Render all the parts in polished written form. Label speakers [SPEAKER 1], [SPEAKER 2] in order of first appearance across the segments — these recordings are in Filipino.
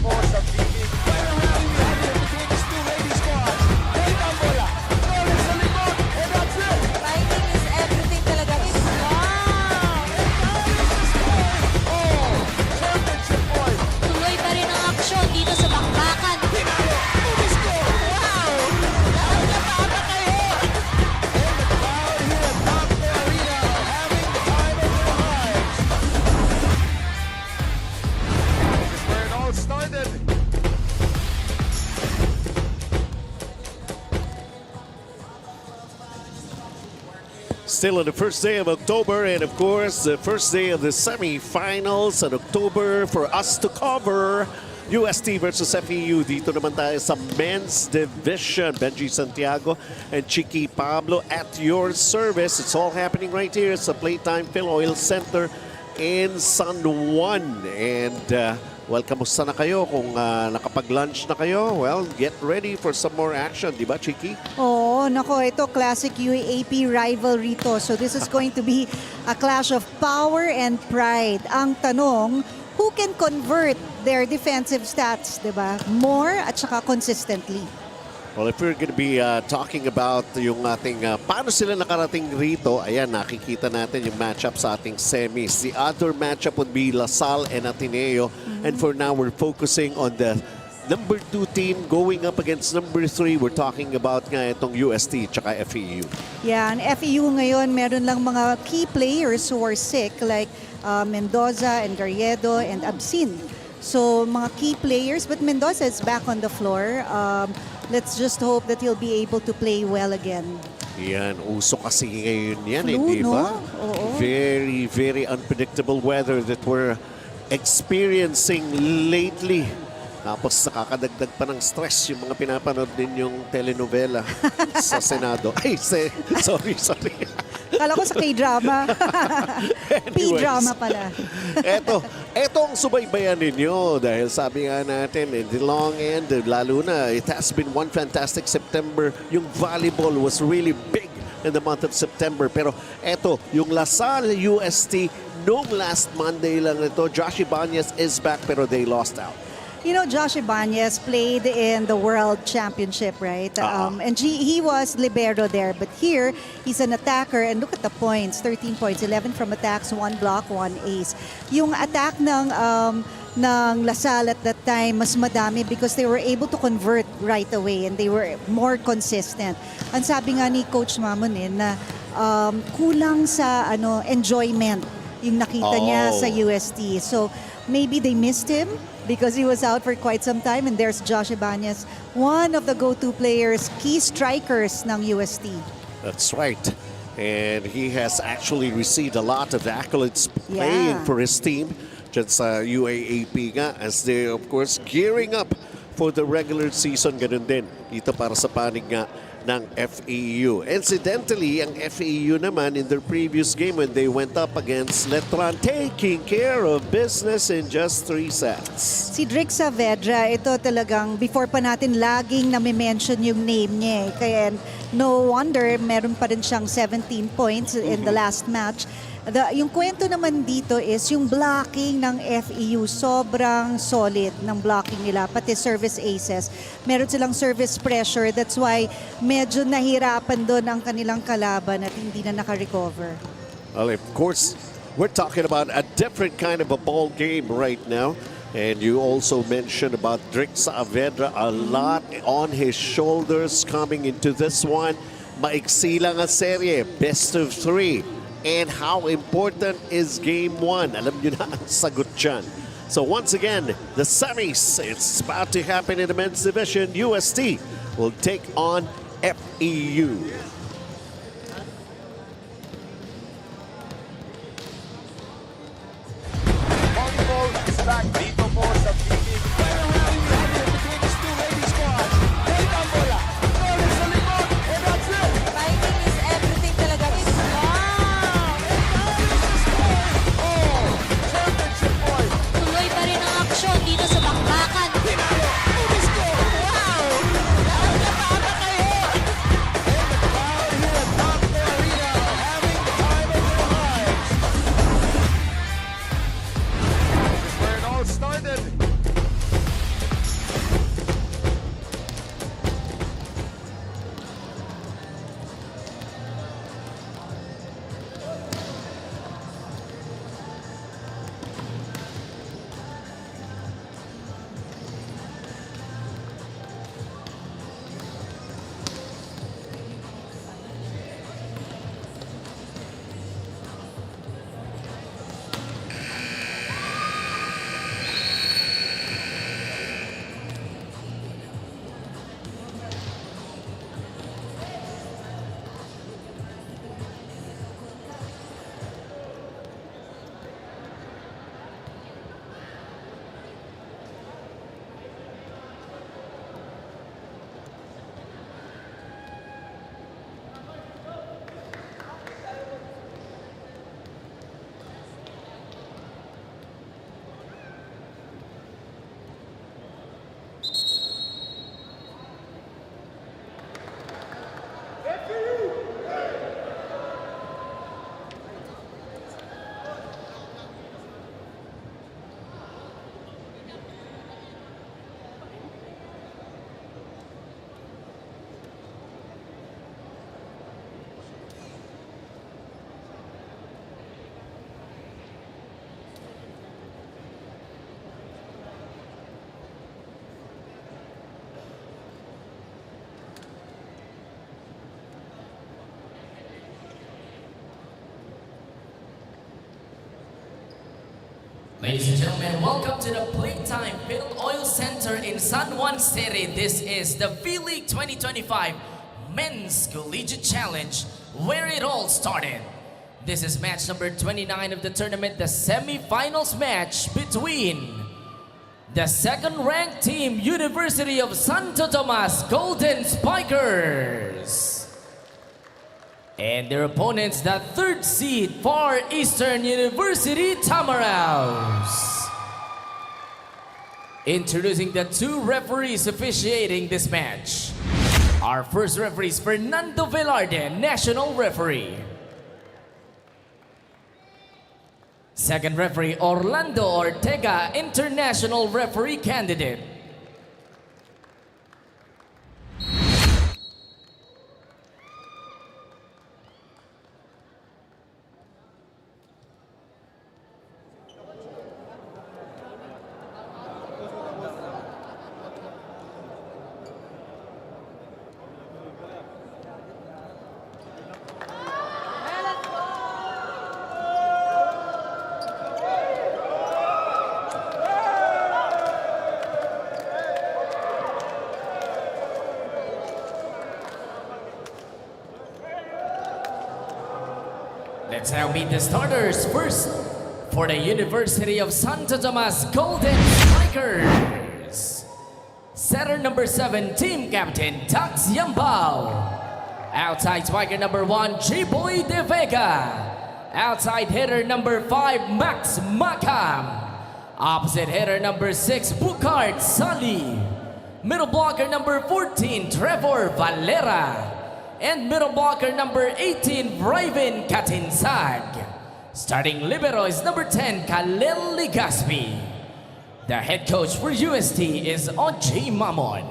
[SPEAKER 1] po sa feeling. Pero rally happening between these two lady squads. Date ang bola. Flores sa likod. And that's it.
[SPEAKER 2] Fighting is everything talaga. It's wow!
[SPEAKER 1] Oh, championship point.
[SPEAKER 2] Tuloy pa rin ang aksyon dito sa bakbakan.
[SPEAKER 1] Pinalo. Umiscore. Wow. Nakakapata kayo. And the crowd here at top of the arena are having the time of their lives. This is where it all started.
[SPEAKER 3] Still on the first day of October, and of course, the first day of the semifinals in October for us to cover. UST versus FEU. Dito naman tayo sa men's division. Benji Santiago and Chiqui Pablo at your service. It's all happening right here. It's the Playtime Phil Oil Center in San Juan. And well, kamusta na kayo? Kung nakapag-lunch na kayo, well, get ready for some more action. Di ba, Chiqui?
[SPEAKER 4] Oo, nako, ito classic UAAP rivalry to. So this is going to be a clash of power and pride. Ang tanong, who can convert their defensive stats, di ba? More at saka consistently.
[SPEAKER 3] Well, if we're going to be talking about yung ating paano sila nakarating rito, ayan, nakikita natin yung matchup sa ating semis. The other matchup would be LaSalle and Ateneo. And for now, we're focusing on the number 2 team going up against number 3. We're talking about nga itong UST tsaka FEU.
[SPEAKER 4] Yeah, and FEU ngayon, meron lang mga key players who are sick like Mendoza and Garrido and Absin. So, mga key players, but Mendoza is back on the floor. Let's just hope that he'll be able to play well again.
[SPEAKER 3] Yan, uso kasi ngayon yan,
[SPEAKER 4] Flu,
[SPEAKER 3] hindi ba?
[SPEAKER 4] no? Oo.
[SPEAKER 3] Very, very unpredictable weather that we're experiencing lately. Tapos nakakadagdag pa ng stress yung mga pinapanood ninyong telenovela sa Senado. Ay, sorry.
[SPEAKER 4] Kala ko sa K-drama. P-drama pala.
[SPEAKER 3] Eto ang subaybayan ninyo dahil sabi nga natin, in the long end, lalo na, it has been one fantastic September. Yung volleyball was really big in the month of September. Pero eto, yung LaSalle UST, noong last Monday lang ito, Josh Ibanez is back pero they lost out.
[SPEAKER 4] You know, Josh Ibanez played in the World Championship, right? And he was libero there. But here, he's an attacker. And look at the points. 13 points. 11 from attacks, 1 block, 1 ace. Yung attack ng LaSalle at that time, mas madami because they were able to convert right away. And they were more consistent. Ang sabi nga ni Coach Mamonin na kulang sa enjoyment yung nakita niya sa UST. So, maybe they missed him because he was out for quite some time. And there's Josh Ibanez, one of the go-to players, key strikers ng UST.
[SPEAKER 3] That's right. And he has actually received a lot of accolades playing for his team dyan sa UAAP nga as they, of course, gearing up for the regular season. Ganun din dito para sa panig nga ng FEU. Incidentally, ang FEU naman in their previous game when they went up against Letran, taking care of business in just 3 sets.
[SPEAKER 4] Si Drix Saavedra, ito talagang before pa natin laging nami-mention yung name niya. Kaya no wonder meron pa rin siyang 17 points in the last match. Yung kwento naman dito is yung blocking ng FEU, sobrang solid ng blocking nila, pati service aces. Meron silang service pressure, that's why medyo nahirapan doon ang kanilang kalaban at hindi na naka-recover.
[SPEAKER 3] Well, of course, we're talking about a different kind of a ball game right now. And you also mentioned about Drix Saavedra, a lot on his shoulders coming into this one. Maiksi lang ang serye, best of 3. And how important is game 1? Alam nyo na ang sagot dyan. So once again, the semis, it's about to happen in the men's division. UST will take on FEU.
[SPEAKER 1] Volleyball is back dito po sa feeling. Pero rally happening between these two lady squads. Date ang bola. Flores sa likod. And that's it.
[SPEAKER 2] Fighting is everything talaga. It's wow!
[SPEAKER 1] Oh, championship point.
[SPEAKER 2] Tuloy pa rin ang aksyon dito sa bakbakan.
[SPEAKER 1] Pinalo. Umiscore. Wow. Nakakapata kayo. And the crowd
[SPEAKER 5] Ladies and gentlemen, welcome to the Playtime Field Oil Center in San Juan City. This is the V-League 2025 Men's Collegiate Challenge, where it all started. This is match number 29 of the tournament, the semifinals match between the second-ranked team, University of Santo Tomas Golden Spikers, and their opponents, the third seed, Far Eastern University Tamaraws. Introducing the two referees officiating this match. Our first referee is Fernando Velarde, National Referee. Second referee, Orlando Ortega, International Referee Candidate. Let's now meet the starters. First, for the University of Santo Tomas Golden Spikers, setter number 7, team captain Tax Yambao. Outside spiker number 1, G-Boy De Vega. Outside hitter number 5, Max Macam. Opposite hitter number 6, Bukart Sali. Middle blocker number 14, Trevor Valera. And middle blocker number 18, Raven Katinsag. Starting libero is number 10, Kalel Ligaspi. The head coach for UST is Oji Mamon.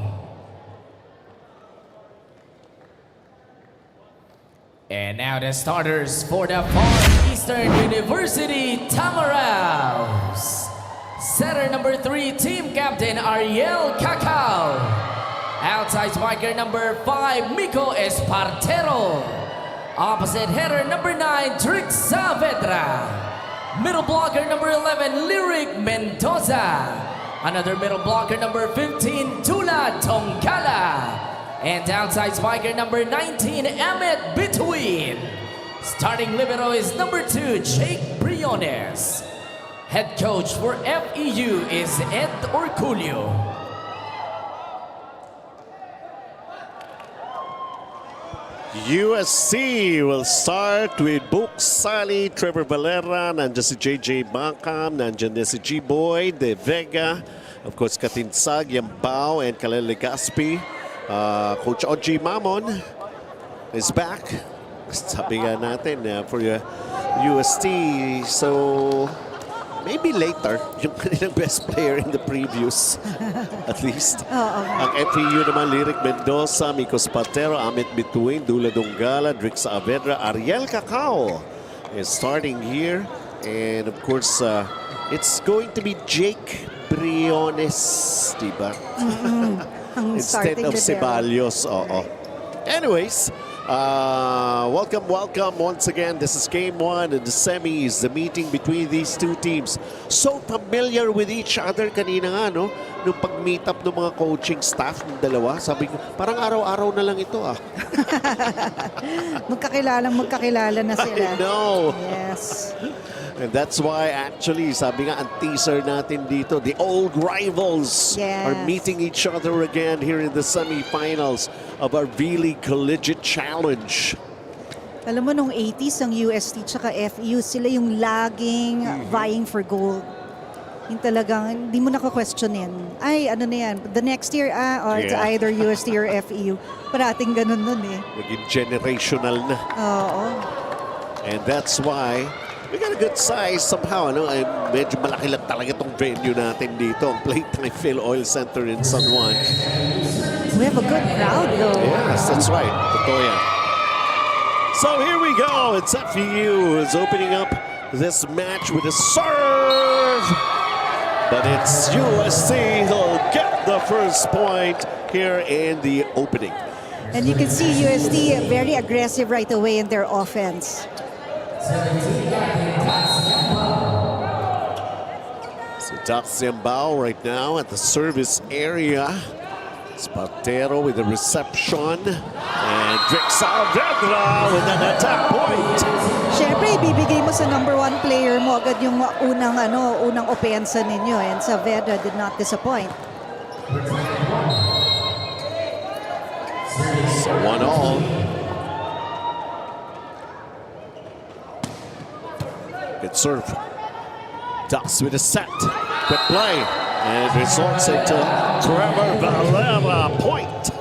[SPEAKER 5] And now the starters for the Far Eastern University Tamaraws. Setter number 3, team captain Ariel Cacao. Outside spiker number 5, Miko Espartero. Opposite header number 9, Trix Saavedra. Middle blocker number 11, Lyric Mendoza. Another middle blocker number 15, Tula Tongkala. And outside spiker number 19, Ahmed Between. Starting libero is number 2, Jake Briones. Head coach for FEU is Ed Orculio.
[SPEAKER 3] USC will start with Book Sally, Trevor Valera, nandiyan si JJ Bacam, nandiyan din si G-Boy De Vega, of course Katinsag, Yambao, and Kalel Ligaspi. Coach Oji Mamon is back. Sabi nga natin for UST, so maybe later, yung kanilang best player in the previews, at least. Ang FEU naman, Lyric Mendoza, Miko Spatero, Amit Bituin, Dula Dongala, Drix Saavedra, Ariel Cacao is starting here. And of course, it's going to be Jake Briones, diba? Instead of Ceballos. Anyways, welcome once again. This is game 1 in the semis, the meeting between these two teams. So familiar with each other kanina nga, no? Nung pag-meet up ng mga coaching staff ng dalawa, sabi ko, parang araw-araw na lang ito ah.
[SPEAKER 4] magkakilala na sila.
[SPEAKER 3] I know.
[SPEAKER 4] Yes.
[SPEAKER 3] And that's why actually, sabi nga, ang teaser natin dito, the old rivals are meeting each other again here in the semifinals of our V-League Collegiate Challenge.
[SPEAKER 4] Alam mo, nung 80s, ang UST tsaka FEU, sila yung laging vying for gold. Yung talagang, hindi mo naka-questionin. Ay, ano na yan? The next year, it's either UST or FEU. Parating ganun nun eh.
[SPEAKER 3] Naging generational na.
[SPEAKER 4] Oo.
[SPEAKER 3] And that's why we got a good size somehow. Ano? Medyo malaki lang talaga itong venue natin dito. Ang Playtime Field Oil Center in San Juan.
[SPEAKER 4] We have a good crowd though.
[SPEAKER 3] Yes, that's right. Totoo yan. So here we go. It's FEU is opening up this match with a serve. But it's UST who'll get the first point here in the opening.
[SPEAKER 4] And you can see UST very aggressive right away in their offense.
[SPEAKER 3] Ducks Zimbao right now at the service area. Spartero with the reception. And Drake Saavedra with an attack point.
[SPEAKER 4] Siyempre, ibibigay mo sa number 1 player mo agad yung unang opensa ninyo. And Saavedra did not disappoint.
[SPEAKER 3] So 1-all. Good serve. Ducks with a set. Quick play. And results into Trevor Valera point.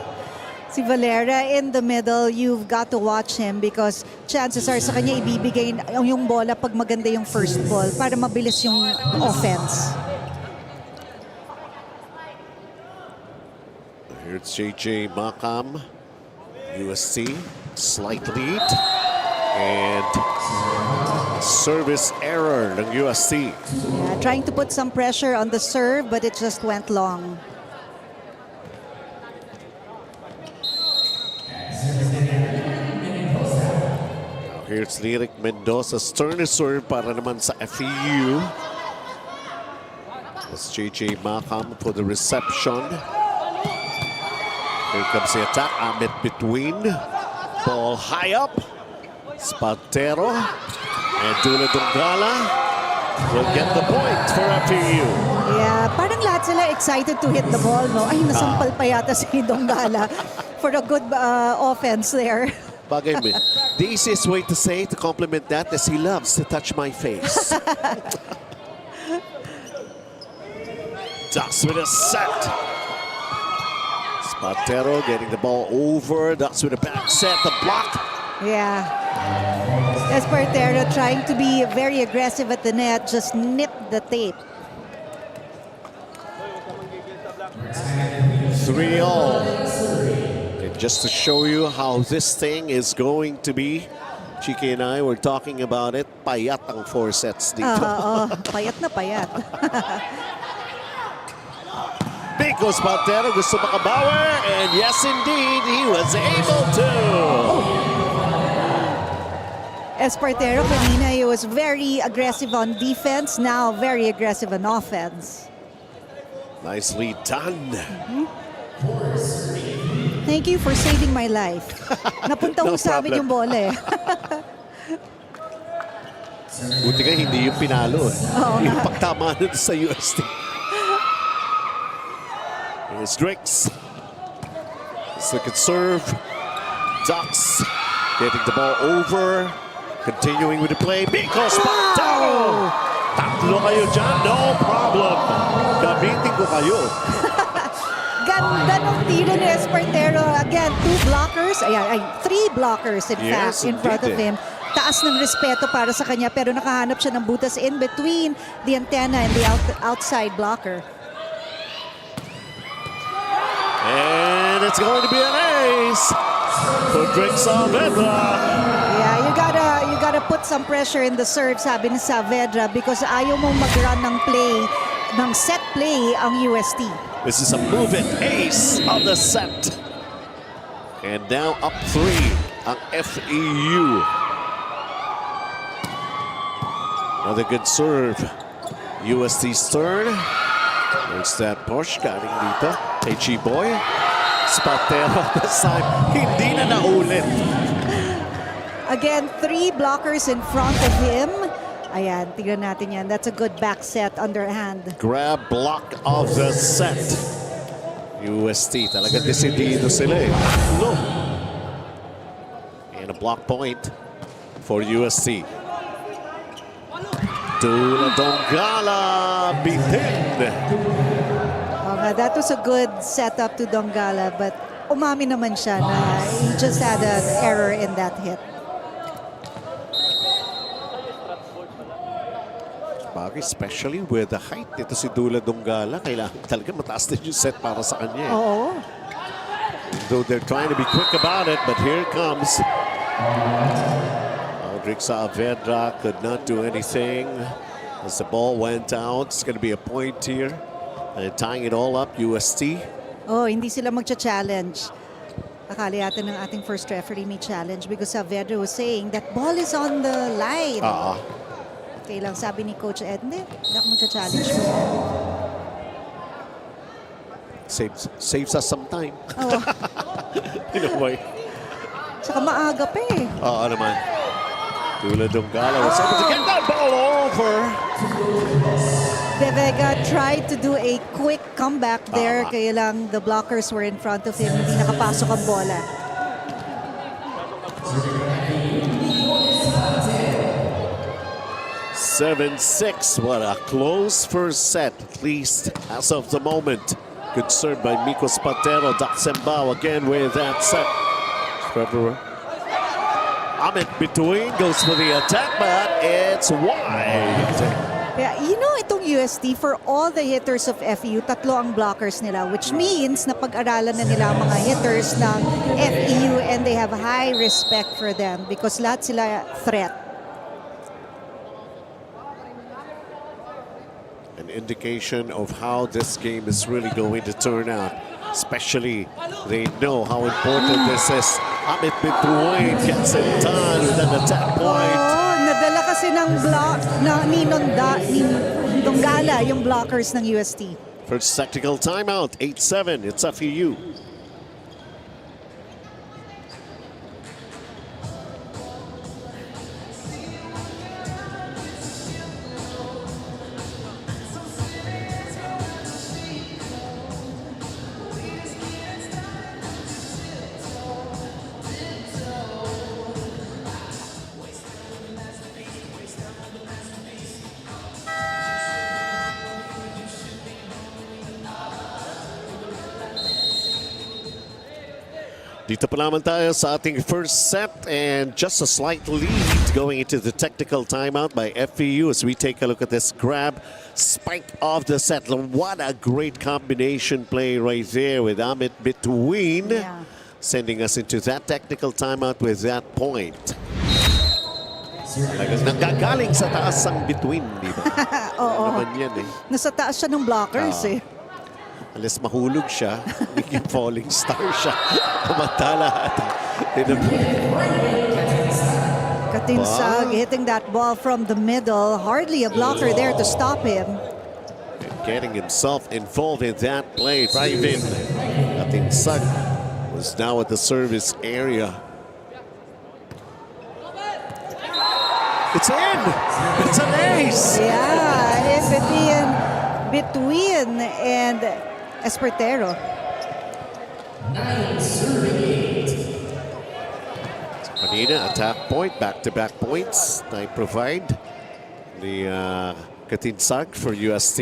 [SPEAKER 4] Si Valera in the middle, you've got to watch him because chances are sa kanya ibibigay yung bola pag maganda yung first ball para mabilis yung offense.
[SPEAKER 3] Here's JJ Makam. UST, slight lead. And service error ng UST.
[SPEAKER 4] Yeah, trying to put some pressure on the serve, but it just went long.
[SPEAKER 3] Now here's Lyric Mendoza's turn to serve para naman sa FEU. That's JJ Makam for the reception. Here comes the attack. Amit between. Ball high up. Spartero and Dula Dongala will get the point for FEU.
[SPEAKER 4] Yeah, parang lahat sila excited to hit the ball, no? Ay, nasampal pa yata si Dongala for a good offense there.
[SPEAKER 3] Bagay mo. The easiest way to say, to compliment that, is he loves to touch my face. Ducks with a set. Spartero getting the ball over. Ducks with a back set. The block.
[SPEAKER 4] Yeah. Espartero trying to be very aggressive at the net, just nipped the tape.
[SPEAKER 3] 3-all. And just to show you how this thing is going to be, Chiki and I were talking about it. Payat ang 4 sets dito.
[SPEAKER 4] Payat na payat.
[SPEAKER 3] Pico Spartero gusto makabawi, and yes indeed, he was able to.
[SPEAKER 4] Espartero kanina, he was very aggressive on defense, now very aggressive on offense.
[SPEAKER 3] Nicely done.
[SPEAKER 4] Thank you for saving my life. Napunta
[SPEAKER 3] No
[SPEAKER 4] ho sa amin
[SPEAKER 3] problem.
[SPEAKER 4] yung bola eh.
[SPEAKER 3] Buti nga hindi yung pinalo. Yung pagtama nun sa UST. Here's Drix. Second serve. Ducks getting the ball over. Continuing with the play. Pico Spartero! Tatlo kayo dyan, no problem. Gamitin ko kayo.
[SPEAKER 4] Ganda ng tiro ni Espartero. Again, 2 blockers. Ayan, 3 blockers in
[SPEAKER 3] Yes,
[SPEAKER 4] fact in front of
[SPEAKER 3] indeed.
[SPEAKER 4] him. Taas ng respeto para sa kanya pero nakahanap siya ng butas in between the antenna and the outside blocker.
[SPEAKER 3] And it's going to be an ace for Drake Saavedra.
[SPEAKER 4] Yeah, you gotta put some pressure in the serve, sabi ni Saavedra, because ayaw mong mag-run ng play, ng set play ang UST.
[SPEAKER 3] This is a move-it ace of the set. And now up 3 ang FEU. Another good serve. UST's turn. There's that push galing dito. H.E. Boy. Spartero this time. Hindi na naulit.
[SPEAKER 4] Again, 3 blockers in front of him. Ayan, tignan natin yan. That's a good back set underhand.
[SPEAKER 3] Grab block of the set. UST talaga desidido sila eh. No. And a block point for UST. Dula Dongala bitin.
[SPEAKER 4] That was a good setup to Dongala, but umami naman siya na he just had an error in that hit.
[SPEAKER 3] Bagay, especially with the height nito si Dula Dongala, kailangan talaga mataas din yung set para sa kanya.
[SPEAKER 4] Oo.
[SPEAKER 3] Though they're trying to be quick about it, but here it comes. Drake Saavedra could not do anything as the ball went out. It's going to be a point here. And tying it all up, UST.
[SPEAKER 4] Oh, hindi sila magcha-challenge. Akala yata ng ating first referee may challenge because Saavedra was saying that ball is on the line. Okay lang, sabi ni Coach Ed, hindi ako magcha-challenge.
[SPEAKER 3] Saves us some time.
[SPEAKER 4] Oo.
[SPEAKER 3] In a way.
[SPEAKER 4] Saka maaga pa eh.
[SPEAKER 3] Oo naman. Tulad ng Gala was able to get that ball over.
[SPEAKER 4] De Vega tried to do a quick comeback there. Kaya lang the blockers were in front of him. Hindi nakapasok ang bola.
[SPEAKER 3] (7-6). What a close first set, at least as of the moment. Good serve by Miko Spatero. Daxembao again with that set. Trevor Amit between goes for the attack, but it's wide.
[SPEAKER 4] Yeah, you know, itong UST, for all the hitters of FEU, tatlo ang blockers nila, which means na pag-aralan na nila ang mga hitters ng FEU and they have high respect for them because lahat sila threat.
[SPEAKER 3] An indication of how this game is really going to turn out. Especially, they know how important this is. Amit Bituin gets it done with an attack point.
[SPEAKER 4] Oh, nadala kasi ng block ni Donggala yung blockers ng UST.
[SPEAKER 3] First tactical timeout, 8-7. It's FEU. Dito pa naman tayo sa ating first set and just a slight lead going into the technical timeout by FEU as we take a look at this grab spike of the set. What a great combination play right there with Amit Bituin, sending us into that technical timeout with that point. Nagagaling sa taas ang Bituin, di ba?
[SPEAKER 4] Oo.
[SPEAKER 3] Ano naman yan eh.
[SPEAKER 4] Nasa taas siya ng blockers eh.
[SPEAKER 3] Alas mahulog siya, naging falling star siya. Kamantala.
[SPEAKER 4] Katinsag hitting that ball from the middle. Hardly a blocker there to stop him.
[SPEAKER 3] And getting himself involved in that play. Driving. Katinsag was now at the service area. It's in! It's an ace!
[SPEAKER 4] Yeah, in between and Espertero.
[SPEAKER 3] Kanina, attack point, back-to-back points. They provide the Katinsag for UST.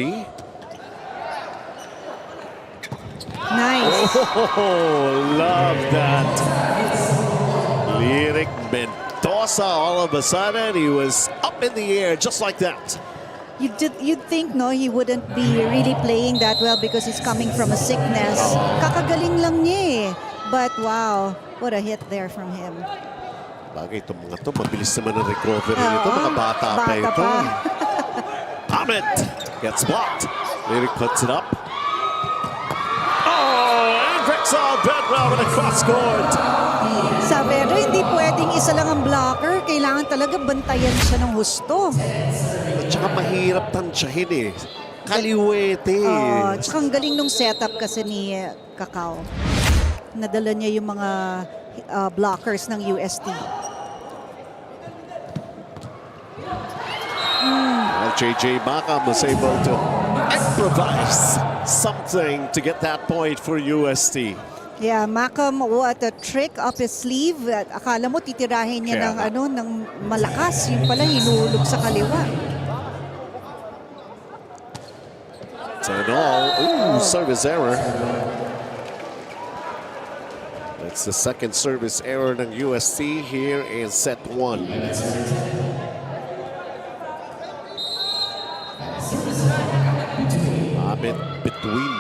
[SPEAKER 4] Nice.
[SPEAKER 3] Oh, love that. Lyric Mendoza, all of a sudden, he was up in the air just like that.
[SPEAKER 4] You'd think no, he wouldn't be really playing that well because he's coming from a sickness. Kakagaling lang niya eh. But wow, what a hit there from him.
[SPEAKER 3] Bagay itong mga to, mabilis naman ang recovery nito. Mga bata pa ito. Amit gets blocked. Lyric puts it up. Oh, and Rexall Bedwell with a cross-court.
[SPEAKER 4] Sabi, hindi pwedeng isa lang ang blocker. Kailangan talaga bantayan siya ng husto.
[SPEAKER 3] At saka mahirap tansyahin eh. Kaliwete.
[SPEAKER 4] Tsaka ang galing nung setup kasi ni Kakao. Nadala niya yung mga blockers ng UST.
[SPEAKER 3] Well, JJ Makam was able to improvise something to get that point for UST.
[SPEAKER 4] Yeah, Makam, what a trick up his sleeve. Akala mo titirahin niya ng malakas. Yung pala hinulog sa kaliwa.
[SPEAKER 3] 10-all. Ooh, service error. That's the second service error ng UST here in set 1. Amit Bituin.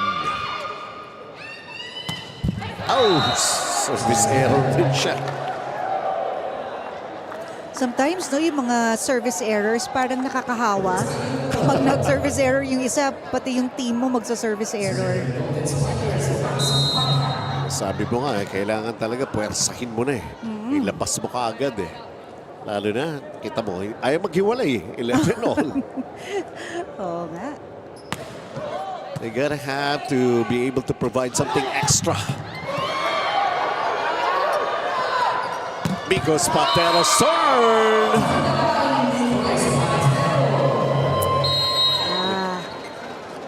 [SPEAKER 3] Oh, service error din siya.
[SPEAKER 4] Sometimes, no, yung mga service errors parang nakakahawa. Kapag nag-service error yung isa, pati yung team mo magsa-service error.
[SPEAKER 3] Sabi mo nga, kailangan talaga puwersahin mo na eh. Ilabas mo ka agad eh. Lalo na, kita mo, ayaw maghiwalay eh. 11-all.
[SPEAKER 4] Oo nga.
[SPEAKER 3] They gotta have to be able to provide something extra. Migos Patero serve.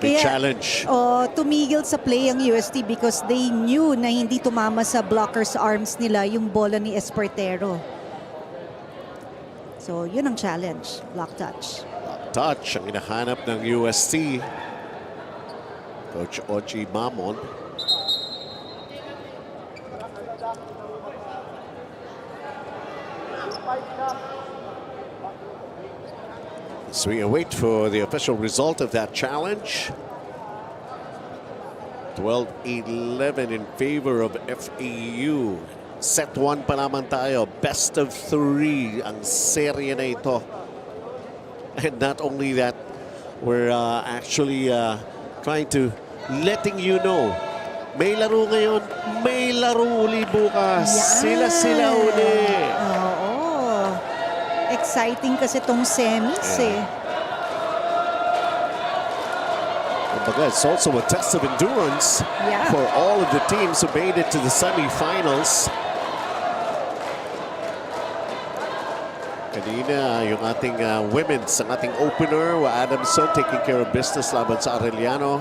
[SPEAKER 3] Big challenge.
[SPEAKER 4] Tumigil sa play ang UST because they knew na hindi tumama sa blocker's arms nila yung bola ni Espartero. So, yun ang challenge. Block touch.
[SPEAKER 3] Block touch ang hinahanap ng UST. Coach Ochi Mamon. As we await for the official result of that challenge. 12-11 in favor of FEU. Set 1 pa naman tayo. Best of 3 ang serye na ito. And not only that, we're actually trying to letting you know, may laro ngayon, may laro uli bukas.
[SPEAKER 4] Yan.
[SPEAKER 3] Sila uli.
[SPEAKER 4] Oo. Exciting kasi tong semis eh.
[SPEAKER 3] Kumbaga, it's also a test of endurance for all of the teams who made it to the semifinals. Kanina, yung ating women's, ang ating opener, Adamson, taking care of business laban sa Arellano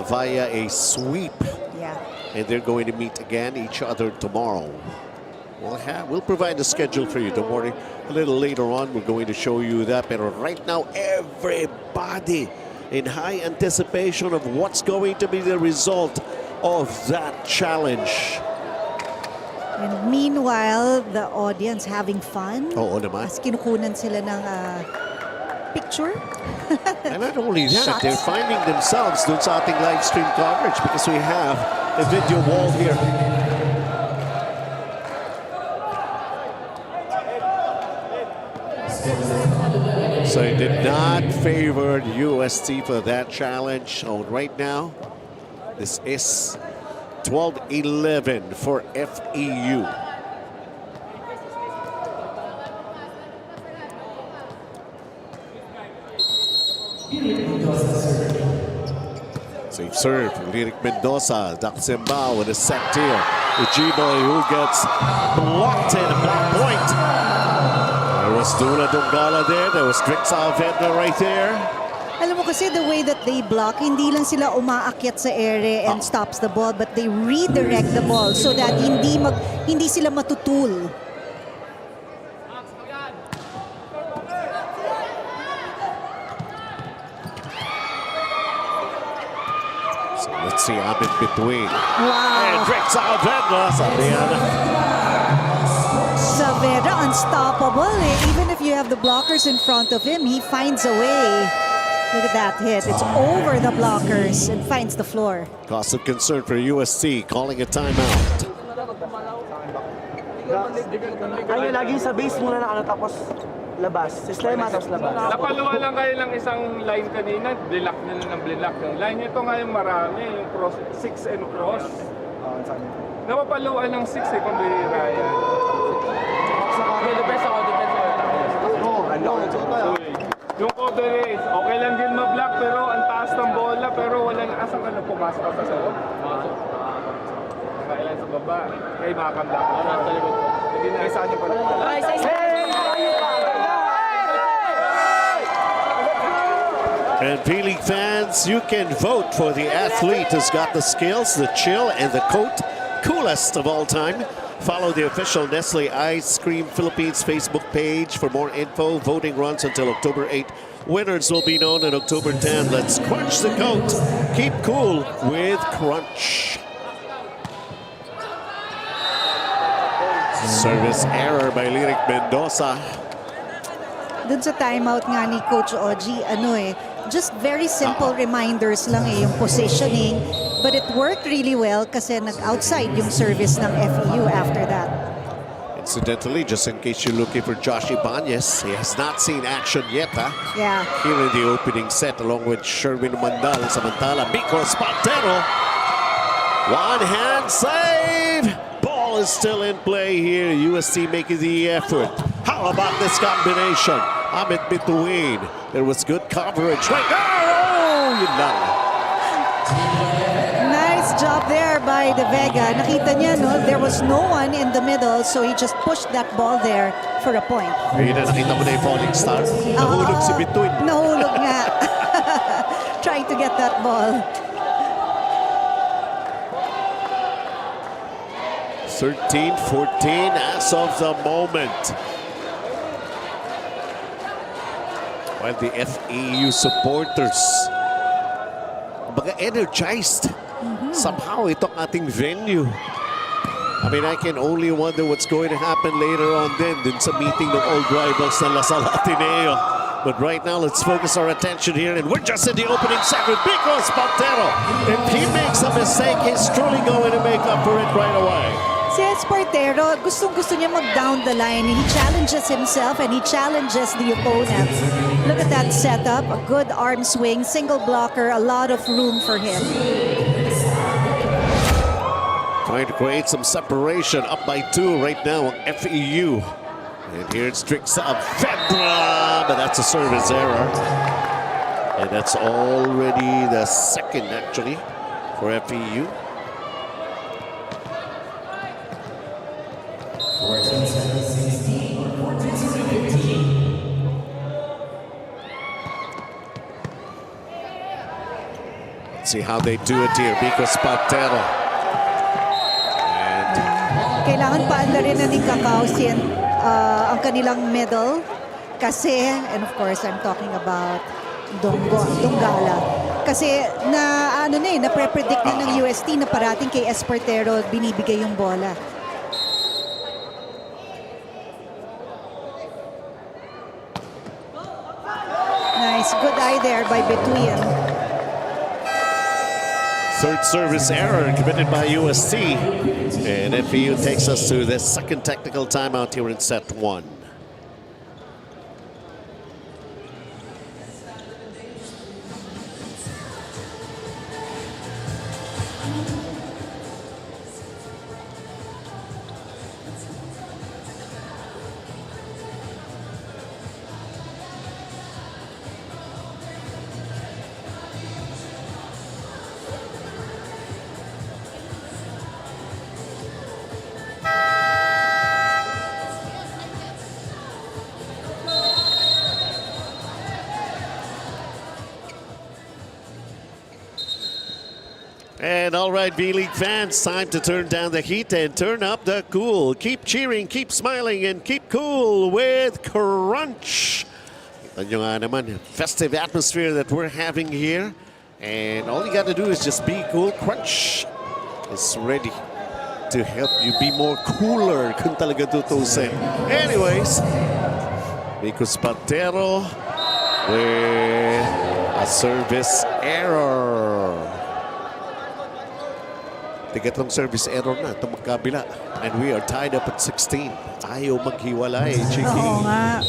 [SPEAKER 3] via a sweep.
[SPEAKER 4] Yeah.
[SPEAKER 3] And they're going to meet again each other tomorrow. We'll provide a schedule for you. Don't worry. A little later on, we're going to show you that. But right now, everybody in high anticipation of what's going to be the result of that challenge.
[SPEAKER 4] And meanwhile, the audience having fun.
[SPEAKER 3] Oo naman.
[SPEAKER 4] As kinukunan sila ng picture.
[SPEAKER 3] And not only that,
[SPEAKER 4] Shots.
[SPEAKER 3] they're finding themselves dun sa ating live stream coverage because we have a video wall here. So it did not favor UST for that challenge. So right now, this is 12-11 for FEU. Safe serve, Lyric Mendoza, Daxemba with a set here. Ujiboy who gets blocked in a black point. There was Dula Dungala there was Drix Alvenda right there.
[SPEAKER 4] Alam mo kasi the way that they block, hindi lang sila umaakyat sa ere and stops the ball, but they redirect the ball so that hindi sila matutul.
[SPEAKER 3] So let's see, I'm in between.
[SPEAKER 4] Wow.
[SPEAKER 3] And Drix Alvenda,
[SPEAKER 4] Saavedra, unstoppable. Even if you have the blockers in front of him, he finds a way. Look at that hit. It's over the blockers and finds the floor.
[SPEAKER 3] Cause of concern for UST, calling a timeout.
[SPEAKER 6] Kayo lagi sa base muna na tapos labas. Sistema tapos labas.
[SPEAKER 7] Napaluwa lang kayo ng isang line kanina, blilock na ng blilock. Yung line ito ngayon marami, yung cross, 6 and cross. Napapaluwa ng 6 eh kung bihira yan. Defense ako, defense. Yung cover is, okay lang din ma-block pero ang taas ng bola pero walang asang pumasok ka sa loob. Kailan sa baba, kay makakablock. Sa likod ko. Hindi na isa niyo pala.
[SPEAKER 3] And P-League fans, you can vote for the athlete who's got the skills, the chill, and the coat. Coolest of all time. Follow the official Nestle Ice Cream Philippines Facebook page for more info. Voting runs until October 8. Winners will be known on October 10. Let's crunch the coat. Keep cool with Crunch. Service error by Lyric Mendoza.
[SPEAKER 4] Dun sa timeout nga ni Coach Oji, just very simple reminders lang yung positioning. But it worked really well kasi nag-outside yung service ng FEU after that.
[SPEAKER 3] Incidentally, just in case you're looking for Josh Ibanez, he has not seen action yet,
[SPEAKER 4] Yeah.
[SPEAKER 3] here in the opening set, along with Sherwin Mandal. Samantala, Miko Spantero. One hand save. Ball is still in play here. UST making the effort. How about this combination? I'm in between. There was good coverage right there. Oh, yun lang.
[SPEAKER 4] Nice job there by De Vega. Nakita niya, no? There was no one in the middle, so he just pushed that ball there for a point.
[SPEAKER 3] Ayun na, nakita mo na yung falling star. Nahulog si Bituin.
[SPEAKER 4] Nahulog nga. Trying to get that ball.
[SPEAKER 3] 13-14 as of the moment. While the FEU supporters baga energized somehow itong ating venue. I mean, I can only wonder what's going to happen later on dun sa meeting ng old rivals na Lasal Ateneo. But right now, let's focus our attention here, and we're just in the opening segment because Pantero, if he makes a mistake, he's truly going to make up for it right away.
[SPEAKER 4] Si Espartero, gustong-gusto niya mag-down the line. He challenges himself and he challenges the opponent. Look at that setup. A good arm swing, single blocker, a lot of room for him.
[SPEAKER 3] Trying to create some separation, up by 2 right now on FEU. And here it's strict sub Fedra, but that's a service error. And that's already the second actually for FEU. Let's see how they do it here because Pantero.
[SPEAKER 4] Kailangan paanda rin na ni Cacao ang kanilang medal kasi, and of course I'm talking about Donggala. Kasi na-pre-predict na ng UST na parating kay Espartero binibigay yung bola. Nice, good eye there by Betuyan.
[SPEAKER 3] Third service error committed by UST. And FEU takes us to the second technical timeout here in set 1. And all right, V-League fans, time to turn down the heat and turn up the cool. Keep cheering, keep smiling, and keep cool with Crunch. Kita nyo nga naman, festive atmosphere that we're having here. And all you got to do is just be cool. Crunch is ready to help you be more cooler kung talaga tutusin. Anyways, because Pantero with a service error. Tigatlong service error na itong magkabila. And we are tied up at 16. Ayaw maghiwalay, Chiki.
[SPEAKER 4] Oo nga.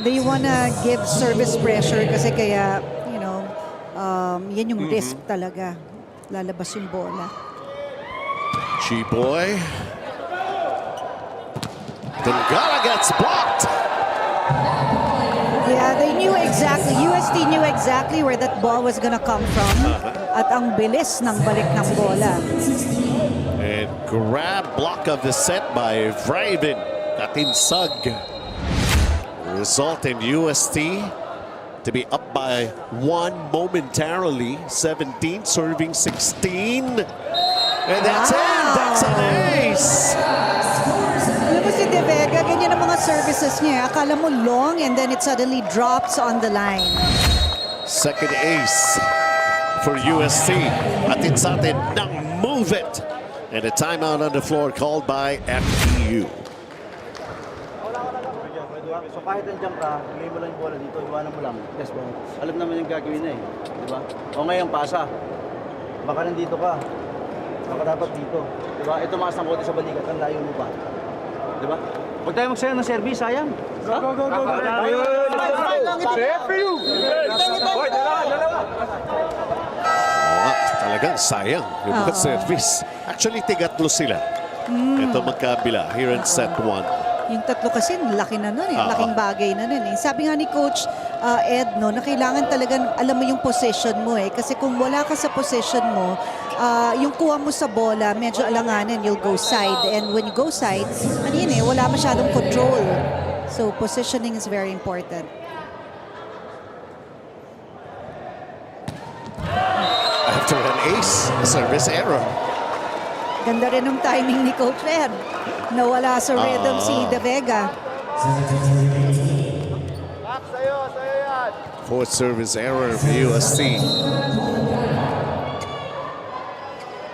[SPEAKER 4] They wanna give service pressure kasi kaya, yan yung risk talaga. Lalabas yung bola.
[SPEAKER 3] Chiboy. Donggala gets blocked.
[SPEAKER 4] Yeah, they knew exactly. UST knew exactly where that ball was gonna come from. At ang bilis ng balik ng bola.
[SPEAKER 3] And grab block of the set by Vraven. Katinsag. Result in UST to be up by 1 momentarily. 17 serving 16. And that's it. That's an ace.
[SPEAKER 4] Alam mo si De Vega, ganyan ang mga services niya. Akala mo long and then it suddenly drops on the line.
[SPEAKER 3] Second ace for UST. Atin sa atin ng move it. And a timeout on the floor called by FEU.
[SPEAKER 6] So kahit nandiyan ka, bigay mo lang yung bola dito, iwanan mo lang. Yes, bro. Alam naman yung gagawin na eh. Di ba? O ngayon, pasa. Baka nandito ka. Baka dapat dito. Di ba? Ito maas ng kote sa balikat, ang layo mo pa. Di ba? Huwag tayo magsayang ng service, sayang. Go, go, go, go.
[SPEAKER 7] FEU!
[SPEAKER 3] Talagang sayang yung mga service. Actually, tigatlo sila. Ito magkabila here in set 1.
[SPEAKER 4] Yung tatlo kasi, laki na nun eh.
[SPEAKER 3] Oo.
[SPEAKER 4] Laking bagay na nun eh. Sabi nga ni Coach Ed, no, na kailangan talagang alam mo yung position mo eh. Kasi kung wala ka sa position mo, yung kuha mo sa bola, medyo alanganin, you'll go side. And when you go side, ano yun eh, wala masyadong control. So positioning is very important.
[SPEAKER 3] After an ace, service error.
[SPEAKER 4] Ganda rin ng timing ni Coach Ed. Nawala sa rhythm si De Vega.
[SPEAKER 3] Fourth service error for UST.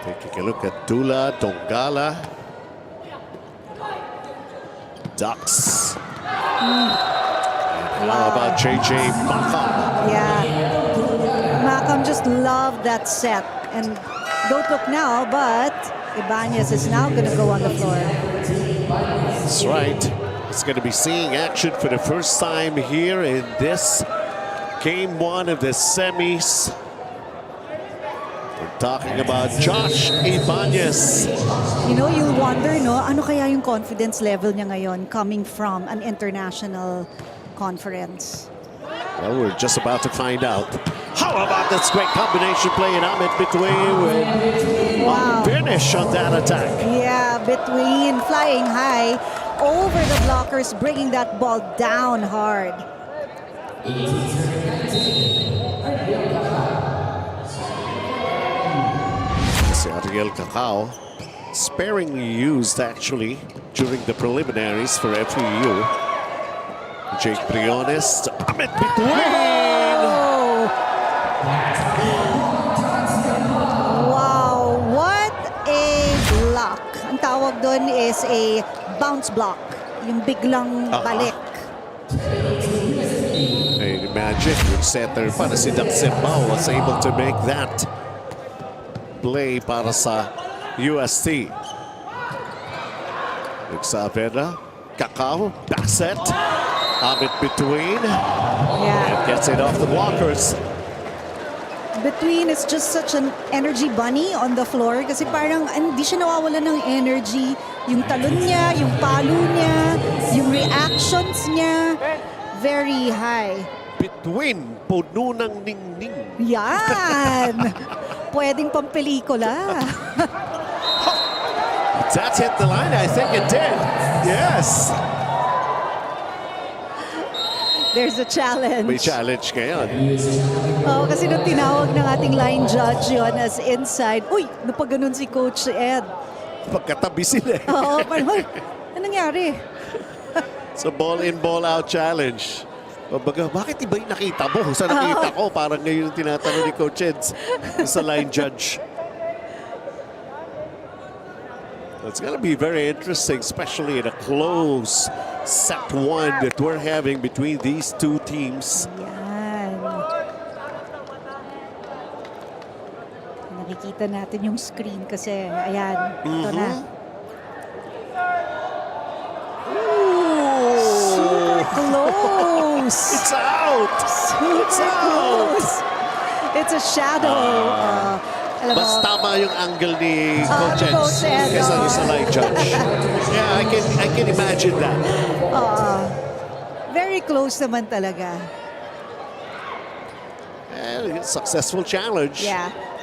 [SPEAKER 3] Taking a look at Dula, Dongala, Ducks. And how about JJ Makam?
[SPEAKER 4] Yeah. Makam just loved that set. And don't look now, but Ibanez is now going to go on the floor.
[SPEAKER 3] That's right. It's going to be seeing action for the first time here in this game one of the semis. We're talking about Josh Ibanez.
[SPEAKER 4] You know, you'll wonder, no, ano kaya yung confidence level niya ngayon coming from an international conference?
[SPEAKER 3] Well, we're just about to find out. How about this great combination play in Ahmed between with
[SPEAKER 4] Wow.
[SPEAKER 3] finish on that attack?
[SPEAKER 4] Yeah, between flying high over the blockers, bringing that ball down hard.
[SPEAKER 3] Si Ariel Cacao, sparingly used actually during the preliminaries for FEU. Jake Briones, Ahmed between.
[SPEAKER 4] Oh! Wow, what a block. Ang tawag doon is a bounce block. Yung biglang balik.
[SPEAKER 3] Hey, imagine yung setter pa na si Daxembao was able to make that play para sa UST. Xavera, Cacao, back set. Ahmed between.
[SPEAKER 4] Yeah.
[SPEAKER 3] And gets it off the blockers.
[SPEAKER 4] Between is just such an energy bunny on the floor kasi parang hindi siya nawawala ng energy. Yung talon niya, yung palo niya, yung reactions niya, very high.
[SPEAKER 3] Between, puno ng ningning.
[SPEAKER 4] Yan! Pwedeng pampelikula.
[SPEAKER 3] That hit the line, I think it did. Yes.
[SPEAKER 4] There's a challenge.
[SPEAKER 3] May challenge ngayon.
[SPEAKER 4] Oo, kasi nung tinawag ng ating line judge yon as inside, uy, napaganon si Coach Ed.
[SPEAKER 3] Pagkatabi sila.
[SPEAKER 4] Oo, parang, uy, ano nangyari?
[SPEAKER 3] So ball in, ball out challenge. Baga, bakit iba yung nakita mo? Sa nakita ko, parang ngayon yung tinatanong ni Coach Ed sa line judge. It's going to be very interesting, especially in a close set one that we're having between these two teams.
[SPEAKER 4] Yan. Nakikita natin yung screen kasi, ayan, ito na. Super close!
[SPEAKER 3] It's out!
[SPEAKER 4] Super close! It's a shadow. Alam mo,
[SPEAKER 3] Mas tama yung angle ni Coach
[SPEAKER 4] ni
[SPEAKER 3] Ed
[SPEAKER 4] Coach Ed,
[SPEAKER 3] kaysa doon sa line judge. Yeah, I can imagine that.
[SPEAKER 4] very close naman talaga.
[SPEAKER 3] And successful challenge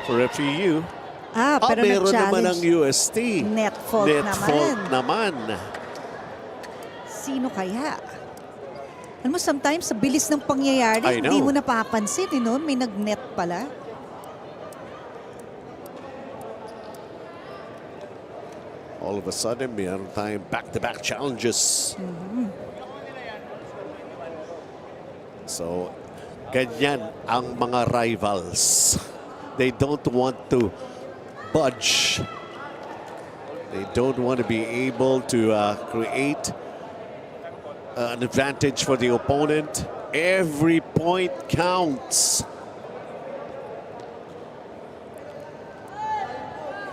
[SPEAKER 3] for FEU.
[SPEAKER 4] Pero
[SPEAKER 3] Meron naman ang
[SPEAKER 4] nag-challenge.
[SPEAKER 3] UST.
[SPEAKER 4] Net fault
[SPEAKER 3] fault naman.
[SPEAKER 4] Sino kaya? Alam mo, sometimes sa bilis ng pangyayari,
[SPEAKER 3] I know.
[SPEAKER 4] hindi mo napapansin, may nag-net pala.
[SPEAKER 3] All of a sudden, meron tayong back-to-back challenges. So, ganyan ang mga rivals. They don't want to budge. They don't want to be able to create an advantage for the opponent. Every point counts.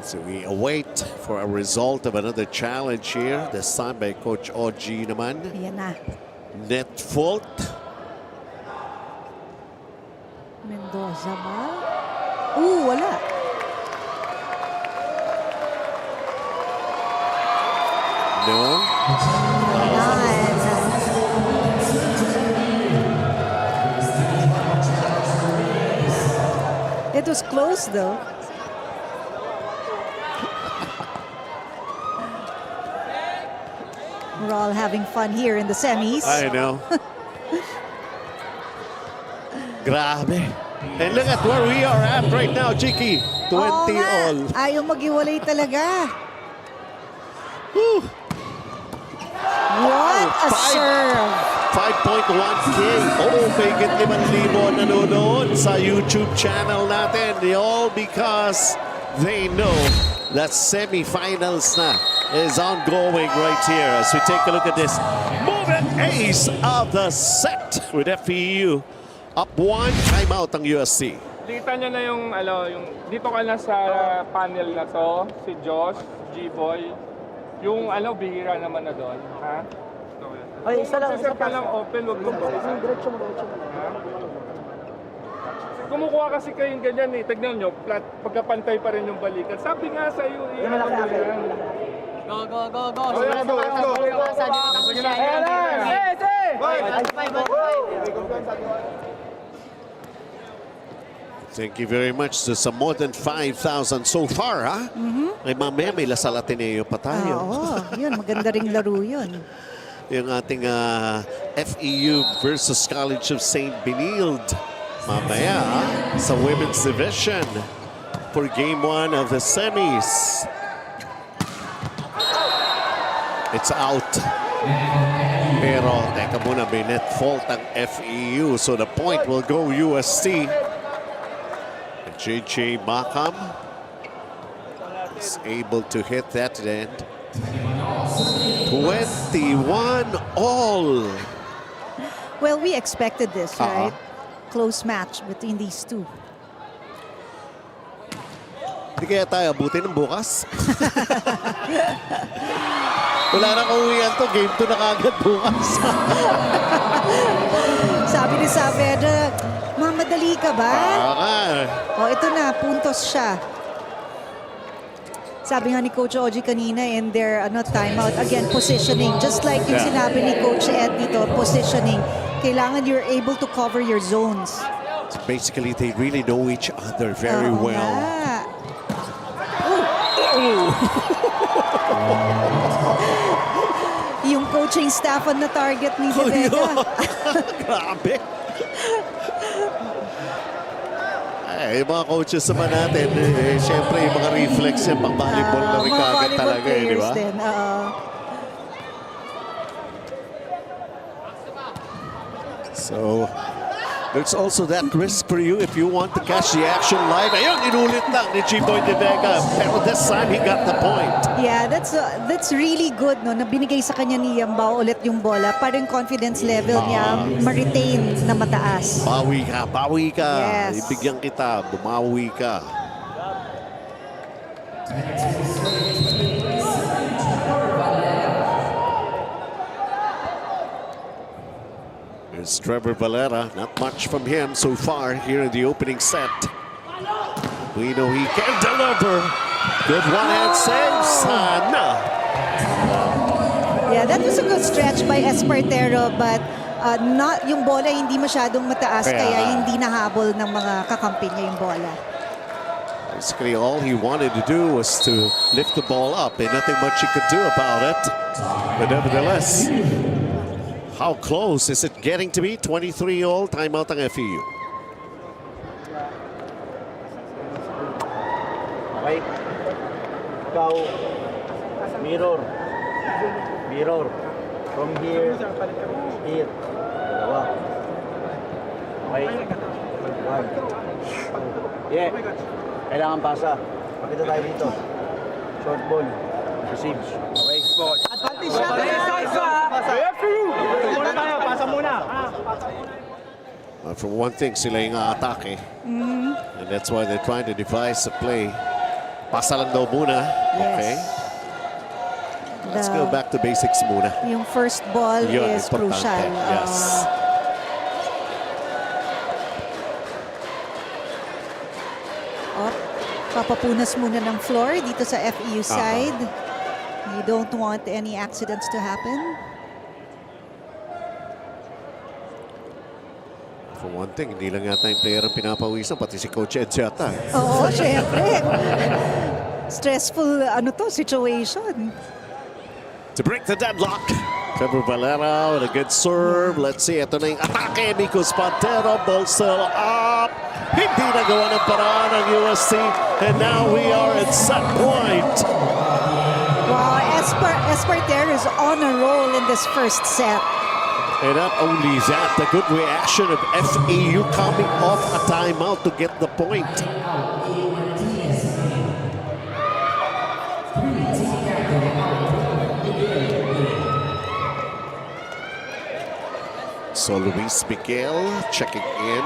[SPEAKER 3] So we await for a result of another challenge here. This time by Coach Oji naman.
[SPEAKER 4] Ayan na.
[SPEAKER 3] Net fault.
[SPEAKER 4] Mendoza ba? Wala.
[SPEAKER 3] No?
[SPEAKER 4] It was close though. We're all having fun here in the semis.
[SPEAKER 3] I know. Grabe. And look at where we are at right now, Chiki. 20
[SPEAKER 4] Oo nga,
[SPEAKER 3] all.
[SPEAKER 4] ayaw maghiwalay talaga.
[SPEAKER 3] Whew.
[SPEAKER 4] What a
[SPEAKER 3] Five.
[SPEAKER 4] serve.
[SPEAKER 3] 5.1K. Oh, mahigit 5,000 nanonood sa YouTube channel natin. All because they know that semifinals na is ongoing right here as we take a look at this movement ace of the set with FEU. Up 1, timeout ang UST.
[SPEAKER 7] Kita nyo na yung, dito ka na sa panel na to, si Josh, G-Boy. Yung, bihira naman na doon, ha?
[SPEAKER 6] Ay, isa lang.
[SPEAKER 7] Isa ka lang open, huwag mong buksan. Ha? Kumukuha kasi kayong ganyan eh. Tignan nyo, flat, pagkapantay pa rin yung balikan. Sabi nga sa iyo,
[SPEAKER 2] Go, go, go, go.
[SPEAKER 7] Let's go, let's go.
[SPEAKER 3] Thank you very much. So, sa more than 5,000 so far, ha? Ay mamaya may Lasal Ateneo pa tayo.
[SPEAKER 4] Oo, yun, maganda ring laro yun.
[SPEAKER 3] Yung ating FEU versus College of St. Benilde. Mamaya sa women's division for game 1 of the semis. It's out. Pero teka muna, may net fault ang FEU. So the point will go UST. And JJ Makam is able to hit that end. 21 all.
[SPEAKER 4] Well, we expected this, right? Close match between these two.
[SPEAKER 3] Hindi kaya tayo abutin ng bukas? Wala na kauwian to. Game 2 na kagad bukas.
[SPEAKER 4] Sabi ni Saavedra, mamadali ka ba? Oh, ito na, puntos siya. Sabi nga ni Coach Oji kanina in their timeout, again, positioning. Just like yung sinabi ni Coach Ed dito, positioning. Kailangan you're able to cover your zones.
[SPEAKER 3] So basically, they really know each other very
[SPEAKER 4] Oo
[SPEAKER 3] well.
[SPEAKER 4] nga. Yung coaching staff on na target ni Vega.
[SPEAKER 3] Grabe. Ay, yung mga coaches naman natin, syempre yung mga reflex yan, pang volleyball na rin kagad talaga, di ba?
[SPEAKER 4] Din,
[SPEAKER 3] So, there's also that risk for you if you want to catch the action live. Ayun, inulit lang ni G-Boy De Vega. Pero this time, he got the point.
[SPEAKER 4] Yeah, that's really good, no? Na binigay sa kanya ni Yambao ulit yung bola para yung confidence level niya ma-retain na mataas.
[SPEAKER 3] Bawi ka, bawi ka.
[SPEAKER 4] Yes.
[SPEAKER 3] Ibigyan kita, bumawi ka. There's Trevor Valera. Not much from him so far here in the opening set. We know he can deliver. Good one-hand save. Sana.
[SPEAKER 4] Yeah, that was a good stretch by Espartero, but not yung bola hindi masyadong mataas kaya hindi nahabol ng mga kakampi niya yung bola.
[SPEAKER 3] Basically, all he wanted to do was to lift the ball up, and nothing much he could do about it. But nevertheless, how close is it getting to be? 23 all, timeout ang FEU.
[SPEAKER 6] Okay. Ikaw, mirror. Mirror. From here, here. Dalawa. Okay. One. Yeah. Kailangan pasa. Pakita tayo dito. Short ball. Receive. Okay.
[SPEAKER 1] Advantage natin. Muna tayo. Pasa muna.
[SPEAKER 3] For one thing, sila yung atake. And that's why they're trying to devise a play. Pasa lang daw muna. Okay. Let's go back to basics muna.
[SPEAKER 4] Yung first ball
[SPEAKER 3] Yun,
[SPEAKER 4] is
[SPEAKER 3] importante.
[SPEAKER 4] crucial.
[SPEAKER 3] Yes.
[SPEAKER 4] Papapunas muna ng floor dito sa FEU side. You don't want any accidents to happen.
[SPEAKER 3] For one thing, hindi lang yata yung player ang pinapawisan, pati si Coach Ed yata.
[SPEAKER 4] Oo, syempre. Stressful situation.
[SPEAKER 3] To break the deadlock, Trevor Valera with a good serve. Let's see, ito na yung atake. Nico Spantero, ball still up. Hindi nagawa ng paraan ng UST. And now we are at set point.
[SPEAKER 4] Wow, Espartero is on a roll in this first set.
[SPEAKER 3] And not only that, the good reaction of FEU coming off a timeout to get the point. So Luis Miguel checking in.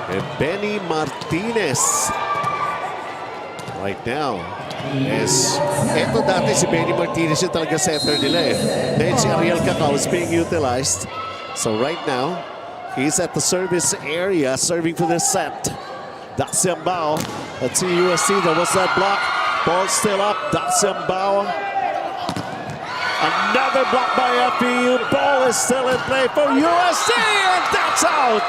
[SPEAKER 3] And Benny Martinez right now. Yes. Eto dati si Benny Martinez yung talaga center nila eh. Then si Ariel Cacao is being utilized. So right now, he's at the service area serving for this set. Daxiambao. Let's see UST. There was that block. Ball still up. Daxiambao. Another block by FEU. Ball is still in play for UST, and that's out.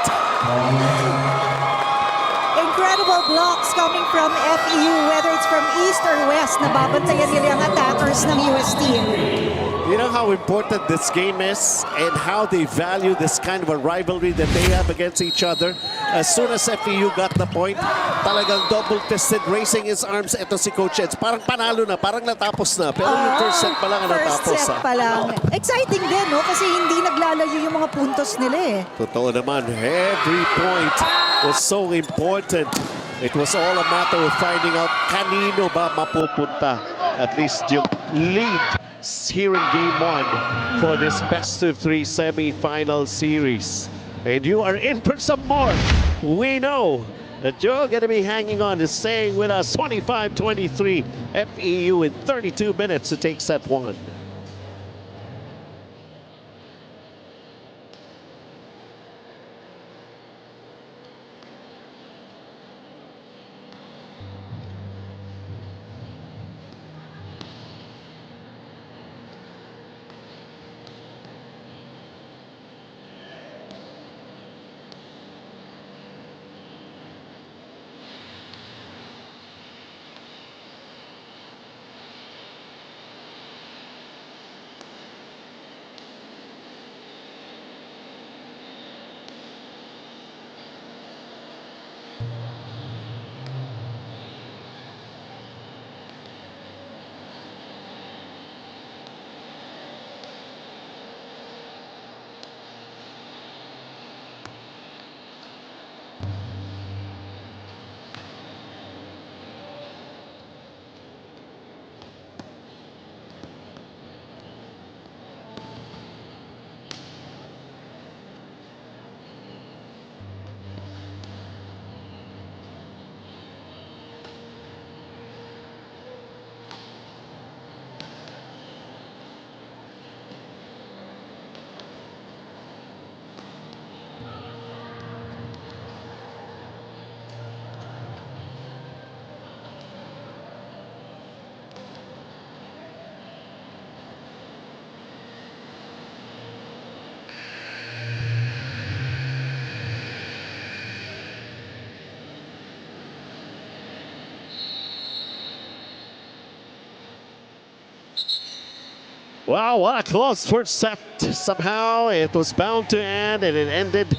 [SPEAKER 4] Incredible blocks coming from FEU, whether it's from east or west. Nababantayan nila ang attackers ng UST.
[SPEAKER 3] You know how important this game is and how they value this kind of a rivalry that they have against each other. As soon as FEU got the point, talagang double-fisted, raising his arms. Ito si Coach Eds. Parang panalo na, parang natapos na. Pero yung first set pa lang ang natapos.
[SPEAKER 4] First set pa lang. Exciting din, no? Kasi hindi naglalayo yung mga puntos nila eh.
[SPEAKER 3] Totoo naman, every point was so important. It was all a matter of finding out kanino ba mapupunta. At least yung lead here in Game 1 for this best-of-3 semi-final series. And you are in for some more. We know that you're going to be hanging on to staying with us. 25-23, FEU in 32 minutes to take set 1. Wow, what a close first set. Somehow it was bound to end and it ended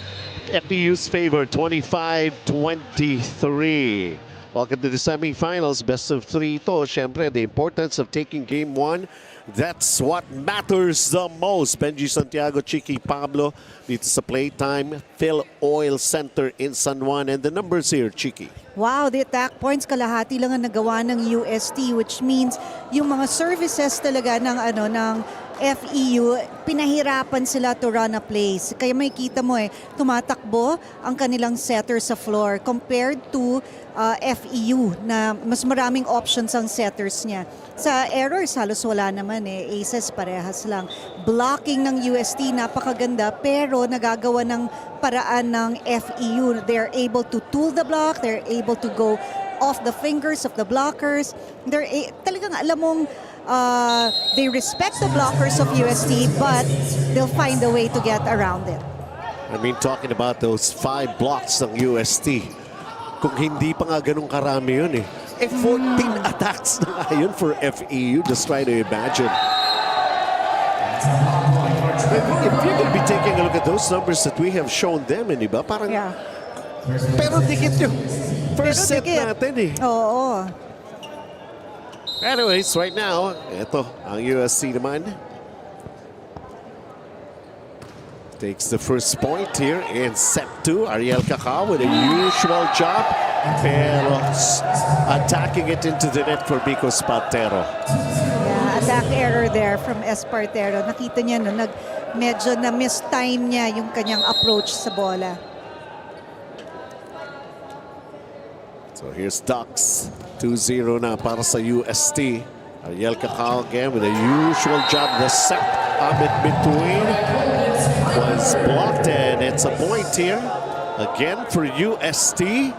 [SPEAKER 3] FEU's favor, 25-23. Welcome to the semifinals, best of 3 ito. Siyempre, the importance of taking game 1, that's what matters the most. Benji Santiago, Chiqui Pablo, dito sa Playtime, Phil Oil Center in San Juan. And the numbers here, Chiqui.
[SPEAKER 4] Wow, the attack points kalahati lang ang nagawa ng UST, which means yung mga services talaga ng FEU, pinahirapan sila to run a place. Kaya may kita mo tumatakbo ang kanilang setter sa floor compared to FEU na mas maraming options ang setters niya. Sa errors, halos wala naman aces parehas lang. Blocking ng UST, napakaganda, pero nagagawa ng paraan ng FEU. They're able to tool the block, they're able to go off the fingers of the blockers. Talagang alam mong they respect the blockers of UST, but they'll find a way to get around it.
[SPEAKER 3] I mean, talking about those 5 blocks ng UST, kung hindi pa nga ganun karami yun eh. 14 attacks na nga yun for FEU. Just try to imagine. If you're going to be taking a look at those numbers that we have shown them, di ba? Parang,
[SPEAKER 4] Yeah.
[SPEAKER 3] pero dikit yung first set
[SPEAKER 4] dikit.
[SPEAKER 3] natin eh.
[SPEAKER 4] Oo.
[SPEAKER 3] Anyways, right now, ito ang UST naman. Takes the first point here in set 2. Ariel Cacao with a usual job. Pero attacking it into the net for Vico Spatero.
[SPEAKER 4] Yeah, attack error there from Espartero. Nakita niya no, medyo na mistime niya yung kanyang approach sa bola.
[SPEAKER 3] So here's Ducks. 2-0 na para sa UST. Ariel Cacao again with a usual job. The set up in between was blocked, and it's a point here again for UST.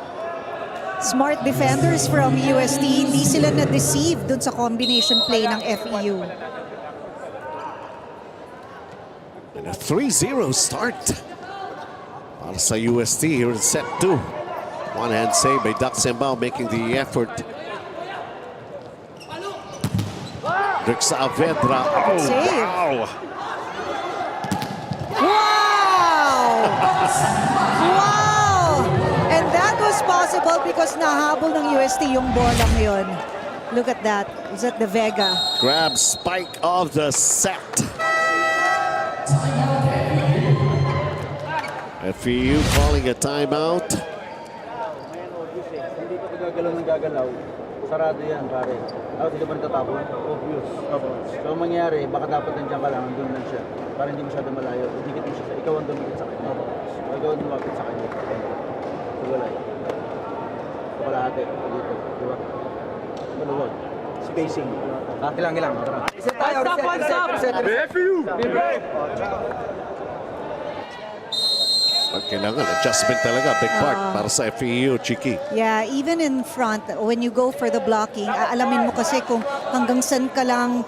[SPEAKER 4] Smart defenders from UST. Hindi sila na-deceive dun sa combination play ng FEU.
[SPEAKER 3] And a 3-0 start para sa UST here in set 2. One-hand save by Duck Sembao making the effort. Rick Saavedra. Oh,
[SPEAKER 4] Save.
[SPEAKER 3] wow!
[SPEAKER 4] Wow! Wow! And that was possible because nahabol ng UST yung bola ngayon. Look at that. Is that the Vega?
[SPEAKER 3] Grab spike of the set. FEU calling a timeout.
[SPEAKER 6] Ngayon, obvious eh. Hindi ka gagalaw ng gagalaw. Sarado yan, pare. Hindi ka ba natatapon? Obvious. So, ang mangyari, baka dapat nandiyan ka lang, doon lang siya. Para hindi masyado malayo. Dikit mo siya sa, ikaw ang dumikit sa kanya. Ikaw ang dumikit sa kanya. So, wala eh. Ito kalahati. Dito. Diba? Maluwag. Spacing. Ilang. Stop.
[SPEAKER 7] FEU!
[SPEAKER 3] But kailangan adjustment talaga. Big part para sa FEU, Chiki.
[SPEAKER 4] Yeah, even in front, when you go for the blocking, alamin mo kasi kung hanggang saan ka lang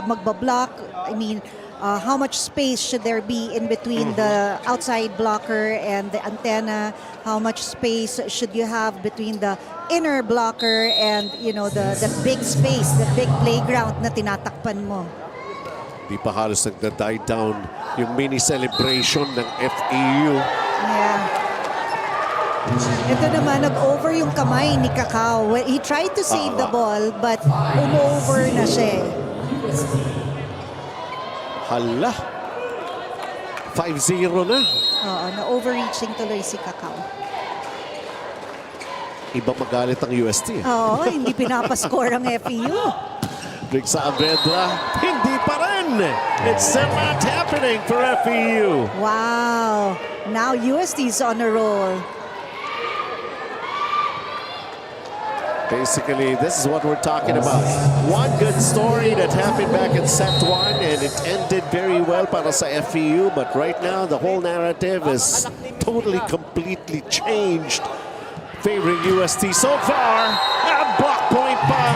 [SPEAKER 4] magbablock. I mean, how much space should there be in between the outside blocker and the antenna? How much space should you have between the inner blocker and, you know, the big space, the big playground na tinatakpan mo?
[SPEAKER 3] Di pa halos nagda-die down yung mini celebration ng FEU.
[SPEAKER 4] Yeah. Ito naman, nag-over yung kamay ni Cacao. He tried to save the ball, but umover na siya.
[SPEAKER 3] Hala. 5-0 na.
[SPEAKER 4] Oo, na-overreaching tuloy si Cacao.
[SPEAKER 3] Iba magalit ang UST.
[SPEAKER 4] Oo, hindi pinapascore ang FEU.
[SPEAKER 3] Rick Saavedra, hindi pa rin. It's still not happening for FEU.
[SPEAKER 4] Wow. Now UST is on a roll.
[SPEAKER 3] Basically, this is what we're talking about. One good story that happened back in set 1 and it ended very well para sa FEU, but right now the whole narrative is totally, completely changed, favoring UST so far. At block point pa,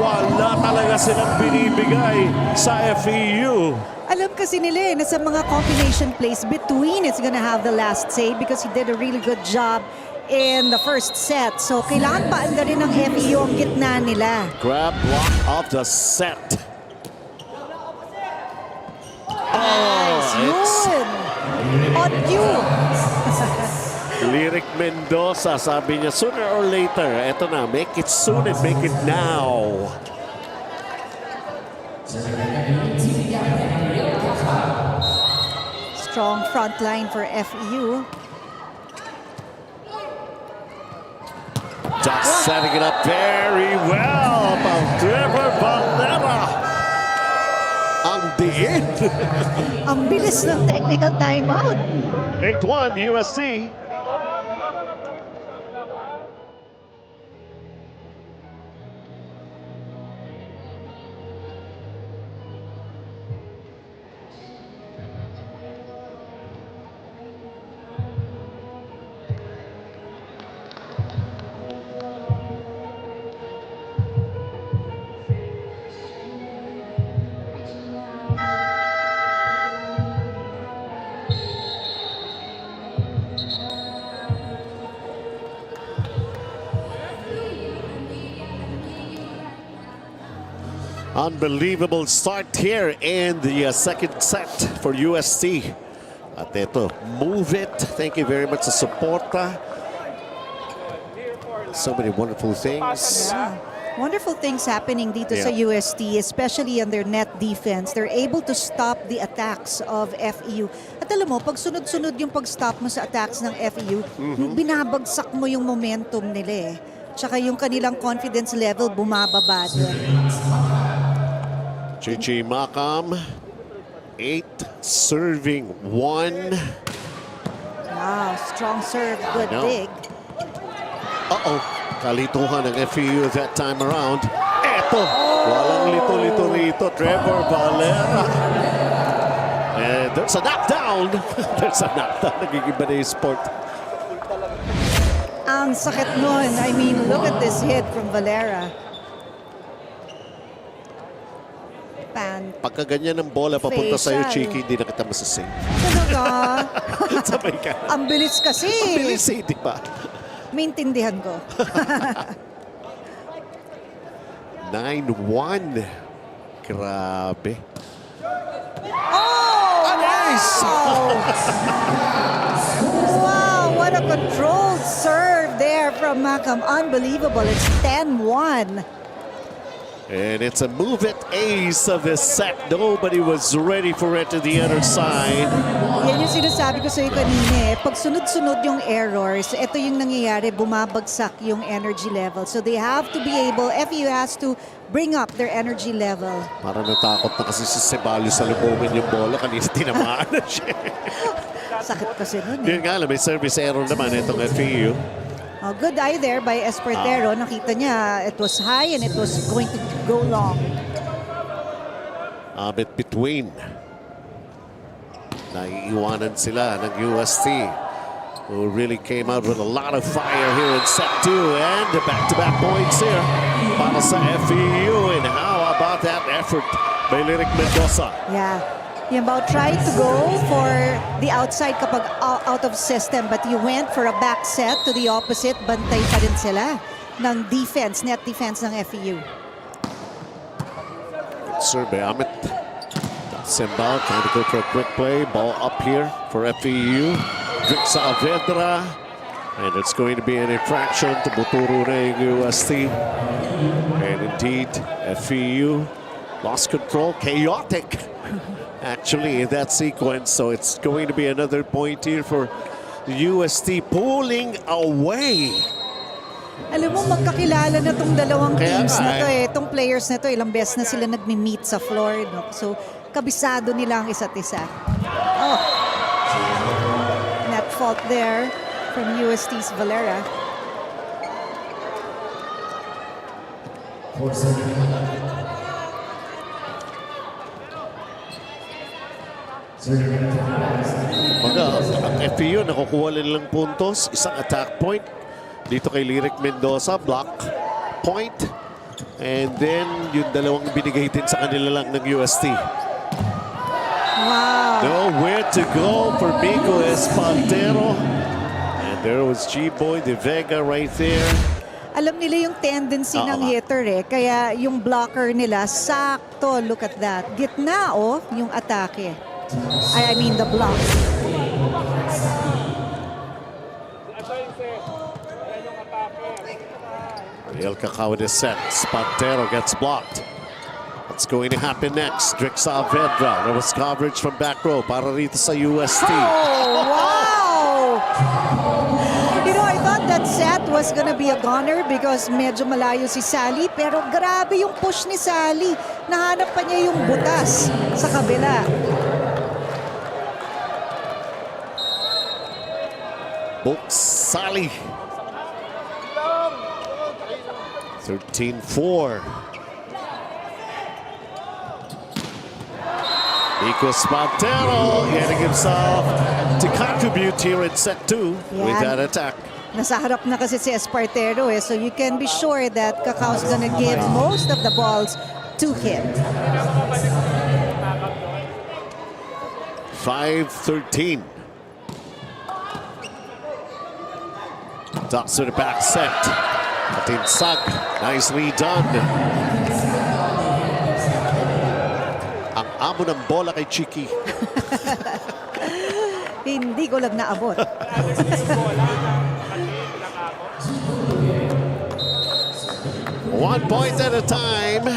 [SPEAKER 3] wala talaga silang binibigay sa FEU.
[SPEAKER 4] Alam kasi nila na sa mga combination plays between, it's gonna have the last say because he did a really good job in the first set. So, kailangan paanda rin ng FEU ang gitna nila.
[SPEAKER 3] Grab block of the set.
[SPEAKER 4] Nice, yun! On cue!
[SPEAKER 3] Lyric Mendoza, sabi niya, sooner or later, eto na, make it soon and make it now.
[SPEAKER 4] Strong front line for FEU.
[SPEAKER 3] Just setting it up very well. Trevor Valera. Ang diin.
[SPEAKER 4] Ang bilis ng technical timeout.
[SPEAKER 3] 8-1 USC. Unbelievable start here in the second set for UST. At ito, move it. Thank you very much sa suporta. So many wonderful things.
[SPEAKER 4] Yeah. Wonderful things happening dito sa
[SPEAKER 3] Yeah.
[SPEAKER 4] UST, especially on their net defense. They're able to stop the attacks of FEU. At alam mo, pag sunod-sunod yung pag-stop mo sa attacks ng FEU, binabagsak mo yung momentum nila eh. Tsaka yung kanilang confidence level bumababa din.
[SPEAKER 3] Chichi Makam, 8 serving 1.
[SPEAKER 4] Wow, strong serve, good
[SPEAKER 3] No.
[SPEAKER 4] dig.
[SPEAKER 3] Uh-oh, kalituhan ng FEU that time around. Eto, walang lito-lito rito, Trevor Valera. And there's a knockdown. There's a knockdown. Nagiging na yung sport.
[SPEAKER 4] Ang sakit nun. I mean, look at this hit from Valera.
[SPEAKER 3] Pagka ganyan ng bola papunta sa'yo,
[SPEAKER 4] Facial.
[SPEAKER 3] Chiki, hindi na kita masasing.
[SPEAKER 4] Talaga?
[SPEAKER 3] Sabay ka.
[SPEAKER 4] Ang bilis kasi.
[SPEAKER 3] Bilis eh, di ba?
[SPEAKER 4] Maintindihan ko.
[SPEAKER 3] 9-1. Grabe.
[SPEAKER 4] Oh!
[SPEAKER 3] Nice!
[SPEAKER 4] Wow, what a controlled serve there from Makam. Unbelievable. It's 10-1.
[SPEAKER 3] And it's a move it ace of the set. Nobody was ready for it to the other side.
[SPEAKER 4] Yan yung sinasabi ko sa'yo kanina eh. Pag sunod-sunod yung errors, ito yung nangyayari, bumabagsak yung energy level. So they have to be able, FEU has to bring up their energy level.
[SPEAKER 3] Parang natakot na kasi si Ceballos sa lubungin yung bola. Kanina tinamaan na siya.
[SPEAKER 4] Sakit kasi nun
[SPEAKER 3] Yun
[SPEAKER 4] eh.
[SPEAKER 3] nga lang, may service error naman itong FEU.
[SPEAKER 4] Oh, good eye there by Espartero. Nakita niya, it was high and it was going to go long.
[SPEAKER 3] A bit between. Naiiwanan sila ng UST, who really came out with a lot of fire here in set 2. And the back-to-back points here para sa FEU. And how about that effort by Lyric Mendoza?
[SPEAKER 4] Yeah. Yung about trying to go for the outside kapag out of system, but you went for a back set to the opposite. Bantay pa rin sila ng defense, net defense ng FEU.
[SPEAKER 3] Serve Amit. Sembal trying to go for a quick play. Ball up here for FEU. Drake Saavedra. And it's going to be an infraction to Buturo na yung UST. And indeed, FEU lost control. Chaotic, actually, in that sequence. So it's going to be another point here for UST pulling away.
[SPEAKER 4] Alam mo, magkakilala na tong dalawang
[SPEAKER 3] Kaya
[SPEAKER 4] teams
[SPEAKER 3] nga
[SPEAKER 4] na to
[SPEAKER 3] eh.
[SPEAKER 4] eh. Itong players na to, ilang beses na sila nagmi-meet sa floor. No? So, kabisado nila ang isa't isa. Oh. Net fault there from UST's Valera.
[SPEAKER 3] Mga, ang FEU nakukuha nilang puntos. Isang attack point. Dito kay Lyric Mendoza, block point. And then, yung dalawang binigay din sa kanila lang ng UST.
[SPEAKER 4] Wow.
[SPEAKER 3] Nowhere to go for Miko Espartero. And there was G-Boy De Vega right there.
[SPEAKER 4] Alam nila yung tendency
[SPEAKER 3] Oo
[SPEAKER 4] ng
[SPEAKER 3] nga.
[SPEAKER 4] hitter eh. Kaya yung blocker nila, sakto. Look at that. Gitna oh, yung atake. I mean the block.
[SPEAKER 3] Ariel Cacao with a set. Espartero gets blocked. What's going to happen next? Drake Saavedra. There was coverage from back row para rito sa UST.
[SPEAKER 4] Oh, wow! You know, I thought that set was gonna be a goner because medyo malayo si Sally. Pero grabe yung push ni Sally. Nahanap pa niya yung butas sa kabila.
[SPEAKER 3] Book Sally. 13-4. Miko Espartero getting himself to contribute here in set 2 with
[SPEAKER 4] Yan.
[SPEAKER 3] that attack.
[SPEAKER 4] Nasa harap na kasi si Espartero eh. So you can be sure that Cacao's gonna give most of the balls to him.
[SPEAKER 3] 5-13. Toss to the back set. Sag, nicely done. amo ng bola kay Chiki.
[SPEAKER 4] Hindi ko lang naabot.
[SPEAKER 3] 1 point at a time.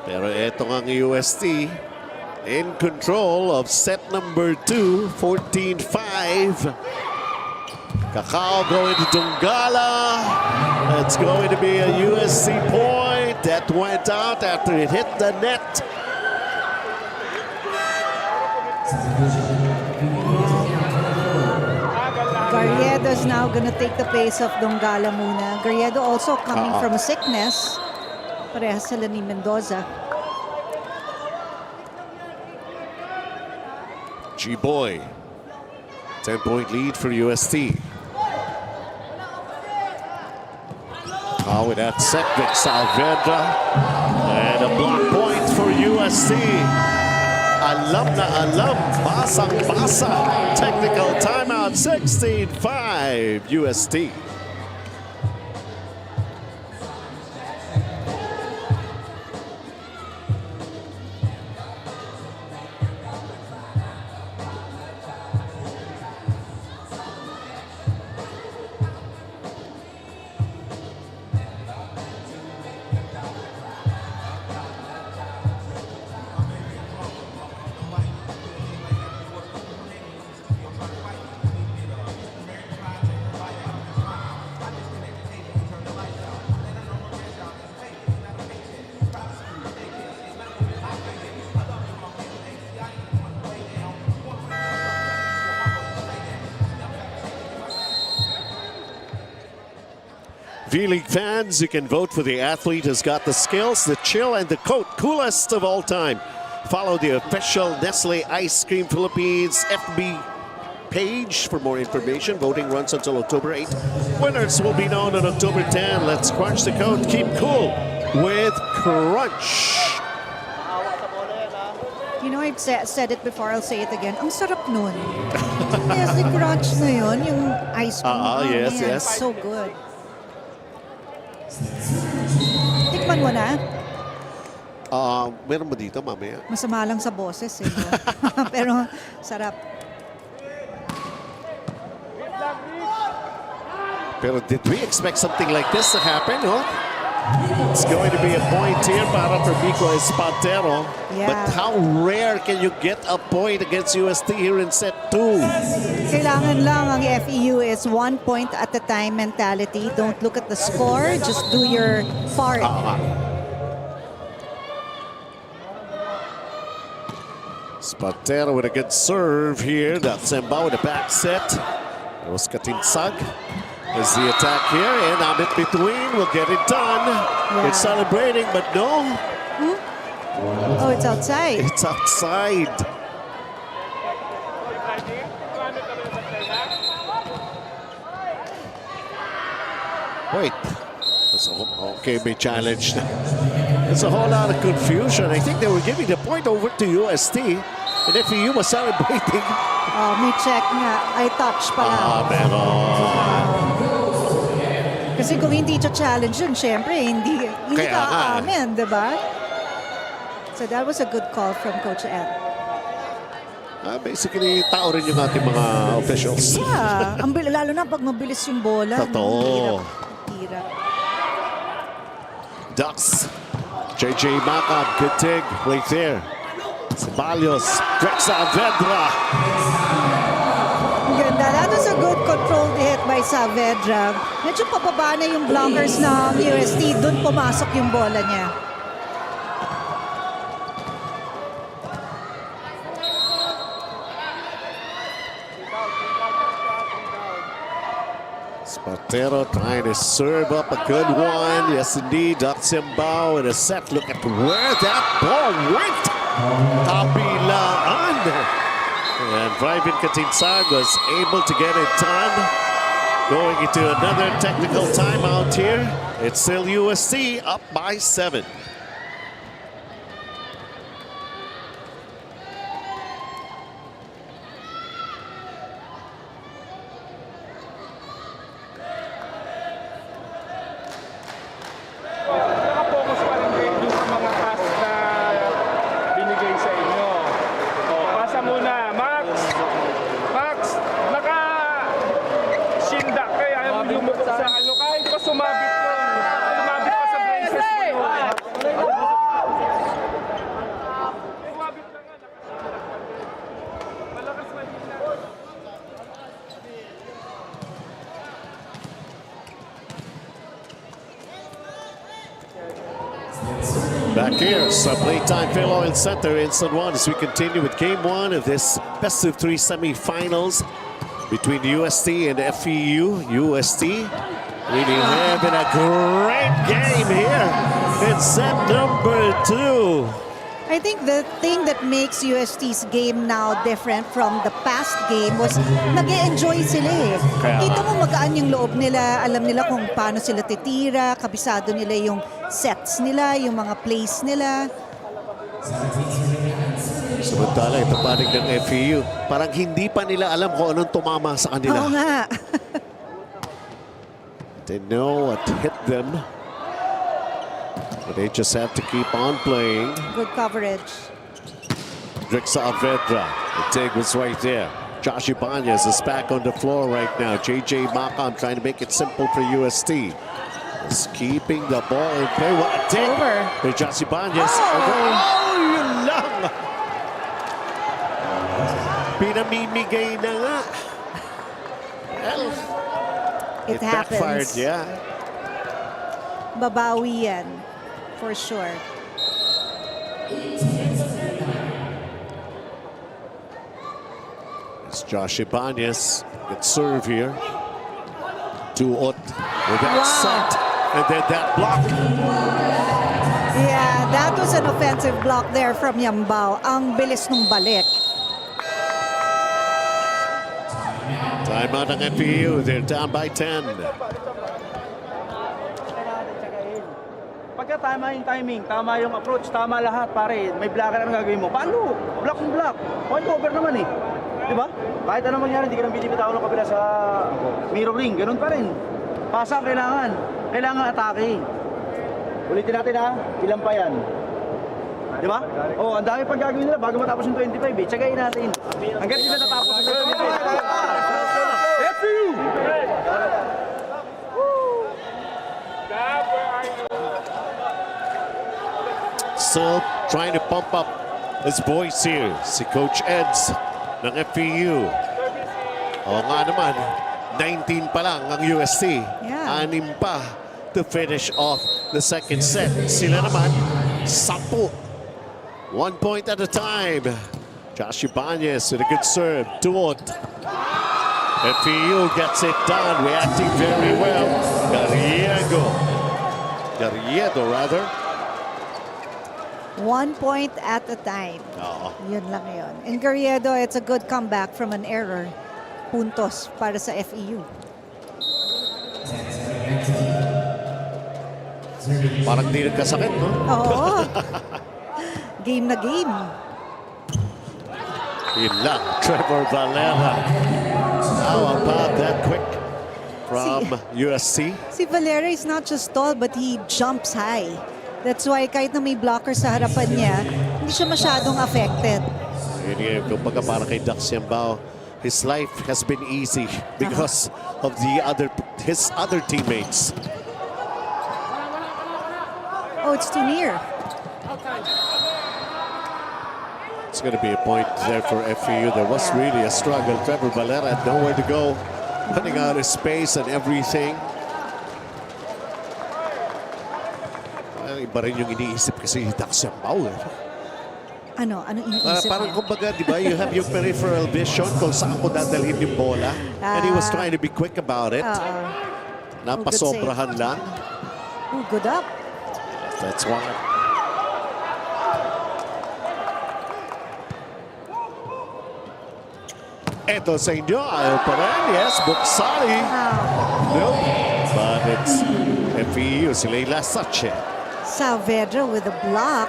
[SPEAKER 3] Pero eto ang UST in control of set number 2, 14-5. Kakao going to Dungala. It's going to be a USC point that went out after it hit the net.
[SPEAKER 4] Garriedo's now gonna take the place of Dongala muna. Garriedo also coming from a sickness. Parehas sila ni Mendoza.
[SPEAKER 3] G-Boy. 10-point lead for UST. With that set, Vic Saavedra. And a block point for UST. Alam na alam, basang-basa. Technical timeout, 16-5 UST. V-League fans, you can vote for the athlete who's got the skills, the chill, and the coat. Coolest of all time. Follow the official Nestle Ice Cream Philippines FB page for more information. Voting runs until October 8. Winners will be known on October 10. Let's crunch the code. Keep cool with Crunch.
[SPEAKER 4] You know, I've said it before, I'll say it again. Ang sarap nun. Yes, the crunch na yun, yung ice cream.
[SPEAKER 3] Yes,
[SPEAKER 4] man,
[SPEAKER 3] yes.
[SPEAKER 4] So good. Tikman mo na.
[SPEAKER 3] Meron mo dito mamaya?
[SPEAKER 4] Masama lang sa boses eh. No? Pero sarap.
[SPEAKER 3] Pero did we expect something like this to happen? Huh? It's going to be a point here para for Pico Espadero.
[SPEAKER 4] Yeah.
[SPEAKER 3] But how rare can you get a point against UST here in set 2?
[SPEAKER 4] Kailangan lang ang FEU is 1 point at a time mentality. Don't look at the score, just do your part.
[SPEAKER 3] Espadero with a good serve here. That's Semba with a back set. It was Katinsag. Is the attack here, and Amit between will get it done.
[SPEAKER 4] Yeah.
[SPEAKER 3] It's celebrating, but no.
[SPEAKER 4] Oh, it's outside.
[SPEAKER 3] It's outside. Wait. Okay, may challenge. There's a whole lot of confusion. I think they were giving the point over to UST, and FEU was celebrating.
[SPEAKER 4] Oh, may check nga. I touch pala.
[SPEAKER 3] Pero...
[SPEAKER 4] Kasi kung hindi challenge yun, syempre, hindi
[SPEAKER 3] Kaya
[SPEAKER 4] ka
[SPEAKER 3] nga.
[SPEAKER 4] aamin, di ba? So that was a good call from Coach Ed.
[SPEAKER 3] Basically, tao rin yung ating mga officials.
[SPEAKER 4] Yeah, lalo na pag mabilis yung bola.
[SPEAKER 3] Totoo.
[SPEAKER 4] Hirap.
[SPEAKER 3] Ducks. JJ Macab, good dig right there. Ceballos, Vic Saavedra.
[SPEAKER 4] Ang ganda. That was a good controlled hit by Saavedra. Medyo pababa na yung blockers ng UST. Doon pumasok yung bola niya.
[SPEAKER 3] Espadero trying to serve up a good one. Yes, indeed. Daxiambao in a set. Look at where that ball went. Kabilaan. And Vrivin Katinsag was able to get it done. Going into another technical timeout here. It's still USC up by 7.
[SPEAKER 7] Nakapokus pa rin kayo dun sa mga task na binigay
[SPEAKER 3] Back here, so playtime Phil Oil Center in San Juan as we continue with game 1 of this best of 3 semifinals between UST and FEU. UST really having a great game here in set number 2.
[SPEAKER 4] I think the thing that makes UST's game now different from the past game was nag-e-enjoy sila eh. Kita mo magaan yung loob nila, alam nila kung paano sila titira, kabisado nila yung sets nila, yung mga plays nila.
[SPEAKER 3] Samantala, ito panig ng FEU. Parang hindi pa nila alam kung anong tumama sa kanila.
[SPEAKER 4] Oo nga.
[SPEAKER 3] They know what hit them. But they just have to keep on playing.
[SPEAKER 4] Good coverage.
[SPEAKER 3] Drixa Avedra. The take was right there. Josh Ibanez is back on the floor right now. JJ Makam trying to make it simple for UST. Is keeping the ball in play. What a take
[SPEAKER 4] Over.
[SPEAKER 3] by Josh Ibanez.
[SPEAKER 4] Oh!
[SPEAKER 3] Oh, yun lang! Pinamimigay na nga. Well,
[SPEAKER 4] It
[SPEAKER 3] backfired,
[SPEAKER 4] happens.
[SPEAKER 3] yeah.
[SPEAKER 4] Babawi yan. For sure.
[SPEAKER 3] It's Josh Ibanez. Good serve here. Duot with that
[SPEAKER 4] Wow.
[SPEAKER 3] set. And then that block.
[SPEAKER 4] Yeah, that was an offensive block there from Yambao. Ang bilis nung balik.
[SPEAKER 3] Timeout ng FEU. They're down by 10.
[SPEAKER 6] Pagka tama yung timing, tama yung approach, tama lahat, pare. May blocker ang gagawin mo. Paano? Block ng block. Point over naman eh. Di ba? Kahit anong mangyari, hindi ka nang bibitaw ng kabila sa mirror ring. Ganun pa rin. Pasa ang kailangan. Kailangan atake. Ulitin natin ha. Ilan pa yan? Di ba? Oh, ang dami pang gagawin nila bago matapos yung 25 eh. Tsagayin natin. Hanggang sila natapos yung 25. FEU!
[SPEAKER 3] Still trying to pump up his voice here. Si Coach Eds ng FEU. Oo nga naman, 19 pa lang ang UST.
[SPEAKER 4] Yeah.
[SPEAKER 3] 6 pa to finish off the second set. Sila naman, 10. 1 point at a time. Josh Ibanez with a good serve. Duot. FEU gets it done, reacting very well. Garriedo rather.
[SPEAKER 4] 1 point at a time.
[SPEAKER 3] Oo.
[SPEAKER 4] Yun lang yun. In Garriedo, it's a good comeback from an error. Puntos para sa FEU.
[SPEAKER 3] Parang di nagkasakit, no?
[SPEAKER 4] Oo. Game na game.
[SPEAKER 3] Yun lang, Trevor Valera. How about that quick from UST?
[SPEAKER 4] Si Valera is not just tall, but he jumps high. That's why kahit na may blocker sa harapan niya, hindi siya masyadong affected.
[SPEAKER 3] Yun yun, kumbaga parang kay Dax Yambao, his life has been easy because of his other teammates.
[SPEAKER 4] Oh, it's too near.
[SPEAKER 3] It's going to be a point there for FEU. There was really a struggle. Trevor Valera had nowhere to go, running out of space and everything. Well, iba rin yung iniisip kasi Dax Yambao.
[SPEAKER 4] Ano iniisip
[SPEAKER 3] Parang
[SPEAKER 4] niya?
[SPEAKER 3] kumbaga, di ba, you have your peripheral vision kung saan ko dadalhin yung bola. And he was trying to be quick about it. Napasobrahan lang.
[SPEAKER 4] Oh, good up.
[SPEAKER 3] That's why. Ito sa inyo, ayaw pa rin. Yes, Buksali. Nope. But it's FEU, sila yung last touch eh.
[SPEAKER 4] Saavedra with a block.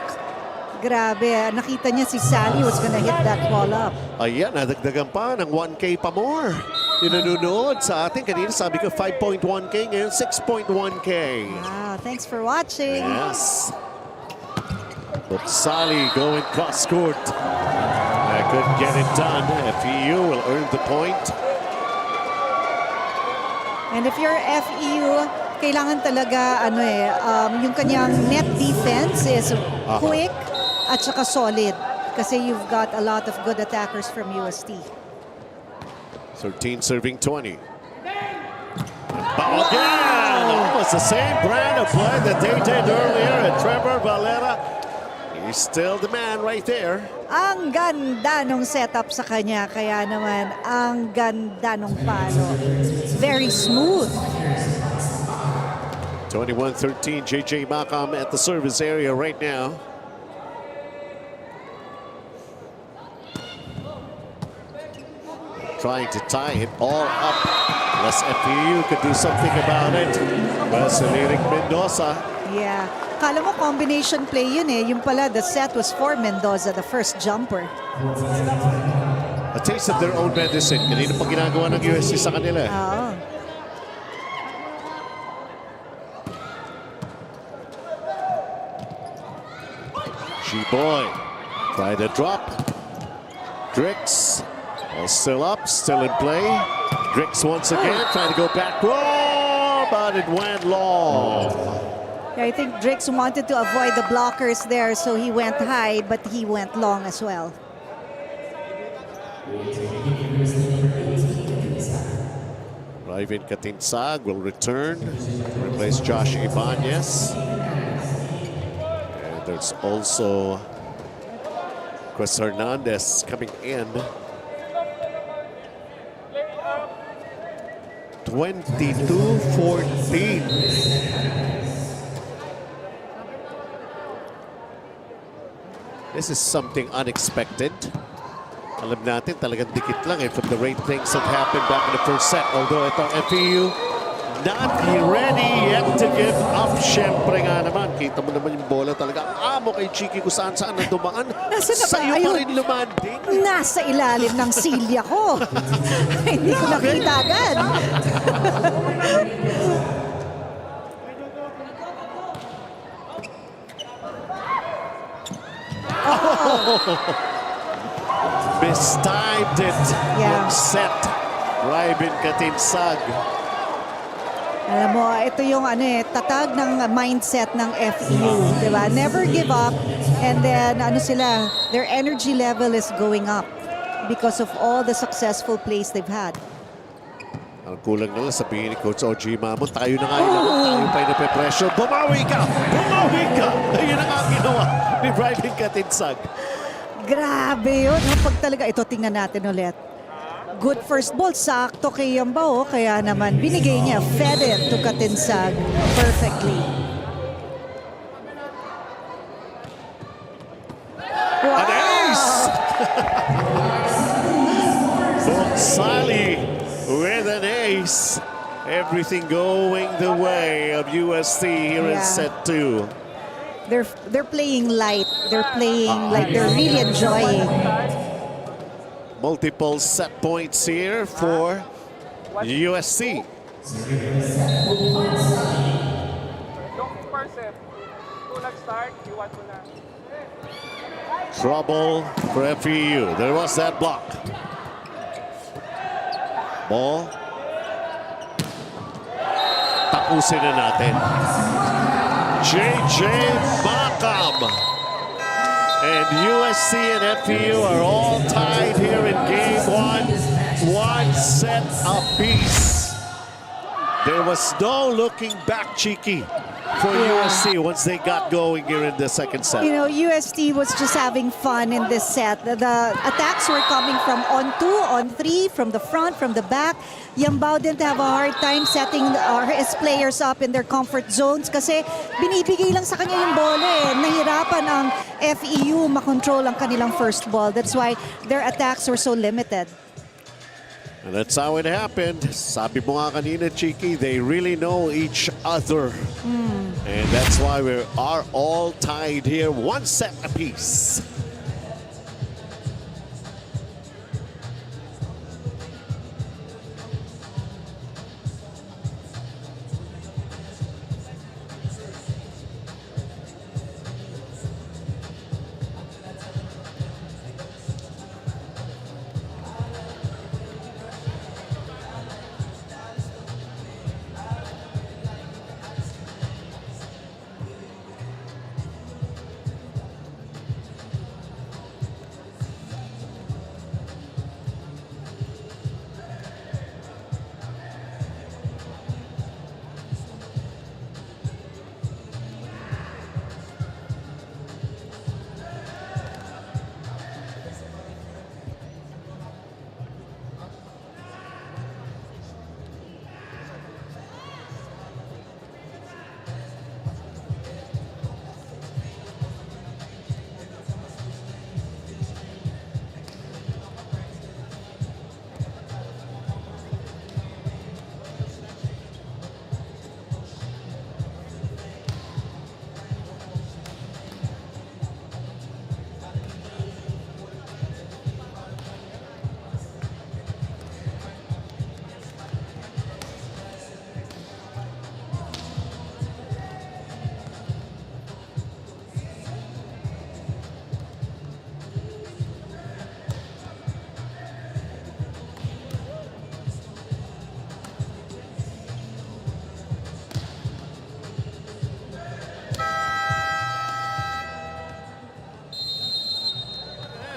[SPEAKER 4] Grabe, nakita niya si Sally was gonna hit that ball up.
[SPEAKER 3] Ayan, nadagdagan pa ng 1K pa more. Yung nanonood sa atin, kanina sabi ko 5.1K, ngayon 6.1K.
[SPEAKER 4] Wow, thanks for watching.
[SPEAKER 3] Yes. Buksali going cross court. I couldn't get it done. FEU will earn the point.
[SPEAKER 4] And if you're FEU, kailangan talaga yung kanyang net defense is quick at saka solid kasi you've got a lot of good attackers from UST.
[SPEAKER 3] 13 serving 20. Ball again! was the same brand of play that they did earlier, and Trevor Valera, he's still the man right there.
[SPEAKER 4] Ang ganda nung setup sa kanya, kaya naman ang ganda nung palo. Very smooth.
[SPEAKER 3] 21-13, JJ Makam at the service area right now. Trying to tie it all up. Unless FEU could do something about it. Basilic Mendoza.
[SPEAKER 4] Yeah. Kala mo combination play yun eh. Yung pala, the set was for Mendoza, the first jumper.
[SPEAKER 3] A taste of their own medicine. Kanina pa ginagawa ng UST sa kanila.
[SPEAKER 4] Oo.
[SPEAKER 3] G-Boy. Try to drop. Drix. All still up, still in play. Drix once again trying to go back row, but it went long.
[SPEAKER 4] Yeah, I think Drix wanted to avoid the blockers there, so he went high, but he went long as well.
[SPEAKER 3] Raven Katinsag will return to replace Josh Ibanez. And there's also Chris Hernandez coming in. 22-14. This is something unexpected. Alam natin talagang dikit lang eh from the rate things that happened back in the first set. Although itong FEU not ready yet to give up. Siyempre nga naman, kita mo naman yung bola talaga. Ang amo kay Chiki kung saan-saan na dumaan. Sa'yo pa rin lumanding.
[SPEAKER 4] Nasa ilalim ng silya ko. Hindi ko nakita agad.
[SPEAKER 3] Mistimed it.
[SPEAKER 4] Yeah.
[SPEAKER 3] Set. Raven Katinsag.
[SPEAKER 4] Alam mo, ito yung tatag ng mindset ng FEU, di ba? Never give up, and then sila, their energy level is going up because of all the successful plays they've had.
[SPEAKER 3] Ang kulang nila sabihin ni Coach OG Mamon, tayo na nga yun, tayo pa yung nape-pressure. Bumawi ka! Bumawi ka! Ayun ang nga ginawa ni Raven Katinsag.
[SPEAKER 4] Grabe yun. Pag talaga, ito tingnan natin ulit. Good first ball, sakto kay Yambao, kaya naman binigay niya, fed it to Katinsag perfectly.
[SPEAKER 3] An ace! Bonsali with an ace. Everything going the way of UST here in set 2.
[SPEAKER 4] They're playing light. They're playing like they're really enjoying.
[SPEAKER 3] Multiple set points here for UST.
[SPEAKER 7] Yung first set, kung nag-start, iwan mo na.
[SPEAKER 3] Trouble for FEU. There was that block. Ball. Tapusin na natin. JJ Makam. And USC and FEU are all tied here in game 1. 1 set apiece. There was no looking back, Chiki, for USC once they got going here in the second set.
[SPEAKER 4] You know, UST was just having fun in this set. The attacks were coming from on 2, on 3, from the front, from the back. Yambao didn't have a hard time setting his players up in their comfort zones kasi binibigay lang sa kanya yung bola eh. Nahirapan ang FEU makontrol ang kanilang first ball. That's why their attacks were so limited.
[SPEAKER 3] And that's how it happened. Sabi mo nga kanina, Chiki, they really know each other. And that's why we are all tied here, 1 set apiece.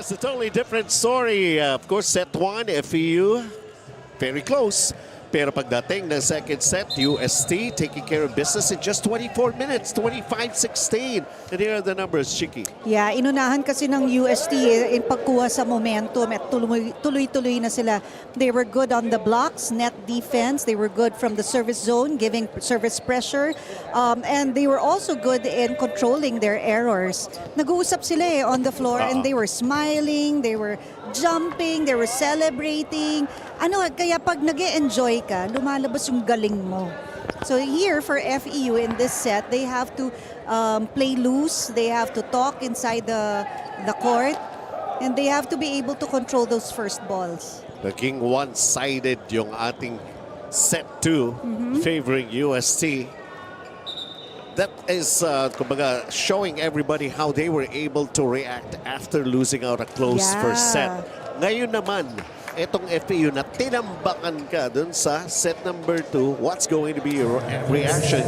[SPEAKER 3] It's a totally different story. Of course, set 1, FEU, very close. Pero pagdating ng second set, UST taking care of business in just 24 minutes, 25-16. And here are the numbers, Chiki.
[SPEAKER 4] Yeah, inunahan kasi ng UST in pagkuha sa momentum at tuloy-tuloy na sila. They were good on the blocks, net defense. They were good from the service zone, giving service pressure. And they were also good in controlling their errors. Nag-uusap sila on the floor and they were smiling, they were jumping, they were celebrating. Kaya pag nag-e-enjoy ka, lumalabas yung galing mo. So here for FEU in this set, they have to play loose, they have to talk inside the court, and they have to be able to control those first balls.
[SPEAKER 3] Naging one-sided yung ating set 2 favoring UST. That is, kumbaga, showing everybody how they were able to react after losing out a close first set. Ngayon naman, itong FEU na tinambakan ka dun sa set number 2, what's going to be your reaction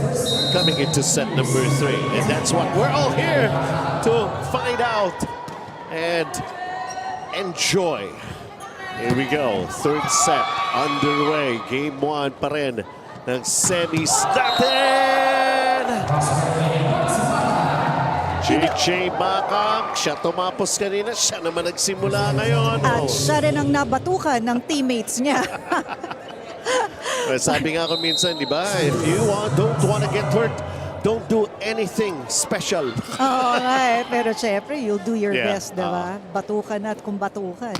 [SPEAKER 3] coming into set number 3? And that's what we're all here to find out and enjoy. Here we go, third set underway. Game 1 pa rin ng semis natin. JJ Bakam, siya tumapos kanina, siya naman nagsimula ngayon.
[SPEAKER 4] At siya rin ang nabatukan ng teammates niya.
[SPEAKER 3] Sabi nga ko minsan, di ba, if you don't want to get hurt, don't do anything special.
[SPEAKER 4] Oo nga pero syempre, you'll do your
[SPEAKER 3] Yeah.
[SPEAKER 4] best, di ba? Batukan at kung batukan.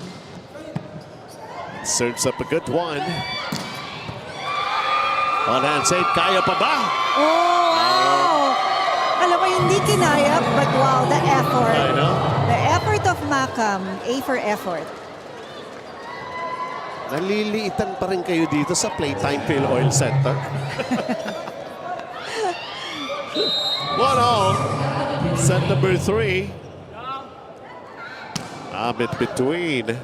[SPEAKER 3] Serves up a good one. On hand side, kaya pa ba?
[SPEAKER 4] Oh, wow! Alam mo, hindi kinaya, but wow, the effort.
[SPEAKER 3] I know.
[SPEAKER 4] The effort of Macam, A for effort.
[SPEAKER 3] Naliliitan pa rin kayo dito sa Playtime Phil Oil Center. 1-all. Set number 3. In between.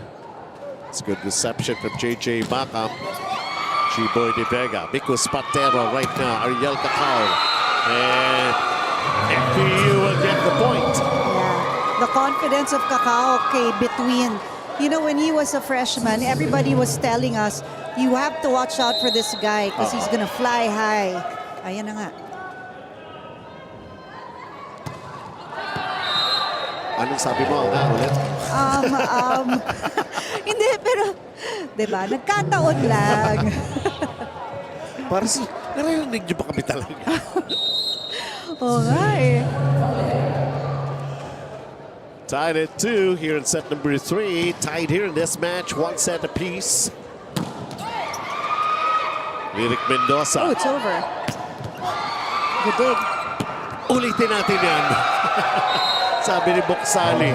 [SPEAKER 3] It's a good reception from JJ Macam. G-Boy De Vega. Mico Spatero right now. Ariel Cacao. And FEU will get the point.
[SPEAKER 4] Yeah. The confidence of Cacao between. You know, when he was a freshman, everybody was telling us, you have to watch out for this guy because he's gonna fly high. Ayan na nga.
[SPEAKER 3] Anong sabi mo nga ulit?
[SPEAKER 4] Hindi, pero, di ba, nagkataon lang.
[SPEAKER 3] Para sa, narinig niyo ba kami talaga?
[SPEAKER 4] Oo nga eh.
[SPEAKER 3] Tied at 2 here in set number 3. Tied here in this match, 1 set apiece. Lyric Mendoza.
[SPEAKER 4] Oh, it's over. Good dig.
[SPEAKER 3] Ulitin natin yan. Sabi ni Buksali.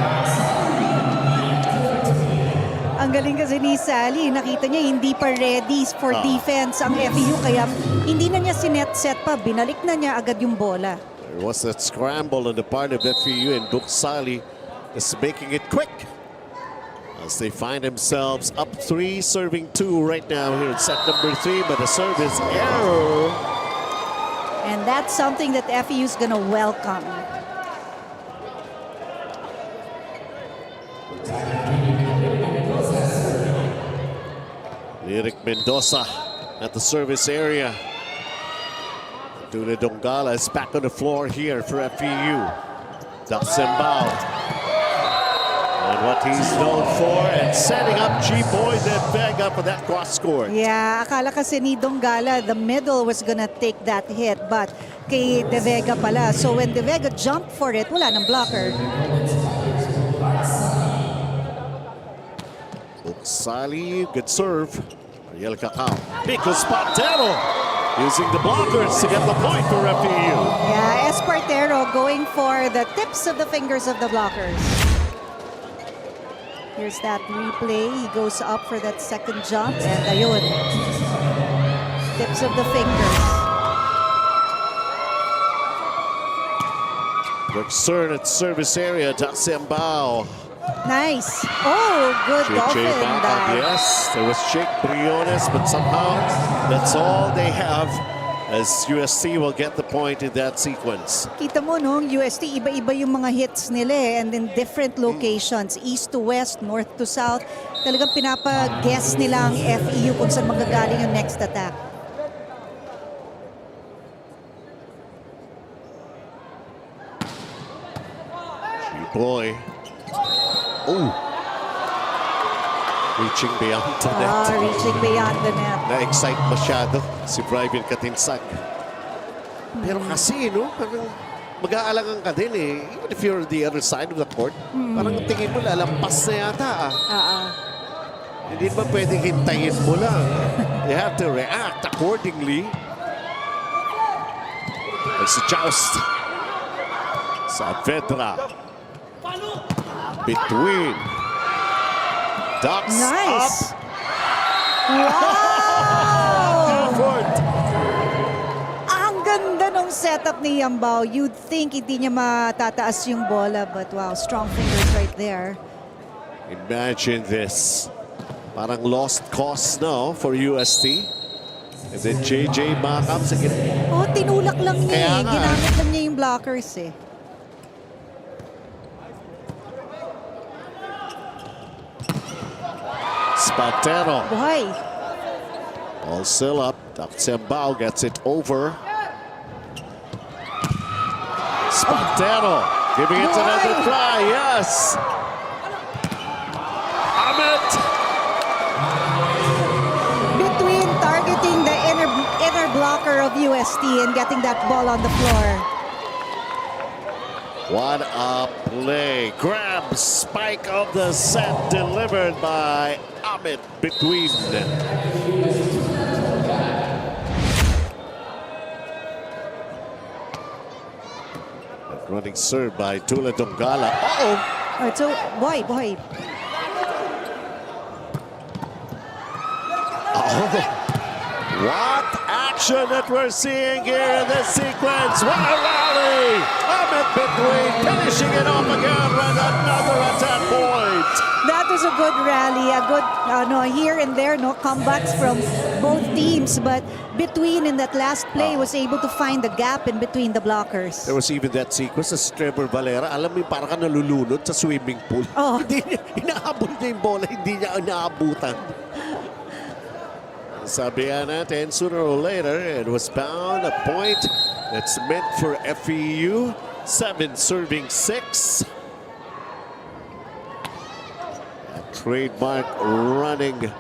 [SPEAKER 4] Ang galing kasi ni Sally, nakita niya hindi pa ready for defense ang FEU, kaya hindi na niya sinet-set pa, binalik na niya agad yung bola.
[SPEAKER 3] There was that scramble on the part of FEU, and Buksali is making it quick as they find themselves up 3, serving 2 right now here in set number 3, but a service error.
[SPEAKER 4] And that's something that FEU is gonna welcome.
[SPEAKER 3] Lyric Mendoza at the service area. Duna Dongala is back on the floor here for FEU. Daksembao. And what he's known for, and setting up G-Boy De Vega for that cross court.
[SPEAKER 4] Yeah, akala kasi ni Donggala, the middle was gonna take that hit, but kay De Vega pala. So when De Vega jumped for it, wala nang blocker.
[SPEAKER 3] Buksali, good serve. Ariel Cacao. Mico Spatero using the blockers to get the point for FEU.
[SPEAKER 4] Yeah, Espartero going for the tips of the fingers of the blockers. Here's that replay. He goes up for that second jump, and ayun. Tips of the fingers.
[SPEAKER 3] Luxern at service area. Daksembao.
[SPEAKER 4] Nice. Oh, good dolphin
[SPEAKER 3] Bakab,
[SPEAKER 4] dive.
[SPEAKER 3] yes, there was Jake Briones, but somehow that's all they have as UST will get the point in that sequence.
[SPEAKER 4] Kita mo, no, UST, iba-iba yung mga hits nila and in different locations, east to west, north to south. Talagang pinapa-guess nila ang FEU kung saan magagaling yung next attack.
[SPEAKER 3] Boy. Oh. Reaching beyond the net.
[SPEAKER 4] Reaching beyond the net.
[SPEAKER 3] Na-excite masyado si Bryven Katinsag. Pero kasi, no, parang mag-aalangan ka din eh. Even if you're the other side of the court, parang tingin mo lalampas na yata Hindi ba pwedeng hintayin mo lang? You have to react accordingly. Ay si Joust. Saavedra. Between. Ducks
[SPEAKER 4] Nice.
[SPEAKER 3] up.
[SPEAKER 4] Wow!
[SPEAKER 3] Effort.
[SPEAKER 4] Ang ganda ng setup ni Yambao. You'd think hindi niya matataas yung bola, but wow, strong fingers right there.
[SPEAKER 3] Imagine this. Parang lost cause now for UST. And then JJ Makam sa
[SPEAKER 4] Oh, tinulak lang niya
[SPEAKER 3] Kaya
[SPEAKER 4] eh.
[SPEAKER 3] nga.
[SPEAKER 4] Ginamit lang niya yung blockers eh.
[SPEAKER 3] Spatero.
[SPEAKER 4] Buhay.
[SPEAKER 3] All still up. Sembao gets it over. Spatero giving it another try. Yes. Amit.
[SPEAKER 4] Between targeting the inner blocker of UST and getting that ball on the floor.
[SPEAKER 3] What a play. Grab spike of the set delivered by Amit between. Running serve by Tula Dongala. Uh-oh.
[SPEAKER 4] Alright, so buhay.
[SPEAKER 3] What action that we're seeing here in this sequence. What a rally. Amit between finishing it off again with another attack point.
[SPEAKER 4] That was a good rally, a good here and there, no comebacks from both teams. But between in that last play was able to find the gap in between the blockers.
[SPEAKER 3] There was even that sequence sa Trevor Valera. Alam mo, parang ka nalulunod sa swimming pool.
[SPEAKER 4] Oh.
[SPEAKER 3] Hindi niya, inaabot niya yung bola, hindi niya inaabutan. Sabi nga natin, sooner or later, it was bound a point that's meant for FEU. 7 serving 6. A trademark running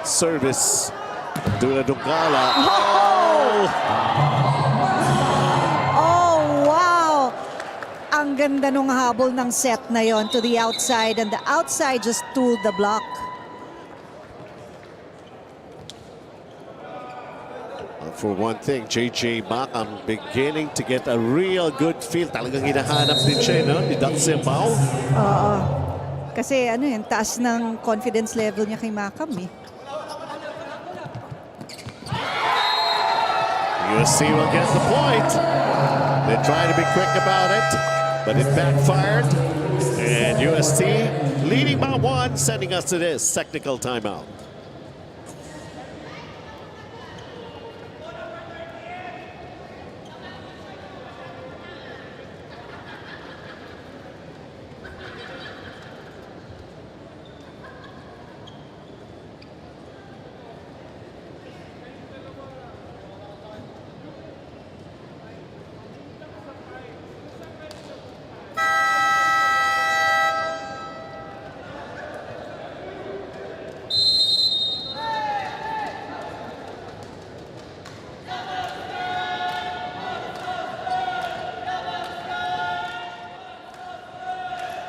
[SPEAKER 3] service. Dula Dongala.
[SPEAKER 4] Oh, wow! Ang ganda nung habol ng set na yon to the outside, and the outside just tooled the block.
[SPEAKER 3] For one thing, JJ Makam beginning to get a real good feel. Talagang hinahanap din siya, no? Ni Doc Sembao.
[SPEAKER 4] Oo. Kasi ano yun, taas ng confidence level niya kay Makam eh.
[SPEAKER 3] USC will get the point. They try to be quick about it, but it backfired. And UST leading by 1, sending us to this technical timeout.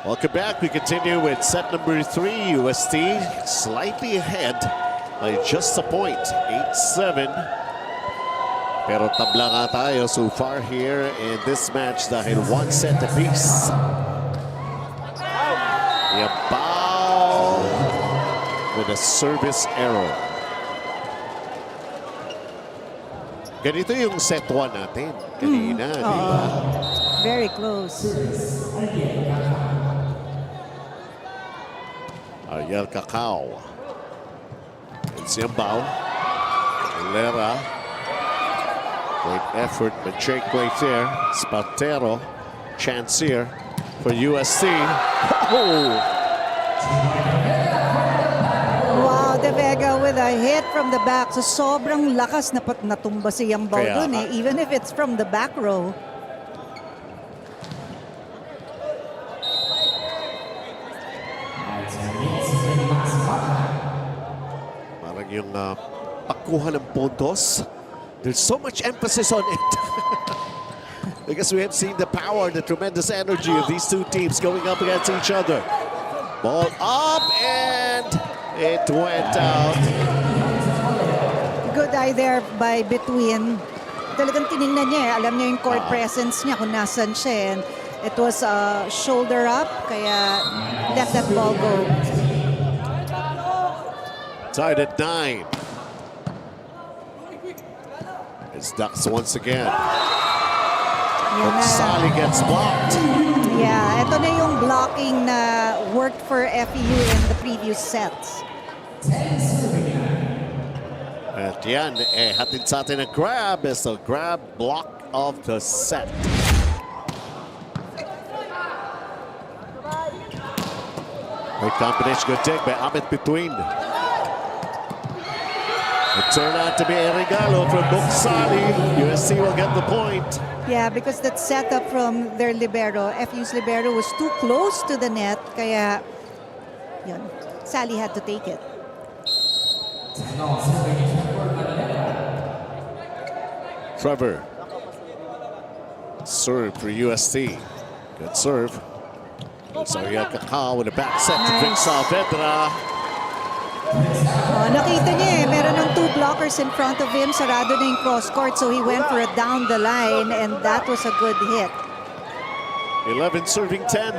[SPEAKER 3] Welcome back. We continue with set number 3. UST slightly ahead by just a point, 8-7. Pero tabla nga tayo so far here in this match dahil 1 set apiece. Yambao with a service error. Ganito yung set 1 natin kanina, di ba?
[SPEAKER 4] Very close.
[SPEAKER 3] Ariel Cacao. And Siambao. Lera. Great effort, but Jake right there. Spartero, chance here for UST. Oh!
[SPEAKER 4] Wow, De Vega with a hit from the back. So sobrang lakas na natumba si Yang Bao
[SPEAKER 3] Kaya
[SPEAKER 4] dun eh, even if it's from the back row.
[SPEAKER 3] Parang yung pagkuha ng puntos. There's so much emphasis on it. Because we have seen the power, the tremendous energy of these two teams going up against each other. Ball up and it went out.
[SPEAKER 4] Good eye there by Between. Talagang tinignan niya eh. Alam niya yung court presence niya kung nasan siya. And it was shoulder up, kaya let that ball go.
[SPEAKER 3] Tied at 9. It's Ducks once again.
[SPEAKER 4] Yan na.
[SPEAKER 3] Sally gets blocked.
[SPEAKER 4] Yeah, ito na yung blocking na worked for FEU in the previous sets.
[SPEAKER 3] At yan, hatid sa atin ang grab. It's a grab block of the set. Great combination, good take by Amit Between. It turned out to be a regalo from Buksali. UST will get the point.
[SPEAKER 4] Yeah, because that setup from their libero, FEU's libero was too close to the net, kaya yun, Sally had to take it.
[SPEAKER 3] Trevor. Serve for UST. Good serve. So you have Kakao with a back set to Vic Saavedra.
[SPEAKER 4] Oh, nakita niya eh, meron ng 2 blockers in front of him, sarado na yung cross court, so he went for a down the line, and that was a good hit.
[SPEAKER 3] 11 serving 10.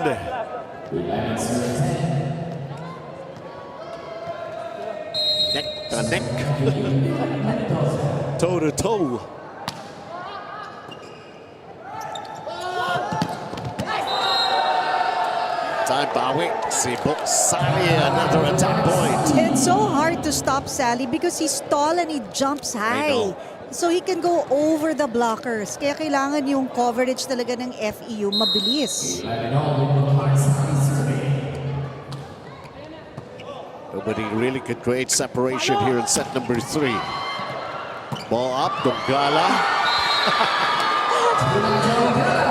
[SPEAKER 3] Neck to neck. Toe to toe. Time bawi. Si Buksali, another attack point.
[SPEAKER 4] It's so hard to stop Sally because he's tall and he jumps high.
[SPEAKER 3] know.
[SPEAKER 4] So he can go over the blockers. Kaya kailangan yung coverage talaga ng FEU mabilis.
[SPEAKER 3] Nobody really could create separation here in set number 3. Ball up, Donggala.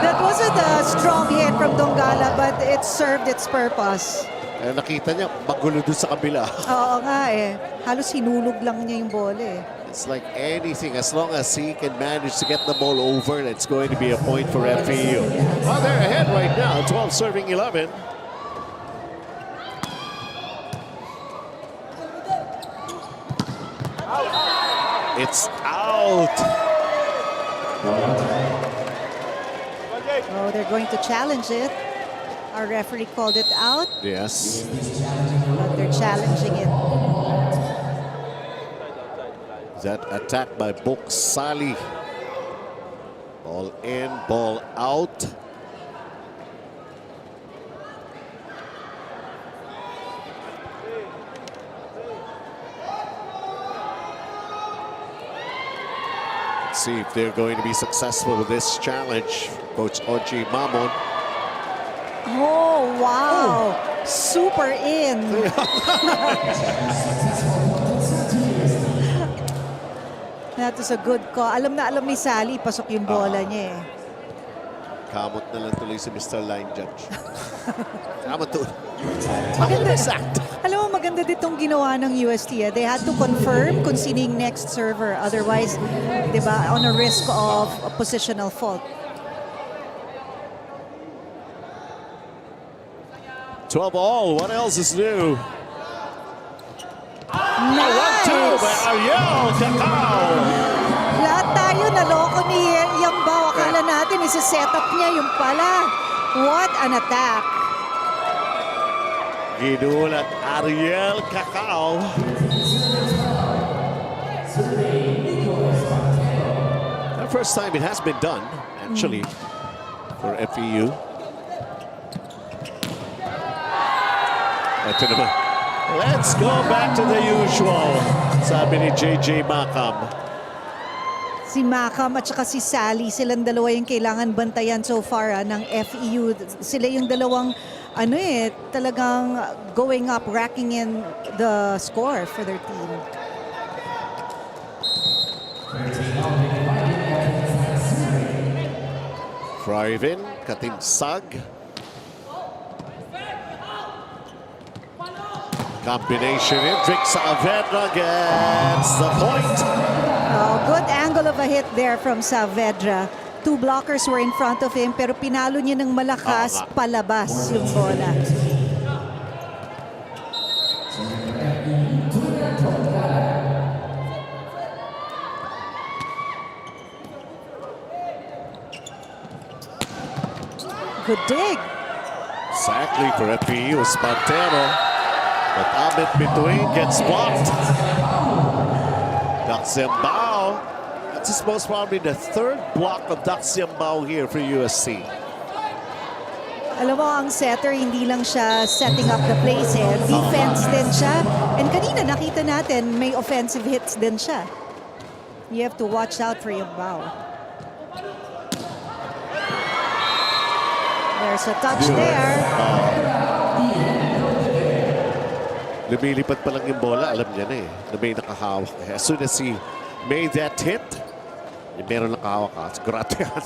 [SPEAKER 4] That wasn't a strong hit from Donggala, but it served its purpose.
[SPEAKER 3] Nakita niya, magulo doon sa kabila.
[SPEAKER 4] Oo nga eh. Halos hinulog lang niya yung bola eh.
[SPEAKER 3] It's like anything, as long as he can manage to get the ball over, it's going to be a point for FEU. Well, they're ahead right now, 12 serving 11. It's out.
[SPEAKER 4] Oh, they're going to challenge it. Our referee called it out,
[SPEAKER 3] Yes.
[SPEAKER 4] but they're challenging it.
[SPEAKER 3] That attack by Buksali. Ball in, ball out. Let's see if they're going to be successful with this challenge. Coach Oji Mamon.
[SPEAKER 4] Oh, wow. Super in. That was a good call. Alam na alam ni Sally, pasok yung bola niya eh.
[SPEAKER 3] Kamot na lang tuloy si Mr. Line Judge. Kamot to.
[SPEAKER 4] Maganda.
[SPEAKER 3] Exact.
[SPEAKER 4] Alam mo, maganda ditong ginawa ng UST. They had to confirm kung sino yung next server. Otherwise, di ba, on a risk of a positional fault.
[SPEAKER 3] 12 all. What else is new?
[SPEAKER 4] Nice!
[SPEAKER 3] 1-2 by Ariel Kakao.
[SPEAKER 4] Lahat tayo naloko ni Yang Bao. Akala natin isa-set up niya yung pala. What an attack.
[SPEAKER 3] Ginulat Ariel Kakao. The first time it has been done, actually, for FEU. Ito naman. Let's go back to the usual, sabi ni JJ Macam.
[SPEAKER 4] Si Macam at saka si Sally, silang dalawa yung kailangan bantayan so far ng FEU. Sila yung dalawang talagang going up, racking in the score for their team.
[SPEAKER 3] Driving, Katinsag. Combination Hendrik Saavedra gets the point.
[SPEAKER 4] Oh, good angle of a hit there from Saavedra. Two blockers were in front of him pero pinalo niya ng malakas palabas yung bola. Good dig.
[SPEAKER 3] Exactly for FEU, Spantero. But Ahmed between gets blocked. Daxiambao. That's most probably the third block of Daxiambao here for UST.
[SPEAKER 4] Alam mo, ang setter, hindi lang siya setting up the plays Defense din siya. And kanina nakita natin, may offensive hits din siya. You have to watch out for yung bow. There's a touch there.
[SPEAKER 3] Lumilipad pa lang yung bola, alam niya na na may nakahawak. As soon as he made that hit, meron nakahawak sigurado yan.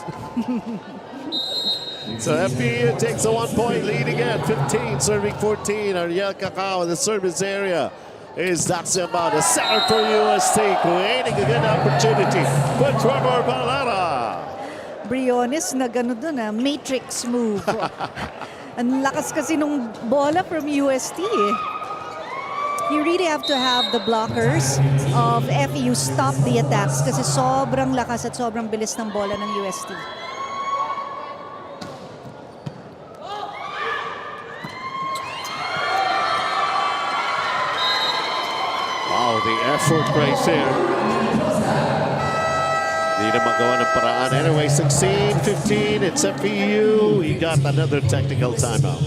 [SPEAKER 3] So FEU takes a 1-point lead again. 15, serving 14. Ariel Cacao in the service area is Daxiambao, the center for UST, creating a good opportunity for Trevor Valera.
[SPEAKER 4] Briones na gano'n doon matrix move. Ang lakas kasi nung bola from UST You really have to have the blockers of FEU stop the attacks kasi sobrang lakas at sobrang bilis ng bola ng UST.
[SPEAKER 3] Wow, the effort right there. Hindi na magawa ng paraan. Anyway, 16-15, it's FEU. He got another technical timeout.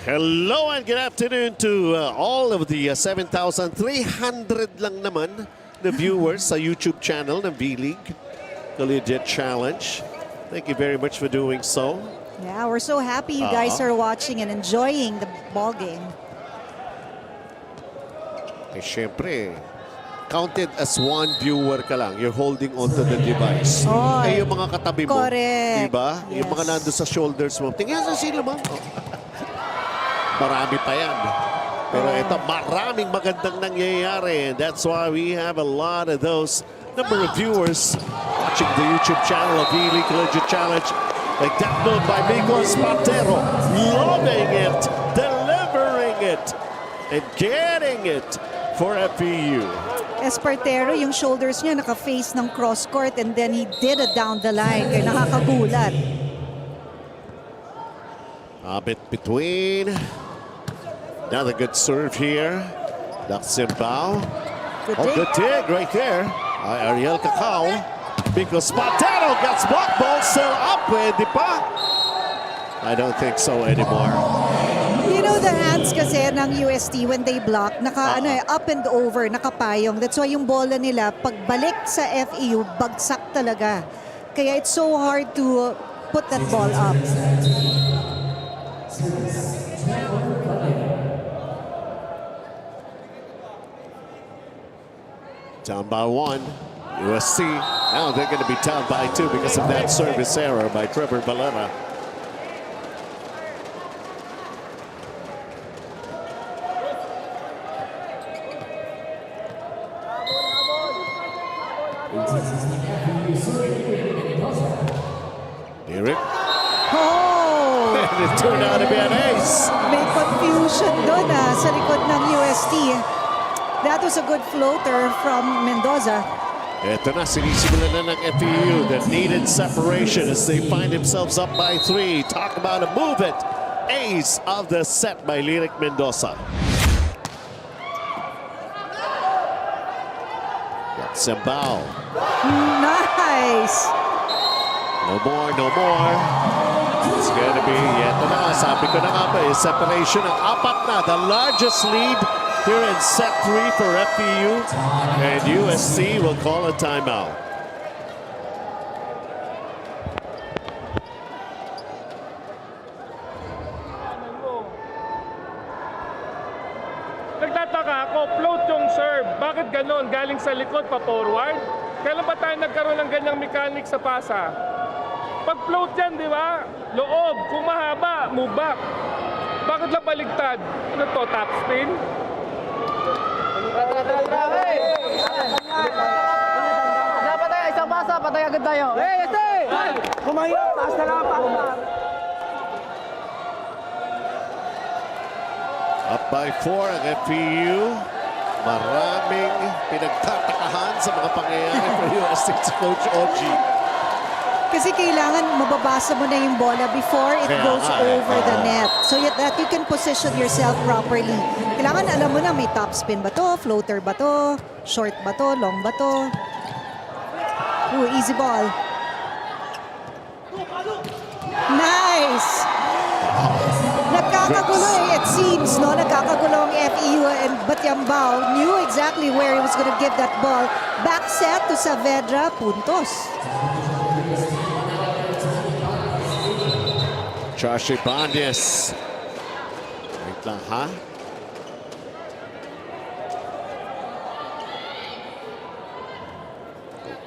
[SPEAKER 3] Hello and good afternoon to all of the 7,300 lang naman na viewers sa YouTube channel ng V-League Collegiate Challenge. Thank you very much for doing so.
[SPEAKER 4] Yeah, we're so happy you guys are watching and enjoying the ball game.
[SPEAKER 3] Eh, syempre, counted as one viewer ka lang. You're holding onto the device.
[SPEAKER 4] Oh,
[SPEAKER 3] eh, yung mga katabi mo,
[SPEAKER 4] correct.
[SPEAKER 3] diba?
[SPEAKER 4] Yes.
[SPEAKER 3] Yung mga nando sa shoulders mo. Tingnan sa sila mo. Marami pa yan. Pero ito, maraming magandang nangyayari. And that's why we have a lot of those number of viewers watching the YouTube channel of V-League Collegiate Challenge. Like that note by Miko Spantero. Loving it, delivering it, and getting it for FEU.
[SPEAKER 4] Espartero, yung shoulders niya naka-face ng cross court and then he did it down the line. Kaya nakakagulat.
[SPEAKER 3] A bit between. Another good serve here. Daxiambao. Good dig right there. Ariel Cacao. Because Spantero gets blocked. Ball still up. Pwede pa. I don't think so anymore.
[SPEAKER 4] You know the hands kasi ng UST when they block, up and over, nakapayong. That's why yung bola nila, pagbalik sa FEU, bagsak talaga. Kaya it's so hard to put that ball up.
[SPEAKER 3] Down by one. USC. Now they're going to be down by two because of that service error by Trevor Valera. Derek.
[SPEAKER 4] Oh!
[SPEAKER 3] And it turned out to be an ace.
[SPEAKER 4] May confusion doon sa likod ng UST. That was a good floater from Mendoza.
[SPEAKER 3] Ito na, sinisimulan na ng FEU, the needed separation as they find themselves up by 3. Talk about a move it. Ace of the set by Lyric Mendoza. That's a bow.
[SPEAKER 4] Nice!
[SPEAKER 3] No more, no more. It's gonna be, ito na, sabi ko na nga ba, separation ng 4 na, the largest lead here in set 3 for FEU, and UST will call a timeout.
[SPEAKER 7] Nagtataka ako, float yung serve. Bakit ganon? Galing sa likod pa forward? Kailan ba tayo nagkaroon ng ganyang mechanic sa pasa? Pag float yan, di ba? Loob. Kung mahaba, move back. Bakit lang baligtad? Ano to, top spin?
[SPEAKER 8] Dapat tayo, isang basa, patay agad tayo. Hey, ete! Kumayo, taas na lang pa.
[SPEAKER 3] Up by 4 ang FEU. Maraming pinagtatakahan sa mga pangyayari for UST Coach Oji.
[SPEAKER 4] Kasi kailangan mababasa mo na yung bola before it
[SPEAKER 3] Kaya
[SPEAKER 4] goes
[SPEAKER 3] nga,
[SPEAKER 4] over the
[SPEAKER 3] oo.
[SPEAKER 4] net. So that you can position yourself properly. Kailangan alam mo na may top spin ba to, floater ba to, short ba to, long ba to. Ooh, easy ball. Nice! Nagkakagulo it seems, no? Nagkakagulo ang FEU and Batyambao knew exactly where he was going to give that ball. Back set to Saavedra, puntos.
[SPEAKER 3] Josh Ibanez. Wait lang, ha?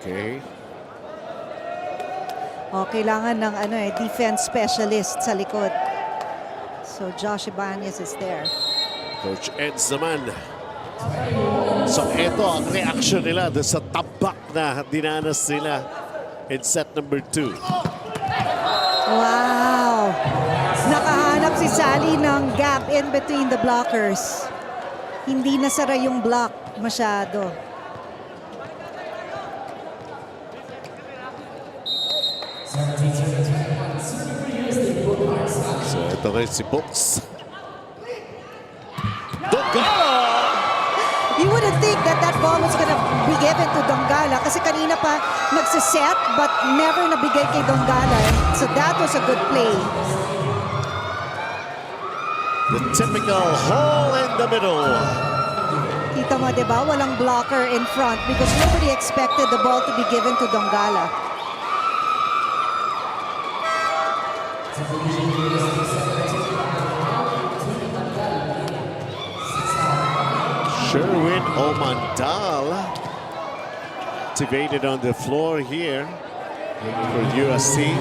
[SPEAKER 3] Okay.
[SPEAKER 4] Kailangan ng defense specialist sa likod. So Josh Ibanez is there.
[SPEAKER 3] Coach Eds naman. So ito ang reaction nila doon sa tabak na dinanas nila in set number 2.
[SPEAKER 4] Wow! Nakahanap si Sally ng gap in between the blockers. Hindi nasara yung block masyado.
[SPEAKER 3] So ito rin si Books. Dongala!
[SPEAKER 4] You wouldn't think that that ball was gonna be given to Dongala kasi kanina pa nagsiset but never nabigay kay Dongala. So that was a good play.
[SPEAKER 3] The typical hole in the middle.
[SPEAKER 4] Kita mo, diba? Walang blocker in front because nobody expected the ball to be given to Dongala.
[SPEAKER 3] Sherwin Omandal activated on the floor here for UST.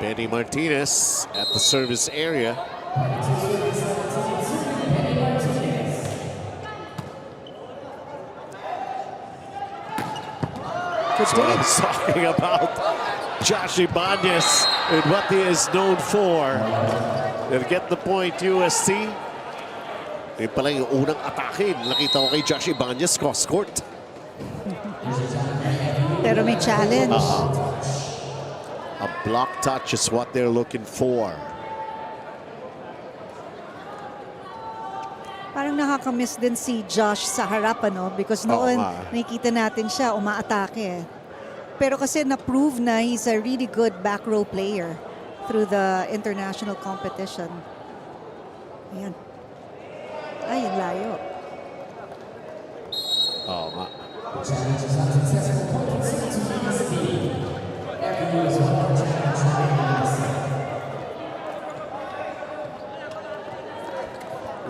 [SPEAKER 3] Benny Martinez at the service area. That's what I was talking about. Josh Ibanez and what he is known for. They'll get the point, UST. Yung pala yung unang atake. Nakita ko kay Josh Ibanez cross court.
[SPEAKER 4] Pero may challenge.
[SPEAKER 3] A block touch is what they're looking for.
[SPEAKER 4] Parang nakakamiss din si Josh sa harap, ano? Because noon, nakikita natin siya umaatake. Pero kasi na-prove na he's a really good back row player through the international competition. Ayan. Ay, ang layo.
[SPEAKER 3] Oo nga.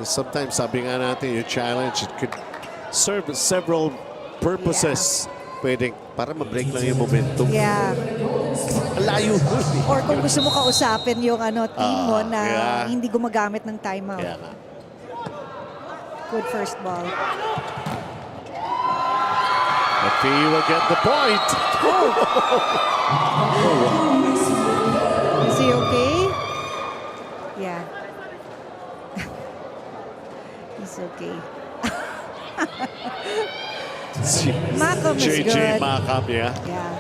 [SPEAKER 3] Sometimes sabi nga natin yung challenge, it could serve several purposes. Pwedeng para ma-break lang yung momentum.
[SPEAKER 4] Yeah.
[SPEAKER 3] Layo.
[SPEAKER 4] Or kung gusto mo kausapin yung team mo na
[SPEAKER 3] yeah.
[SPEAKER 4] hindi gumagamit ng timeout.
[SPEAKER 3] Kaya nga.
[SPEAKER 4] Good first ball.
[SPEAKER 3] FEU will get the point.
[SPEAKER 4] Is he okay? Yeah. He's okay. Macam is
[SPEAKER 3] JJ
[SPEAKER 4] good.
[SPEAKER 3] Macam, yeah.
[SPEAKER 4] Yeah.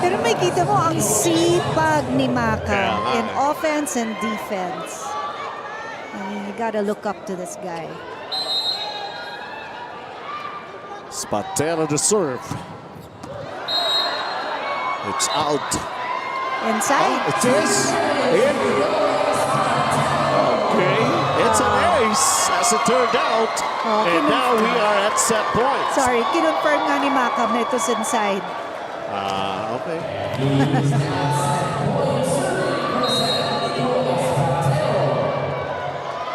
[SPEAKER 4] Pero may kita mo ang sipag ni Macam
[SPEAKER 3] Kaya nga
[SPEAKER 4] in
[SPEAKER 3] eh.
[SPEAKER 4] offense and defense. And you gotta look up to this guy.
[SPEAKER 3] Spatera the serve. It's out.
[SPEAKER 4] Inside.
[SPEAKER 3] Oh, it is. In. Okay. It's an ace, as it turned out.
[SPEAKER 4] Oh,
[SPEAKER 3] And now we are at set point.
[SPEAKER 4] Sorry, kinonfirm nga ni Macam na ito's inside.
[SPEAKER 3] Okay.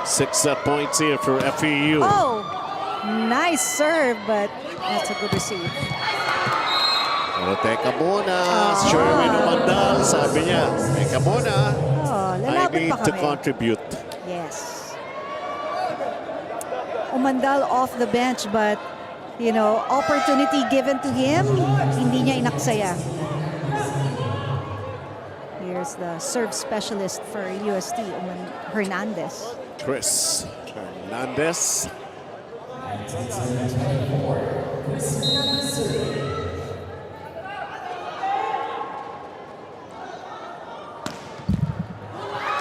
[SPEAKER 3] Six set points here for FEU.
[SPEAKER 4] Oh, nice serve, but that's a good receive.
[SPEAKER 3] Pero teka muna, Sherwin Umandal, sabi niya, teka muna,
[SPEAKER 4] Oh,
[SPEAKER 3] I
[SPEAKER 4] lalaban
[SPEAKER 3] need
[SPEAKER 4] pa
[SPEAKER 3] to
[SPEAKER 4] kami.
[SPEAKER 3] contribute.
[SPEAKER 4] Yes. Umandal off the bench, but you know, opportunity given to him, hindi niya inaksaya. Here's the serve specialist for UST, Hernandez.
[SPEAKER 3] Chris Hernandez.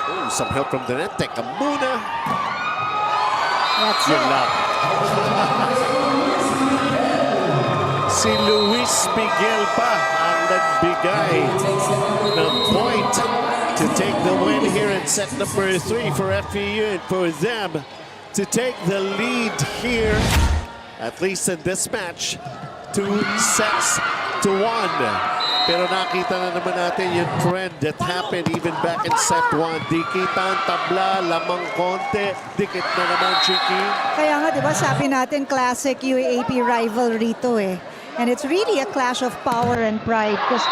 [SPEAKER 3] Ooh, some help from the net. Teka muna.
[SPEAKER 4] That's
[SPEAKER 3] Yun
[SPEAKER 4] it.
[SPEAKER 3] lang. Si Luis Miguel pa ang nagbigay ng point to take the win here in set number 3 for FEU and for them to take the lead here, at least in this match, 2 sets to 1. Pero nakita na naman natin yung trend that happened even back in set 1. Dikita ang tabla, lamang konti, dikit na naman, Chiki.
[SPEAKER 4] Kaya nga, di ba, sabi natin classic UAAP rivalry to eh. And it's really a clash of power and pride because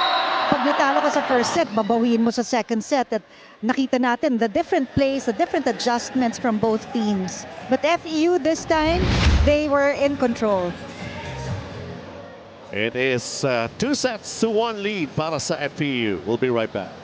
[SPEAKER 4] pag natalo ka sa first set, babawiin mo sa second set at nakita natin the different plays, the different adjustments from both teams. But FEU this time, they were in control.
[SPEAKER 3] It is 2 sets to 1 lead para sa FEU. We'll be right back.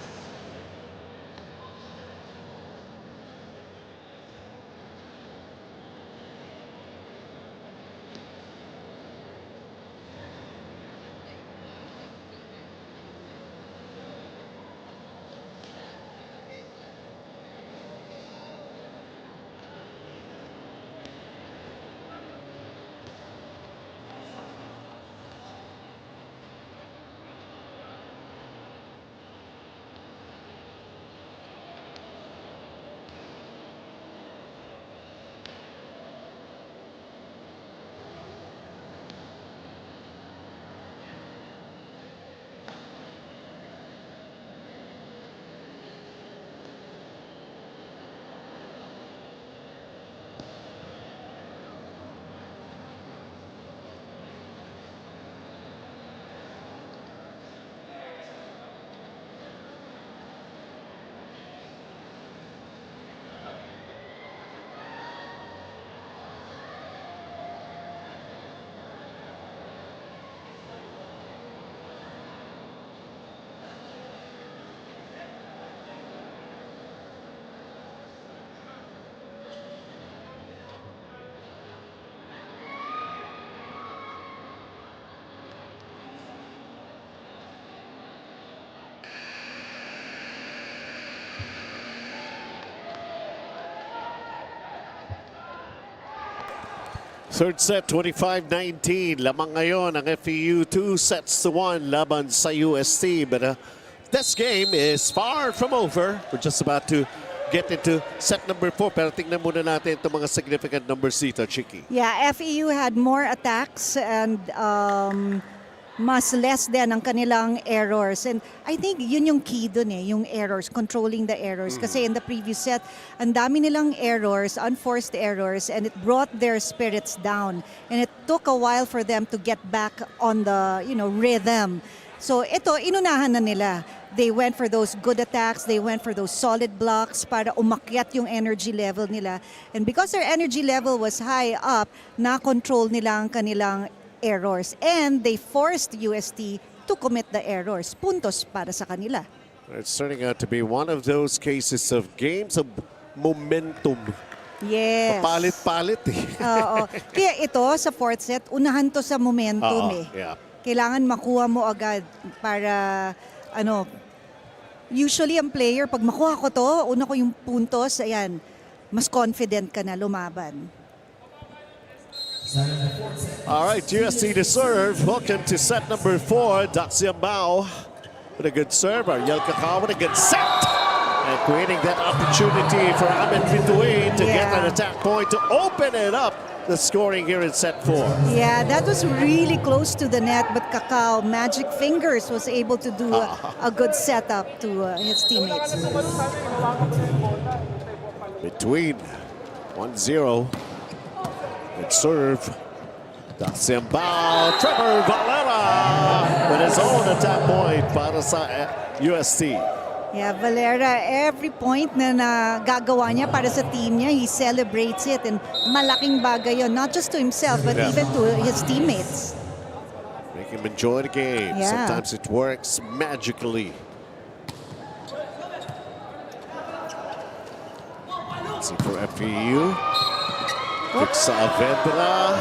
[SPEAKER 3] Third set, 25-19. Lamang ngayon ang FEU, 2 sets to 1 laban sa UST. But this game is far from over. We're just about to get into set number 4. Pero tingnan muna natin itong mga significant numbers dito, Chiki.
[SPEAKER 4] Yeah, FEU had more attacks and mas less din ang kanilang errors. And I think yun yung key dun eh, yung errors, controlling the errors. Kasi in the previous set, ang dami nilang errors, unforced errors, and it brought their spirits down. And it took a while for them to get back on the, rhythm. So ito, inunahan na nila. They went for those good attacks, they went for those solid blocks para umakyat yung energy level nila. And because their energy level was high up, na-control nila ang kanilang errors. And they forced UST to commit the errors. Puntos para sa kanila.
[SPEAKER 3] It's turning out to be one of those cases of games of momentum.
[SPEAKER 4] Yes.
[SPEAKER 3] Palit-palit eh.
[SPEAKER 4] Oo. Kaya ito, sa fourth set, unahan to sa momentum
[SPEAKER 3] Oo,
[SPEAKER 4] eh.
[SPEAKER 3] yeah.
[SPEAKER 4] Kailangan makuha mo agad para, usually ang player, pag makuha ko to, una ko yung puntos, ayan, mas confident ka na lumaban.
[SPEAKER 3] All right, UST to serve. Welcome to set number 4. Daxian Bao with a good serve. Ariel Cacao with a good set. And creating that opportunity for Ahmed Bituin to get an attack point to open it up. The scoring here in set 4.
[SPEAKER 4] Yeah, that was really close to the net, but Cacao, Magic Fingers, was able to do a good setup to his teammates.
[SPEAKER 3] Between 1-0. Good serve. Daxian Bao. Trevor Valera with his own attack point para sa UST.
[SPEAKER 4] Yeah, Valera, every point na nagagawa niya para sa team niya, he celebrates it. And malaking bagay yun, not just to himself, but even to his teammates.
[SPEAKER 3] Make him enjoy the game.
[SPEAKER 4] Yeah.
[SPEAKER 3] Sometimes it works magically. Let's see for FEU. Saavedra.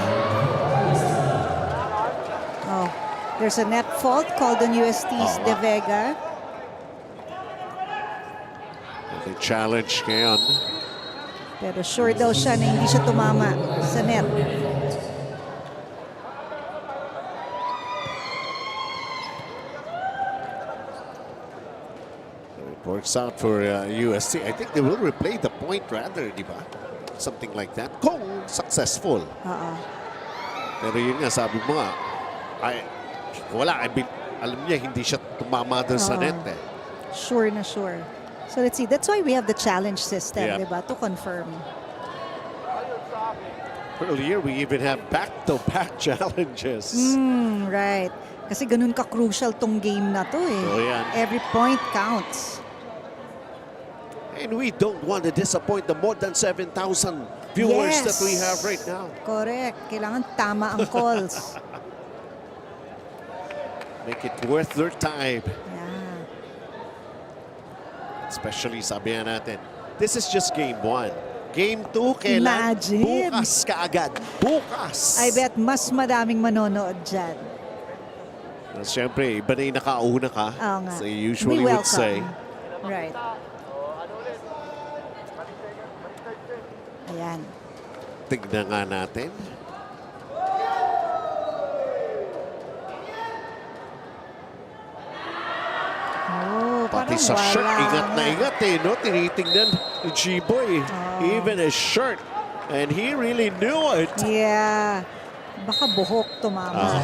[SPEAKER 4] Oh, there's a net fault called on UST's De Vega.
[SPEAKER 3] The challenge ngayon.
[SPEAKER 4] Pero sure daw siya na hindi siya tumama sa net.
[SPEAKER 3] It works out for UST. I think they will replay the point rather, di ba? Something like that. Kung successful. Pero yun nga, sabi mo nga, alam niya hindi siya tumama doon sa net eh.
[SPEAKER 4] Sure na sure. So let's see. That's why we have the challenge system,
[SPEAKER 3] Yeah.
[SPEAKER 4] diba? To confirm.
[SPEAKER 3] Earlier, we even have back-to-back challenges.
[SPEAKER 4] Right. Kasi ganun ka-crucial tong game na to eh.
[SPEAKER 3] Oh, yan.
[SPEAKER 4] Every point counts.
[SPEAKER 3] And we don't want to disappoint the more than 7,000 viewers that we have right now.
[SPEAKER 4] Correct. Kailangan tama ang calls.
[SPEAKER 3] Make it worth their time.
[SPEAKER 4] Yeah.
[SPEAKER 3] Especially, sabihan natin, this is just game 1. Game 2, kailan?
[SPEAKER 4] Imagine.
[SPEAKER 3] Bukas kaagad. Bukas.
[SPEAKER 4] I bet mas madaming manonood dyan.
[SPEAKER 3] Siyempre, iba na yung nakauna ka.
[SPEAKER 4] Oo nga.
[SPEAKER 3] So you usually
[SPEAKER 4] We
[SPEAKER 3] would say.
[SPEAKER 4] Right. Ayan.
[SPEAKER 3] Tignan nga natin.
[SPEAKER 4] Oh,
[SPEAKER 3] Pati
[SPEAKER 4] parang
[SPEAKER 3] sa shirt,
[SPEAKER 4] wala
[SPEAKER 3] ingat na
[SPEAKER 4] nga.
[SPEAKER 3] ingat eh, no? Tinitingnan ni G-Boy. Even his shirt. And he really knew it.
[SPEAKER 4] Yeah. Baka buhok tumama.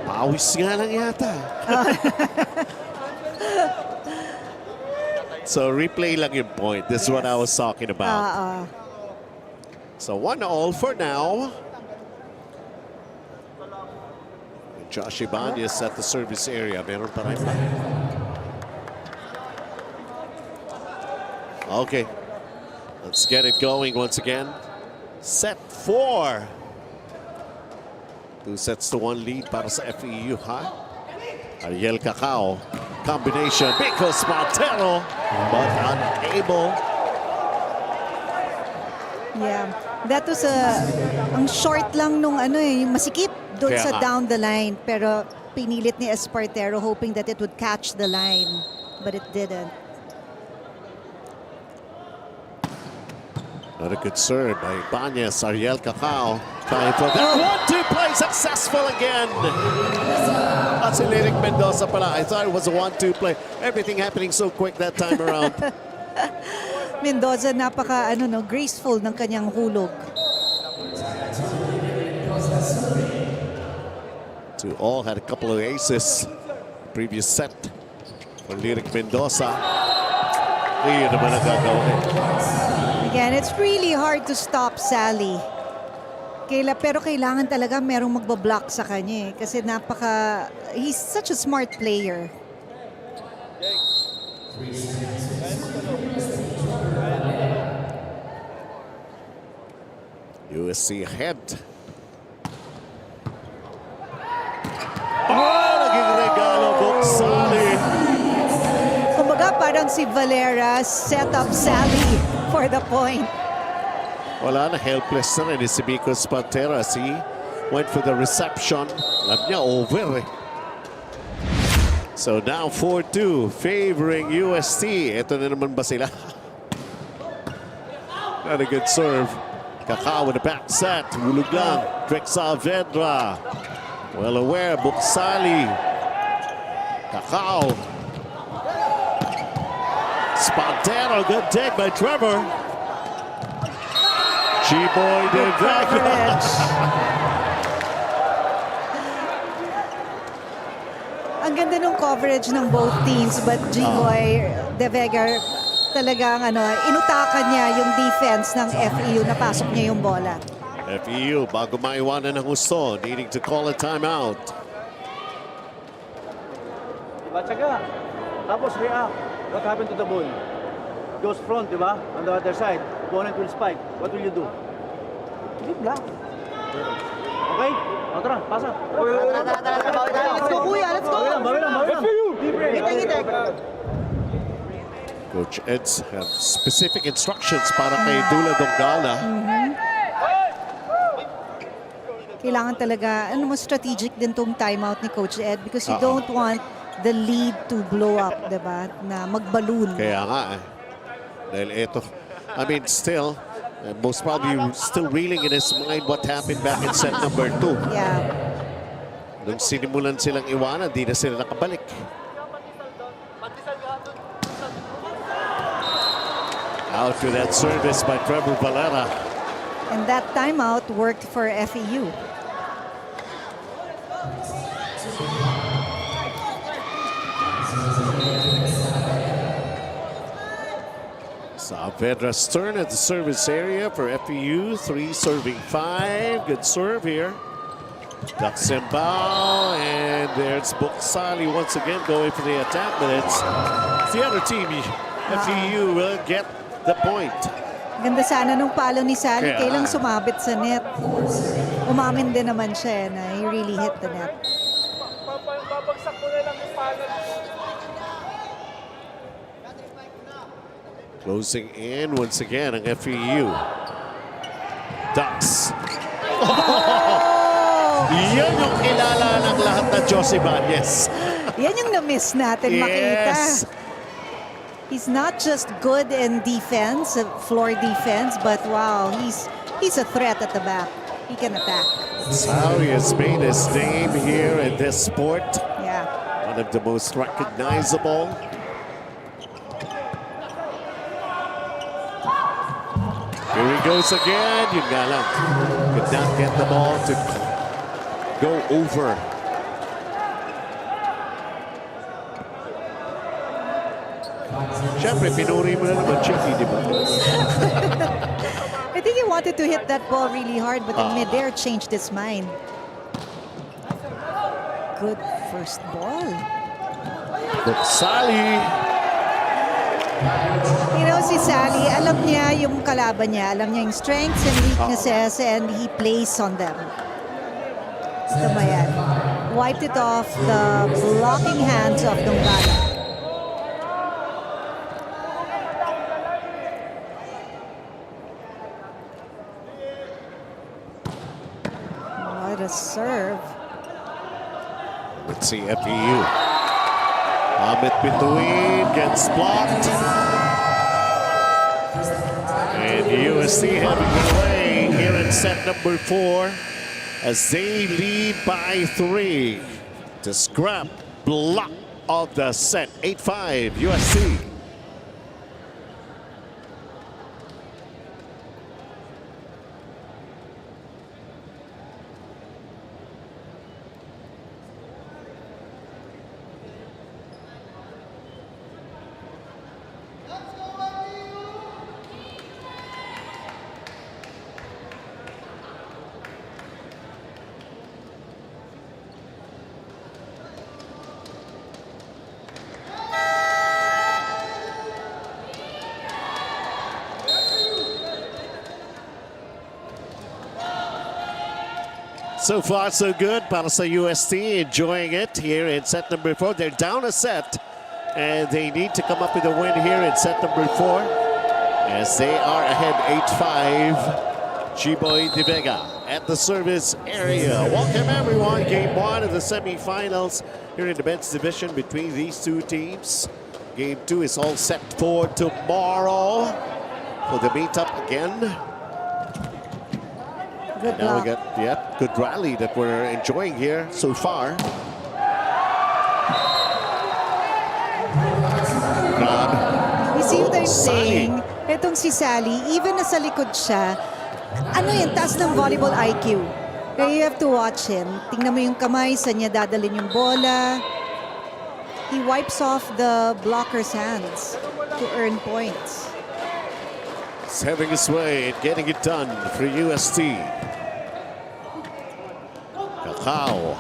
[SPEAKER 3] Pawis nga lang yata. So replay lang yung point. This is what I was talking about. So 1-0 for now. Josh Ibanez at the service area. Meron pa rin ba? Okay. Let's get it going once again. Set 4. 2 sets to 1 lead para sa FEU, ha? Ariel Cacao. Combination. Because Montero, but unable.
[SPEAKER 4] Yeah. That was ang short lang nung yung masikip doon
[SPEAKER 3] Kaya
[SPEAKER 4] sa
[SPEAKER 3] nga.
[SPEAKER 4] down the line. Pero pinilit ni Espartero hoping that it would catch the line. But it didn't.
[SPEAKER 3] Not a good serve by Ibanez. Ariel Cacao trying for that 1-2 play, successful again. That's Lyric Mendoza pala. I thought it was a 1-2 play. Everything happening so quick that time around.
[SPEAKER 4] Mendoza napaka graceful ng kanyang hulog.
[SPEAKER 3] 2-all had a couple of aces. Previous set for Lyric Mendoza. Yun naman ang gagawin.
[SPEAKER 4] Again, it's really hard to stop Sally. Pero kailangan talaga merong magbablock sa kanya kasi he's such a smart player.
[SPEAKER 3] USC ahead. Oh, naging regalo, Buksali.
[SPEAKER 4] Kumbaga parang si Valera set up Sally for the point.
[SPEAKER 3] Wala na, helpless na rin si Bicos Panteras. He went for the reception. Alam niya, over eh. So now 4-2, favoring UST. Ito na naman ba sila? Not a good serve. Kakao with a back set. Hulog lang. Drake Saavedra. Well aware. Buksali. Kakao. Spontano. Good dig by Trevor. G-Boy De Vega.
[SPEAKER 4] Ang ganda ng coverage ng both teams, but G-Boy De Vega talagang inutakan niya yung defense ng FEU, napasok niya yung bola.
[SPEAKER 3] FEU, bago maiwanan ng gusto, needing to call a timeout.
[SPEAKER 6] Diba, tsaga. Tapos react. What happened to the ball? Goes front, di ba? On the other side. Opponent will spike. What will you do? Give lang. Okay? O, tara, pasa. Let's go, kuya. Let's go. Bawi lang. Ngitay.
[SPEAKER 3] Coach Eds have specific instructions para kay Dula Donggala.
[SPEAKER 4] Kailangan talaga, strategic din tong timeout ni Coach Ed because you don't want the lead to blow up, diba? Na mag-balloon.
[SPEAKER 3] Kaya nga eh. Dahil ito, I mean, still, most probably still reeling in his mind what happened back in set number 2.
[SPEAKER 4] Yeah.
[SPEAKER 3] Nung sinimulan silang iwanan, di na sila nakabalik. Out to that service by Trevor Valera.
[SPEAKER 4] And that timeout worked for FEU.
[SPEAKER 3] Saavedra's turn at the service area for FEU. 3 serving 5. Good serve here. Ducks and bow, and there's Buksali once again going for the attack, but it's the other team. FEU will get the point.
[SPEAKER 4] Ganda sana nung palo ni Sally,
[SPEAKER 3] Kaya
[SPEAKER 4] kailang sumabit sa net. Umamin din naman siya na he really hit the net.
[SPEAKER 7] Babagsak mo na lang yung pala.
[SPEAKER 3] Closing in once again ang FEU. Ducks. Yan yung kilala ng lahat na Josie Ibanez.
[SPEAKER 4] Yan yung na-miss natin makita. He's not just good in defense, floor defense, but wow, he's a threat at the back. He can attack.
[SPEAKER 3] That's how he has made his name here in this sport.
[SPEAKER 4] Yeah.
[SPEAKER 3] One of the most recognizable. Here he goes again. Yun nga lang. Could not get the ball to go over. Siyempre, pinuri mo na naman Chicky, di ba?
[SPEAKER 4] I think he wanted to hit that ball really hard, but the midair changed his mind. Good first ball.
[SPEAKER 3] Buksali.
[SPEAKER 4] Si Sally, alam niya yung kalaban niya. Alam niya yung strengths and weaknesses and he plays on them. Tama yan. Wiped it off the blocking hands of Donggala. What a serve.
[SPEAKER 3] Let's see FEU. Amit between, gets blocked. And UST having their way here in set number 4 as they lead by 3 to scrap block of the set. 8-5 UST. So far, so good para sa UST. Enjoying it here in set number 4. They're down a set, and they need to come up with a win here in set number 4, as they are ahead 8-5. G-Boy De Vega at the service area. Welcome everyone. Game 1 of the semifinals here in the men's division between these two teams. Game 2 is all set for tomorrow for the meetup again.
[SPEAKER 4] Good
[SPEAKER 3] Now
[SPEAKER 4] luck.
[SPEAKER 3] we got, good rally that we're enjoying here so far. God.
[SPEAKER 4] You see what I'm
[SPEAKER 3] Sally.
[SPEAKER 4] saying? Itong si Sally, even nasa likod siya, ano yan, taas ng volleyball IQ. Kaya you have to watch him. Tingnan mo yung kamay, saan niya dadalhin yung bola. He wipes off the blocker's hands to earn points.
[SPEAKER 3] He's having his way and getting it done for UST. Kakao.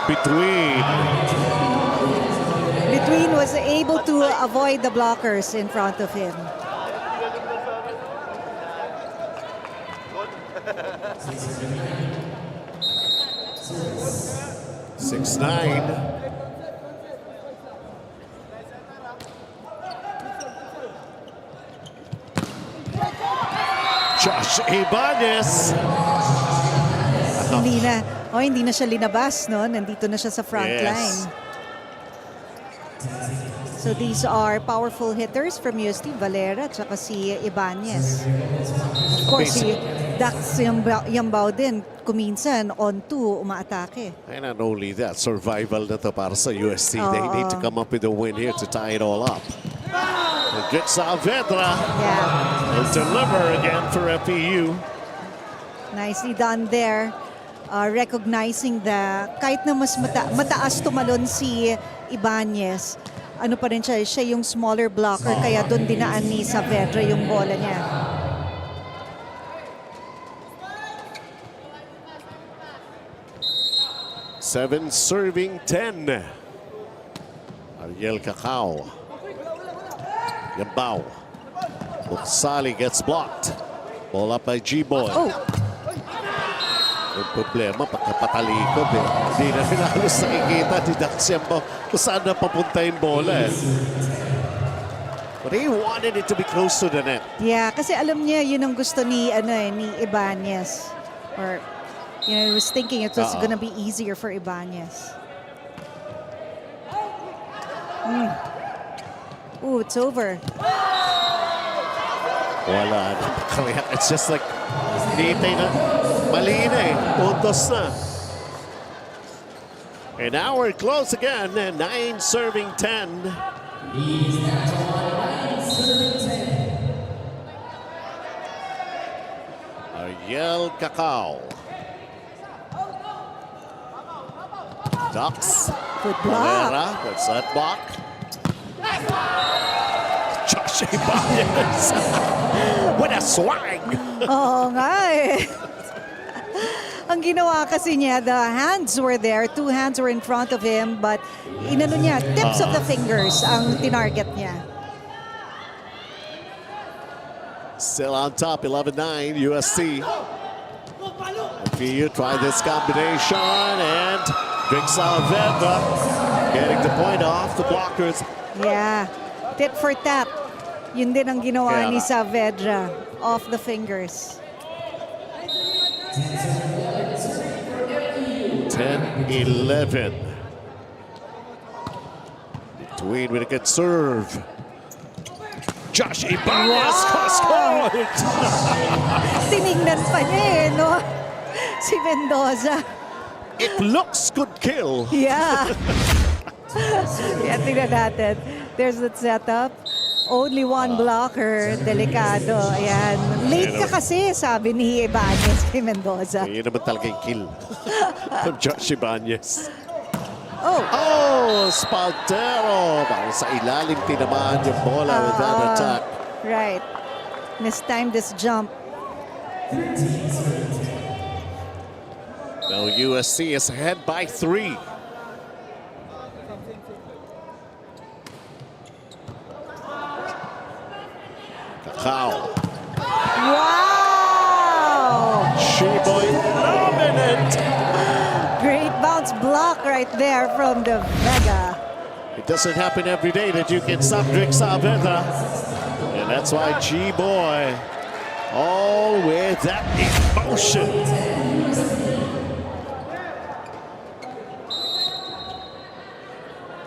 [SPEAKER 3] Between.
[SPEAKER 4] Between was able to avoid the blockers in front of him.
[SPEAKER 3] Six, 9. Josh Ibanez.
[SPEAKER 4] Hindi na siya linabas, no? Nandito na siya sa front
[SPEAKER 3] Yes.
[SPEAKER 4] line. So these are powerful hitters from UST, Valera at saka si Ibanez. Of course, si Dax Yambao din, kuminsan on 2, umaatake.
[SPEAKER 3] And not only that, survival na to para sa UST. They need to come up with a win here to tie it all up. And good Saavedra
[SPEAKER 4] Yeah,
[SPEAKER 3] will deliver again for FEU.
[SPEAKER 4] nicely done there. Recognizing the, kahit na mas mataas tumalon si Ibanez, ano pa rin siya yung smaller blocker, kaya doon dinaan ni Saavedra yung bola niya.
[SPEAKER 3] Seven serving 10. Ariel Cacao. Yambao. Buksali gets blocked. Ball up by G-Boy.
[SPEAKER 4] Oh,
[SPEAKER 3] Yung problema, pagkapatalikod eh. Hindi na rin halos nakikita ni Dax Yambao kung saan na papunta yung bola eh. But he wanted it to be close to the net.
[SPEAKER 4] yeah, kasi alam niya yun ang gusto ni ni Ibanez. Or he was thinking it was gonna be easier for Ibanez. Ooh, it's over.
[SPEAKER 3] Wala na. It's just like, nitay na. Mali na eh. Puntos na. And now we're close again. 9 serving 10. Ariel Cacao. Ducks.
[SPEAKER 4] Good block.
[SPEAKER 3] Valera. That's that block. Josh Ibanez. What a swag.
[SPEAKER 4] Oo nga eh. Ang ginawa kasi niya, the hands were there, 2 hands were in front of him, but inano niya, tips of the fingers ang tinarget niya.
[SPEAKER 3] Still on top, 11-9, UST. FEU try this combination, and Vic Saavedra getting the point off the blockers.
[SPEAKER 4] Yeah, tit for tat. Yun din ang ginawa
[SPEAKER 3] Kaya
[SPEAKER 4] ni
[SPEAKER 3] nga.
[SPEAKER 4] Saavedra, off the fingers.
[SPEAKER 3] 10-11. Between with a good serve. Josh Ibanez scored!
[SPEAKER 4] Tinignan pa niya eh, no? Si Mendoza.
[SPEAKER 3] It looks good kill.
[SPEAKER 4] Yeah. Yeah, tingnan natin. There's that setup. Only one blocker. Delikado. Ayan. Late ka kasi, sabi ni Ibanez kay Mendoza.
[SPEAKER 3] Yun naman talaga yung kill from Josh Ibanez.
[SPEAKER 4] Oh,
[SPEAKER 3] Oh, Spaldero. Parang sa ilalim tinamaan yung bola with that attack.
[SPEAKER 4] right. This time, this jump.
[SPEAKER 3] Now USC is ahead by 3. Cacao.
[SPEAKER 4] Wow!
[SPEAKER 3] She-Boy
[SPEAKER 4] right there from the Vega.
[SPEAKER 3] It doesn't happen every day that you can stop Rick Saavedra. And that's why G-Boy, all with that emotion.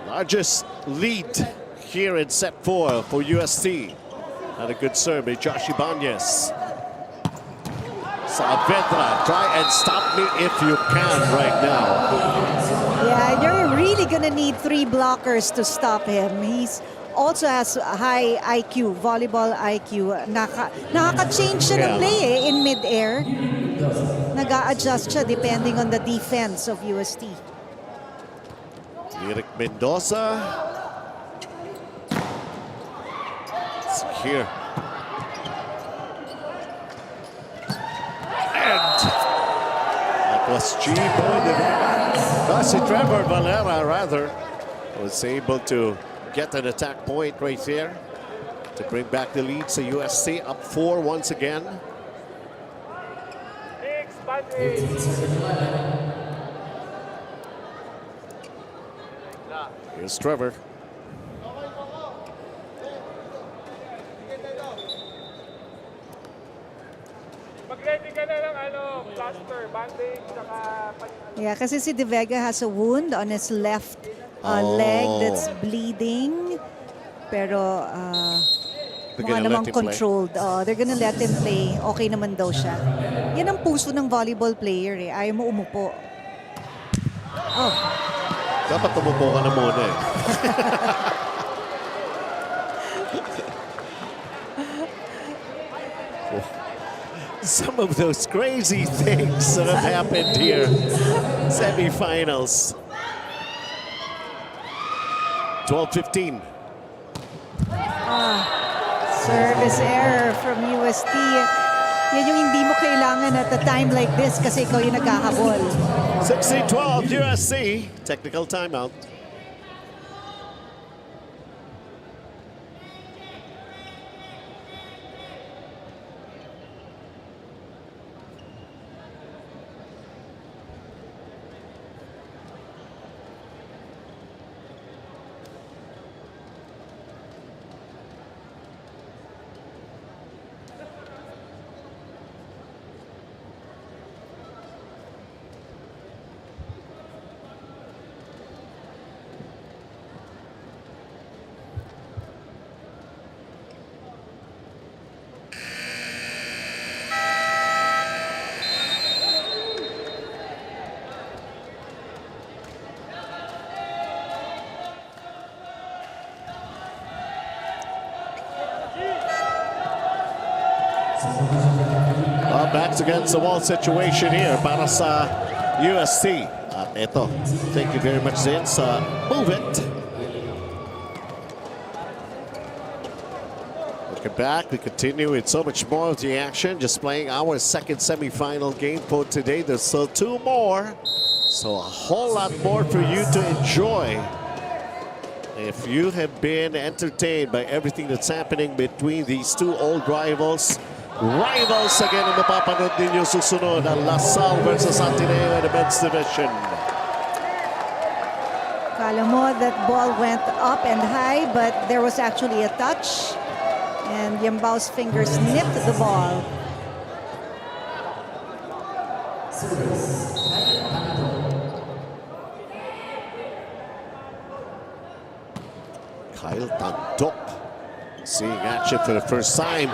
[SPEAKER 3] Largest lead here in set 4 for UST. Had a good serve by Josh Ibanez. Saavedra, try and stop me if you can right now.
[SPEAKER 4] Yeah, you're really gonna need 3 blockers to stop him. He's also has a high IQ, volleyball IQ. Nakaka-change siya ng play in mid-air. Nag-a-adjust siya depending on the defense of UST.
[SPEAKER 3] Eric Mendoza. It's here. And that was G-Boy. Trevor Valera, rather, was able to get an attack point right there to bring back the lead. So USC up 4 once again. Here's Trevor.
[SPEAKER 7] Mag-ready ka na ng plaster, bandage, saka...
[SPEAKER 4] Yeah, kasi si De Vega has a wound on his left leg that's bleeding. Pero mukha namang controlled. They're gonna let him play. Okay naman daw siya. Yan ang puso ng volleyball player eh. Ayaw mo umupo. Oh.
[SPEAKER 3] Dapat tumupo ka na muna eh. Some of those crazy things that have happened here. Semifinals. 12-15.
[SPEAKER 4] Service error from UST. Yan yung hindi mo kailangan at a time like this kasi ikaw yung nagkakabol.
[SPEAKER 3] 16-12 USC. Technical timeout. Backs against the wall situation here para sa UST. At ito, thank you very much din sa Move It. Looking back, we continue with so much more of the action. Just playing our second semifinal game for today. There's still 2 more. So a whole lot more for you to enjoy. If you have been entertained by everything that's happening between these 2 old rivals again ang mapapanood ninyo susunod ang LaSalle versus Ateneo in the men's division.
[SPEAKER 4] Kala mo that ball went up and high, but there was actually a touch. And Yambao's fingers nipped the ball.
[SPEAKER 3] Kyle Tandok seeing action for the first time.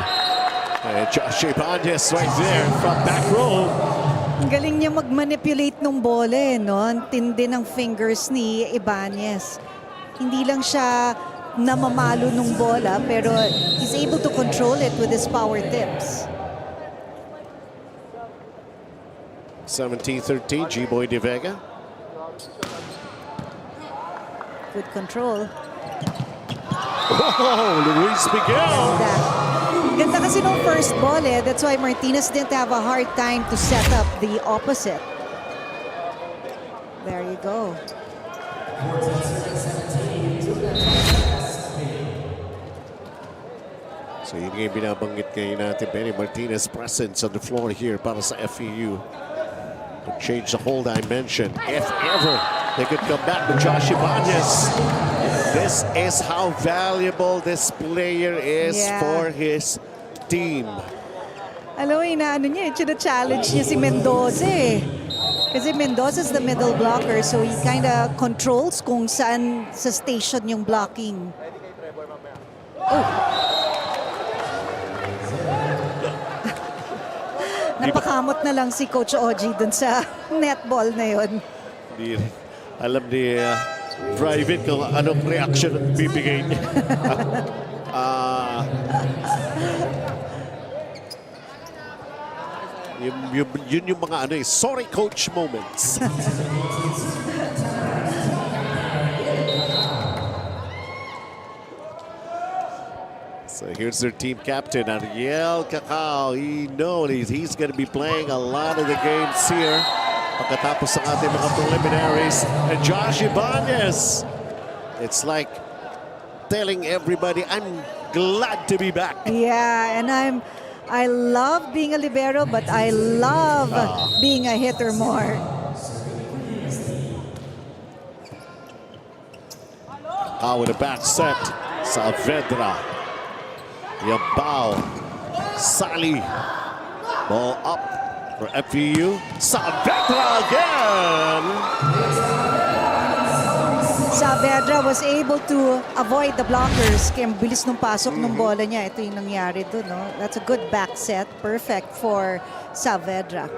[SPEAKER 3] And Josh Ibanez right there from back row.
[SPEAKER 4] Ang galing niya mag-manipulate ng bola eh, no? Ang tindi ng fingers ni Ibanez. Hindi lang siya namamalo ng bola, pero he's able to control it with his power tips.
[SPEAKER 3] 17-13, G-Boy De Vega.
[SPEAKER 4] Good control.
[SPEAKER 3] Oh, Luis Miguel.
[SPEAKER 4] Ganda kasi nung first ball eh. That's why Martinez didn't have a hard time to set up the opposite. There you go.
[SPEAKER 3] So yun yung binabanggit kayo natin, Benny Martinez presence on the floor here para sa FEU. To change the whole dimension, if ever. They could come back with Josh Ibanez. This is how valuable this player is
[SPEAKER 4] Yeah.
[SPEAKER 3] for his team.
[SPEAKER 4] Alam mo, inaano niya, challenge niya si Mendoza eh. Kasi Mendoza is the middle blocker, so he kind of controls kung saan sa station yung blocking. Oh. Napakamot na lang si Coach Oji dun sa netball na yun.
[SPEAKER 3] Di alam ni Private kung anong reaction ang bibigay niya. Yun yung mga ano eh, sorry coach moments. So here's their team captain, Ariel Cacao. He knows he's going to be playing a lot of the games here. Pagkatapos ng ating mga preliminaries. And Josh Ibanez. It's like telling everybody, I'm glad to be back.
[SPEAKER 4] Yeah, and I love being a libero, but I love being a hitter more.
[SPEAKER 3] With a back set. Saavedra. Yabao. Sali. Ball up for FEU. Saavedra again.
[SPEAKER 4] Saavedra was able to avoid the blockers. Kaya ang bilis nung pasok nung bola niya. Ito yung nangyari doon, no? That's a good back set. Perfect for Saavedra.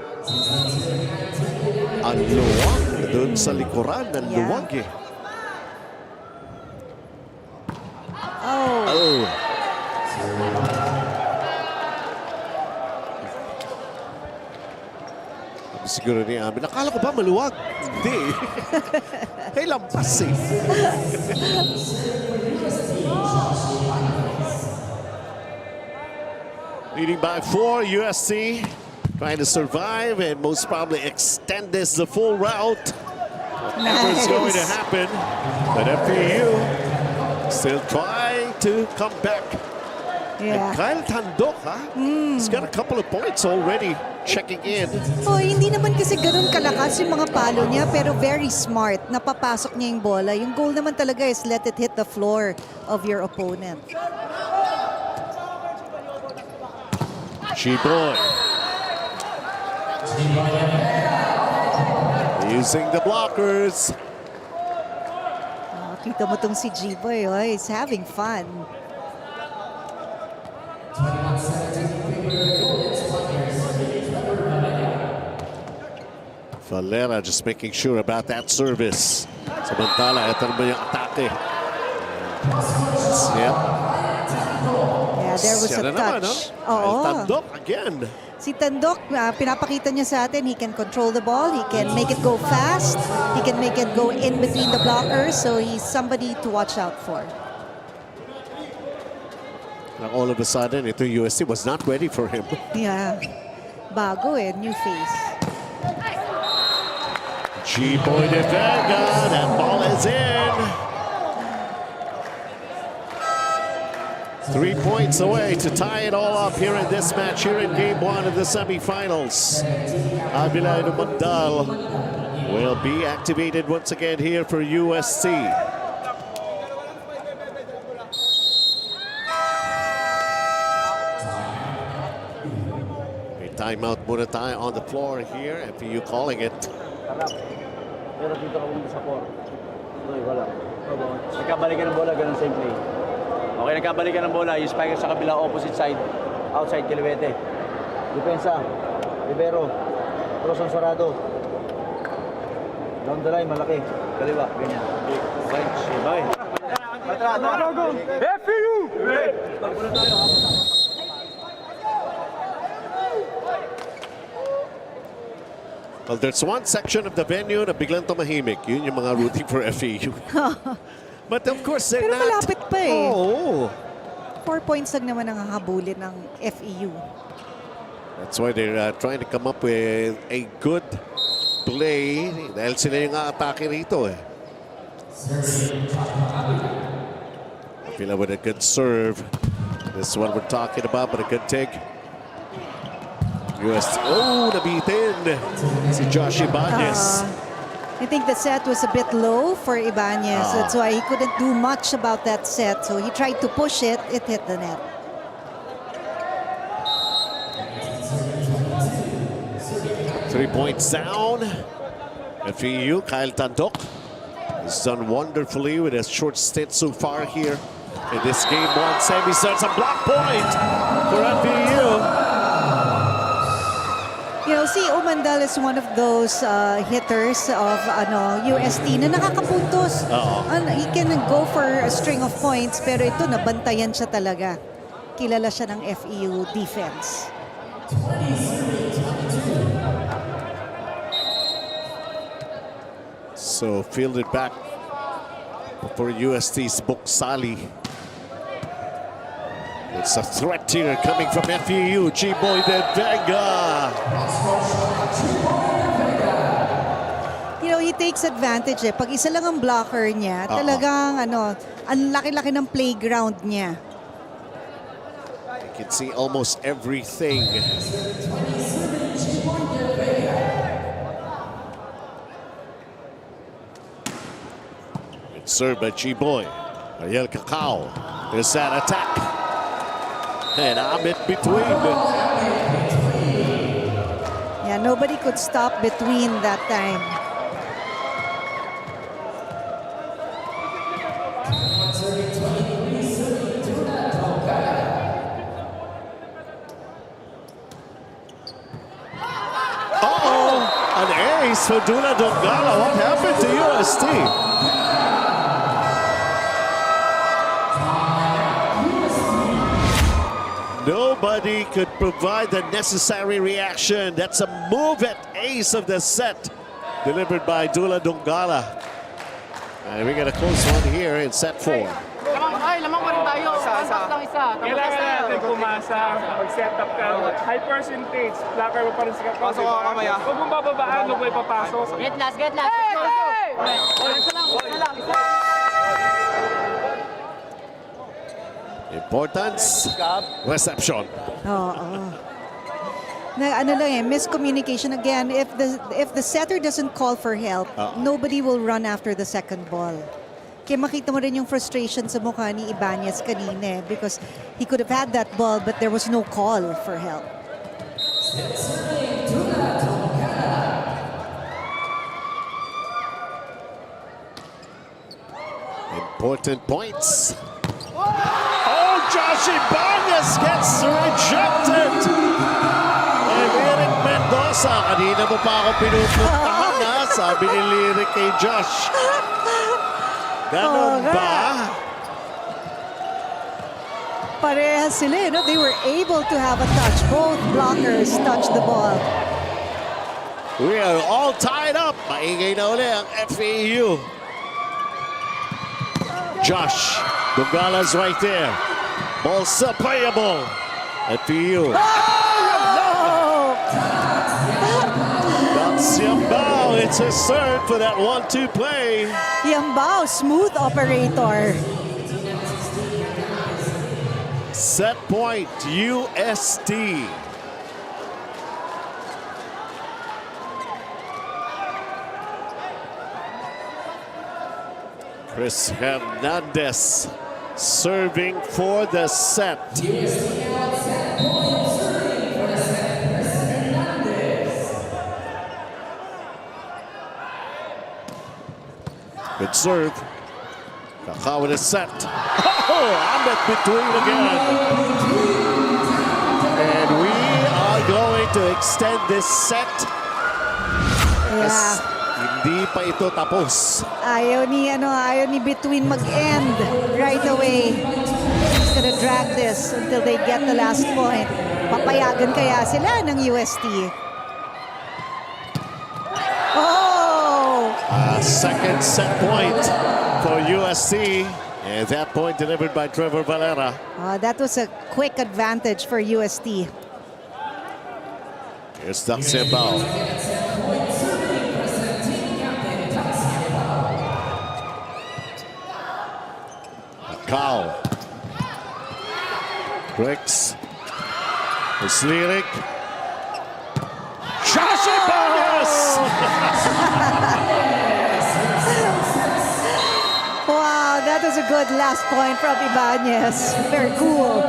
[SPEAKER 3] Ang luwag doon sa likuran. Ang luwag eh.
[SPEAKER 4] Oh.
[SPEAKER 3] Siguro ni Amin. Nakala ko ba maluwag? Hindi. Hey, lampas eh. Leading by 4, UST. Trying to survive and most probably extend this the full route. Whatever's going to happen. But FEU still trying to come back.
[SPEAKER 4] Yeah.
[SPEAKER 3] And Kyle Tandok, he's got a couple of points already checking in.
[SPEAKER 4] Oh, hindi naman kasi ganun kalakas yung mga palo niya, pero very smart. Napapasok niya yung bola. Yung goal naman talaga is let it hit the floor of your opponent.
[SPEAKER 3] G-Boy. Using the blockers.
[SPEAKER 4] Kita mo tong si G-Boy, oh, he's having fun.
[SPEAKER 3] Valera just making sure about that service. Samantala, ito naman yung atake. Yep.
[SPEAKER 4] Yeah, there was a touch. Oo.
[SPEAKER 3] Tandok again.
[SPEAKER 4] Si Tandok, pinapakita niya sa atin, he can control the ball, he can make it go fast, he can make it go in between the blockers, so he's somebody to watch out for.
[SPEAKER 3] Now all of a sudden, ito UST was not ready for him.
[SPEAKER 4] Yeah. Bago eh, new face.
[SPEAKER 3] G-Boy de Vega, that ball is in. 3 points away to tie it all up here in this match, here in Game 1 of the semifinals. Abilay Mandal will be activated once again here for UST. May timeout muna tayo on the floor here. FEU calling it.
[SPEAKER 6] Pero dito ka pumunta sa core. Uy, wala. Nagkabalikan ng bola, ganun same play. Okay, nagkabalikan ng bola, yung spike sa kabila, opposite side, outside, Kilawete. Depensa, libero, cross ang sarado. Down the line, malaki. Kaliwa, ganyan. Right, bye. FEU!
[SPEAKER 3] Well, there's one section of the venue na biglang tumahimik. Yun yung mga rooting for FEU. But of course, they're
[SPEAKER 4] Pero
[SPEAKER 3] not.
[SPEAKER 4] malapit pa eh.
[SPEAKER 3] Oh.
[SPEAKER 4] 4 points lang naman ang hahabulin ng FEU.
[SPEAKER 3] That's why they're trying to come up with a good play. Dahil sila yung atake rito eh. Fila with a good serve. This one we're talking about, but a good take. UST. Oh, nabitin si Josh Ibanez.
[SPEAKER 4] I think the set was a bit low for Ibanez. That's why he couldn't do much about that set. So he tried to push it. It hit the net.
[SPEAKER 3] Three-points down. FEU, Kyle Tandok has done wonderfully with a short stint so far here in this game one semi. Starts a block point for FEU.
[SPEAKER 4] You know, si Umandal is one of those hitters of UST na nakakapuntos. He can go for a string of points, pero ito nabantayan siya talaga. Kilala siya ng FEU defense.
[SPEAKER 3] So fielded back for UST's Buksali. It's a threat here coming from FEU. G-Boy de Vega.
[SPEAKER 4] You know, he takes advantage eh. Pag isa lang ang blocker niya, talagang ang laki-laki ng playground niya.
[SPEAKER 3] You can see almost everything. It's served by G-Boy. Ariel Cacao. There's that attack. And I'm in between.
[SPEAKER 4] Yeah, nobody could stop between that time.
[SPEAKER 3] An ace for Dula Dongala. What happened to UST? Nobody could provide the necessary reaction. That's a move at ace of the set, delivered by Dula Dongala. And we get a close one here in set 4.
[SPEAKER 8] Lamang pa rin tayo. Lang isa.
[SPEAKER 7] Kailangan natin pumasa, mag-set up ka. High percentage, blocker mo pa rin sa kapatid. Pasok ako kamaya. Huwag mong bababaan, huwag mo ipapasok.
[SPEAKER 8] Get last. Hey! Isa lang.
[SPEAKER 3] Importance, reception.
[SPEAKER 4] Miscommunication again. If the setter doesn't call for help, nobody will run after the second ball. Kaya makita mo rin yung frustration sa mukha ni Ibanez kanina because he could have had that ball but there was no call for help.
[SPEAKER 3] Important points. Josh Ibanez gets rejected. And Eric Mendoza, kanina mo pa ako pinupuntahan na, sabi ni Lyric kay Josh. Ganon ba?
[SPEAKER 4] Parehas sila, no? They were able to have a touch. Both blockers touched the ball.
[SPEAKER 3] We are all tied up. Maingay na uli ang FEU. Josh, Dongala's right there. Ball still playable. FEU. That's Yambao. It's his third for that 1-2 play.
[SPEAKER 4] Yambao, smooth operator.
[SPEAKER 3] Set point, UST. Chris Hernandez serving for the set. Good serve. Cacao with a set. Oh, I'm at between again. And we are going to extend this set.
[SPEAKER 4] Yeah.
[SPEAKER 3] Hindi pa ito tapos.
[SPEAKER 4] Ayaw ni between mag-end right away. He's gonna drag this until they get the last point. Papayagan kaya sila ng UST. Oh!
[SPEAKER 3] A second set point for UST. And that point delivered by Trevor Valera.
[SPEAKER 4] That was a quick advantage for UST.
[SPEAKER 3] Here's Daxembao. Cow. Bricks. It's Lyric. Josh Ibanez!
[SPEAKER 4] was a good last point from Ibanez. Very cool.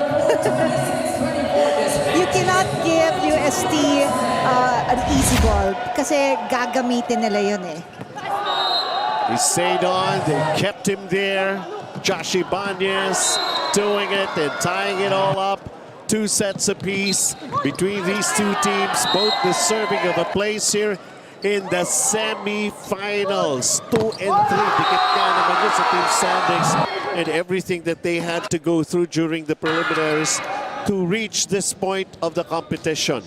[SPEAKER 4] You cannot give UST an easy ball kasi gagamitin nila yun eh.
[SPEAKER 3] He stayed on, they kept him there. Josh Ibanez doing it and tying it all up. 2 sets apiece between these two teams, both deserving of a place here in the semifinals. 2 and 3. Dikit nga naman yun sa team standings and everything that they had to go through during the preliminaries to reach this point of the competition.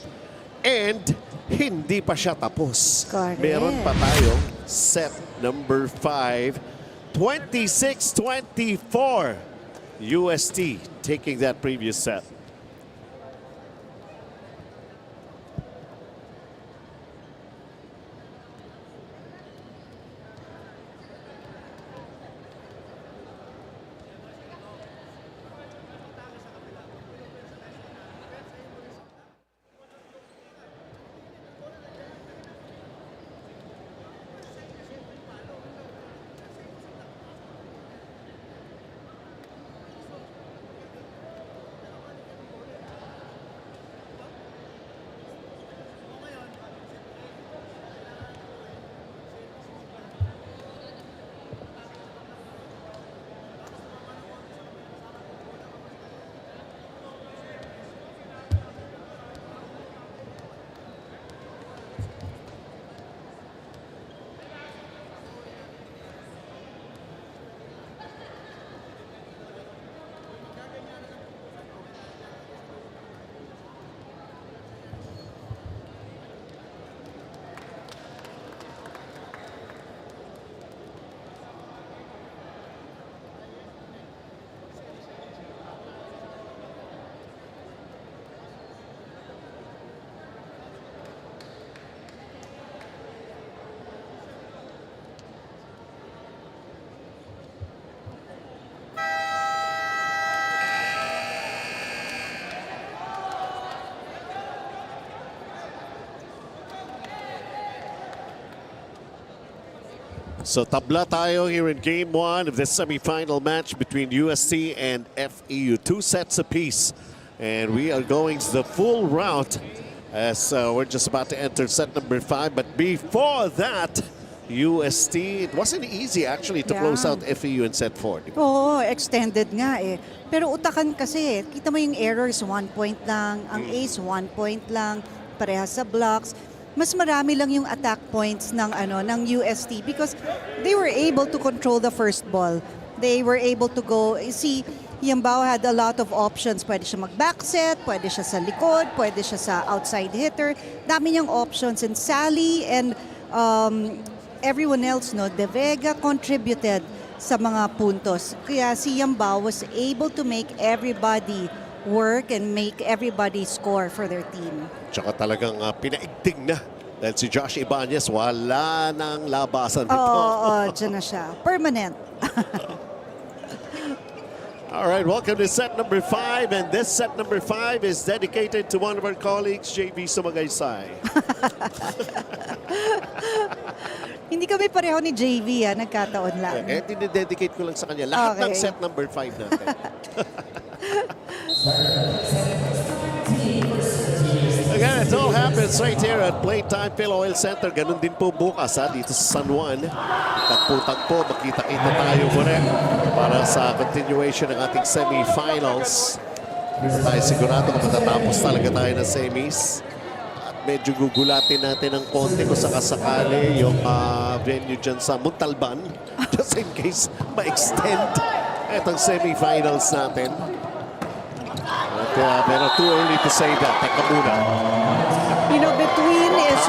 [SPEAKER 3] And hindi pa siya tapos.
[SPEAKER 4] Correct.
[SPEAKER 3] Meron pa tayong set number 5. 26-24. UST taking that previous set. So tabla tayo here in game 1 of the semifinal match between UST and FEU. 2 sets apiece. And we are going to the full route as we're just about to enter set number 5. But before that, UST, it wasn't easy actually to close out FEU in set 4.
[SPEAKER 4] Oo, extended nga eh. Pero utakan kasi, kita mo yung errors, 1 point lang. Ang ace, 1 point lang. Parehas sa blocks. Mas marami lang yung attack points ng UST because they were able to control the first ball. They were able to go, see, Yambao had a lot of options. Pwede siya mag-backset, pwede siya sa likod, pwede siya sa outside hitter. Dami niyang options. And Sally and everyone else, no, De Vega contributed sa mga puntos. Kaya si Yambao was able to make everybody work and make everybody score for their team.
[SPEAKER 3] Tsaka talagang pinaigting na dahil si Josh Ibanez wala nang labasan nito.
[SPEAKER 4] Oo, dyan na siya. Permanent.
[SPEAKER 3] All right, welcome to set number 5. And this set number 5 is dedicated to one of our colleagues, JV Sumagaysay.
[SPEAKER 4] Hindi kami pareho ni JV, nagkataon lang.
[SPEAKER 3] Eh, dinededicate ko lang sa kanya. Lahat ng set number 5 natin. Again, it all happens right here at Playtime Phil Oil Center. Ganun din po bukas dito sa San Juan. Tagpo-tagpo, makita-kita tayo muli para sa continuation ng ating semifinals. Tayo sigurado kung matatapos talaga tayo ng semis. At medyo gugulatin natin ng konti kung sakasakali yung venue dyan sa Montalban. Just in case ma-extend itong semifinals natin. Pero too early to say that. Teka muna.
[SPEAKER 4] You know, Between is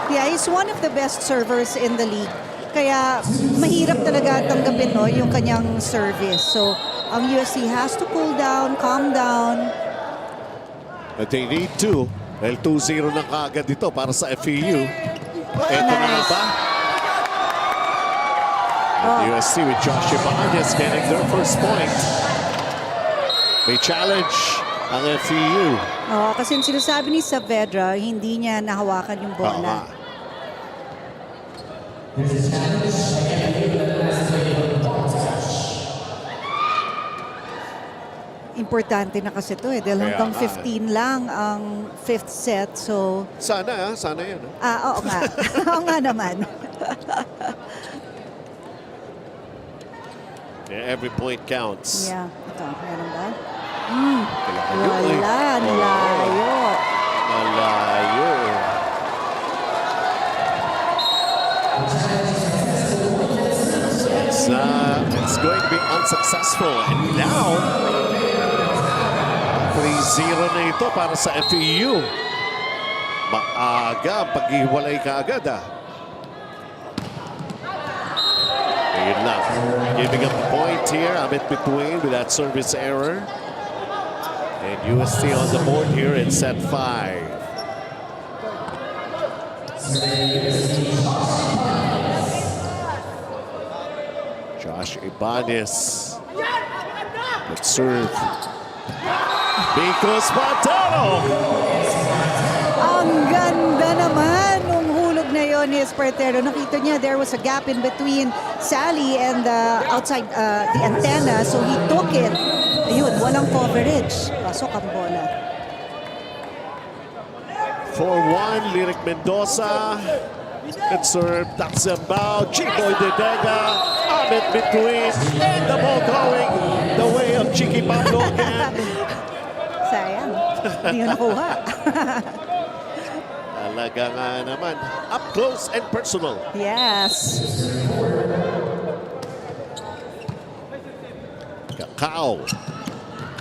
[SPEAKER 4] he's one of the best servers in the league. Kaya mahirap talaga tanggapin yung kanyang service. So, ang UST has to cool down, calm down.
[SPEAKER 3] But they need to. Dahil 2-0 na kaagad dito para sa FEU. Eto na nga ba? UST with Josh Ibanez getting their first point. May challenge ang FEU.
[SPEAKER 4] Kasi yung sinasabi ni Saavedra, hindi niya nahawakan yung bola. Importante na kasi ito dahil
[SPEAKER 3] Kaya
[SPEAKER 4] hanggang
[SPEAKER 3] nga,
[SPEAKER 4] 15 lang ang 5th set. So,
[SPEAKER 3] Sana yan.
[SPEAKER 4] oo nga. Oo nga naman.
[SPEAKER 3] Yeah, every point counts.
[SPEAKER 4] Yeah. Ito, meron ba?
[SPEAKER 3] Wala.
[SPEAKER 4] Layo.
[SPEAKER 3] Malayo. It's going to be unsuccessful. And now, 3-0 na ito para sa FEU. Maaga ang paghiwalay kaagad Ayun lang. Giving up the point here. I'm in between with that service error. And UST on the board here in set 5. Josh Ibanez. Good serve. Because Montano.
[SPEAKER 4] Ang ganda naman nung hulog na yon ni Espartero. Nakita niya there was a gap in between Sally and outside the antenna. So he took it. Ayun, walang coverage. Pasok ang bola.
[SPEAKER 3] 4-1, Lyric Mendoza. Good serve, Taxambao, Chiboy Dedega. I'm in between. And the ball going the way of Chicky Pablo again.
[SPEAKER 4] Sayang. Hindi yun nakuha.
[SPEAKER 3] Talaga nga naman. Up close and personal.
[SPEAKER 4] Yes.
[SPEAKER 3] Cacao.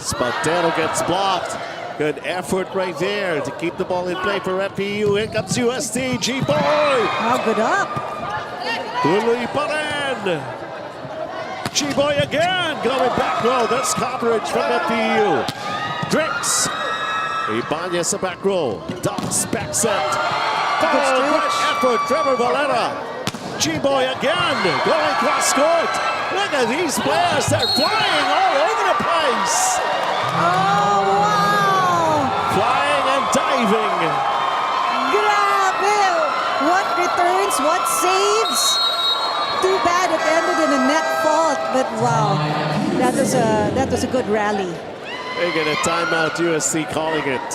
[SPEAKER 3] Spatero gets blocked. Good effort right there to keep the ball in play for FEU. Here comes UST. G-Boy.
[SPEAKER 4] Oh, good up.
[SPEAKER 3] Tuloy pa rin. G-Boy again. Going back row. There's coverage from FEU. Drinks. Ibanez sa back row. Ducks back set. Oh, great effort. Trevor Valera. G-Boy again. Going cross court. Look at these players. They're flying all over the place.
[SPEAKER 4] Oh, wow.
[SPEAKER 3] Flying and diving.
[SPEAKER 4] Grabe. What returns, what saves. Too bad it ended in a net fault. But wow, that was a good rally.
[SPEAKER 3] They get a timeout. USC calling it.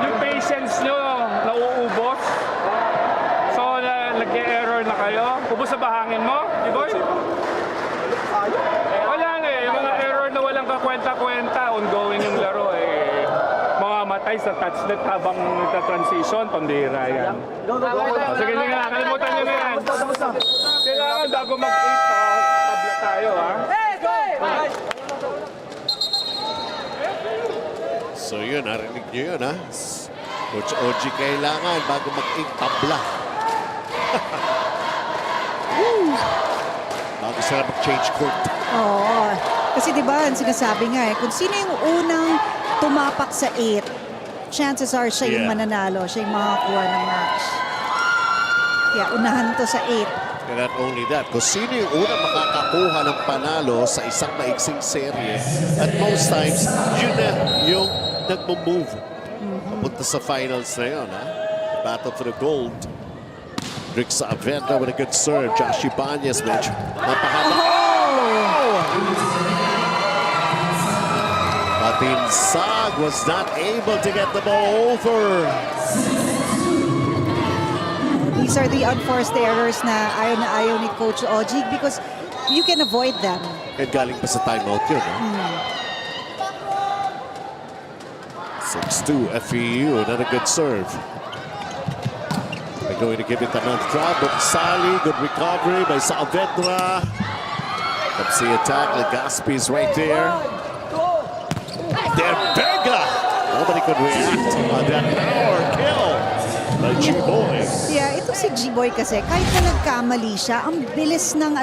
[SPEAKER 7] Yung patience nyo, nauubos. So, nag-error na kayo. Ubus sa bahangin mo, di boy? Wala nga yung mga error na walang kakwenta-kwenta, ongoing yung laro mamamatay sa touchlet habang nagta-transition, pambira yan. Sige nga, kalimutan nyo na yan. Kailangan bago mag-8, tabla tayo,
[SPEAKER 3] So yun, narinig nyo yun, Coach OG kailangan bago mag-8 tabla. Bago sila mag-change court.
[SPEAKER 4] Oo. Kasi di ba, ang sinasabi nga kung sino yung unang tumapak sa 8, chances are siya yung mananalo, siya yung makakuha ng match. Kaya unahan to sa 8.
[SPEAKER 3] And not only that, kung sino yung unang makakakuha ng panalo sa isang maiksing serye, at most times, yun na yung nagmo-move. Papunta sa finals na yun, Battle for the gold. Rick Saavedra with a good serve. Josh Ibanez, medyo napakaba. Patinsag was not able to get the ball over.
[SPEAKER 4] These are the unforced errors na ayaw ni Coach Oji because you can avoid them.
[SPEAKER 3] And galing pa sa timeout yun, 6-2 FEU, another good serve. They're going to give it another try. Sally, good recovery by Saavedra. Comes the attack. Legaspi's right there. Vega. Nobody could react on that power kill by G-Boy.
[SPEAKER 4] Yeah, ito si G-Boy kasi kahit na nagkamali siya, ang bilis ng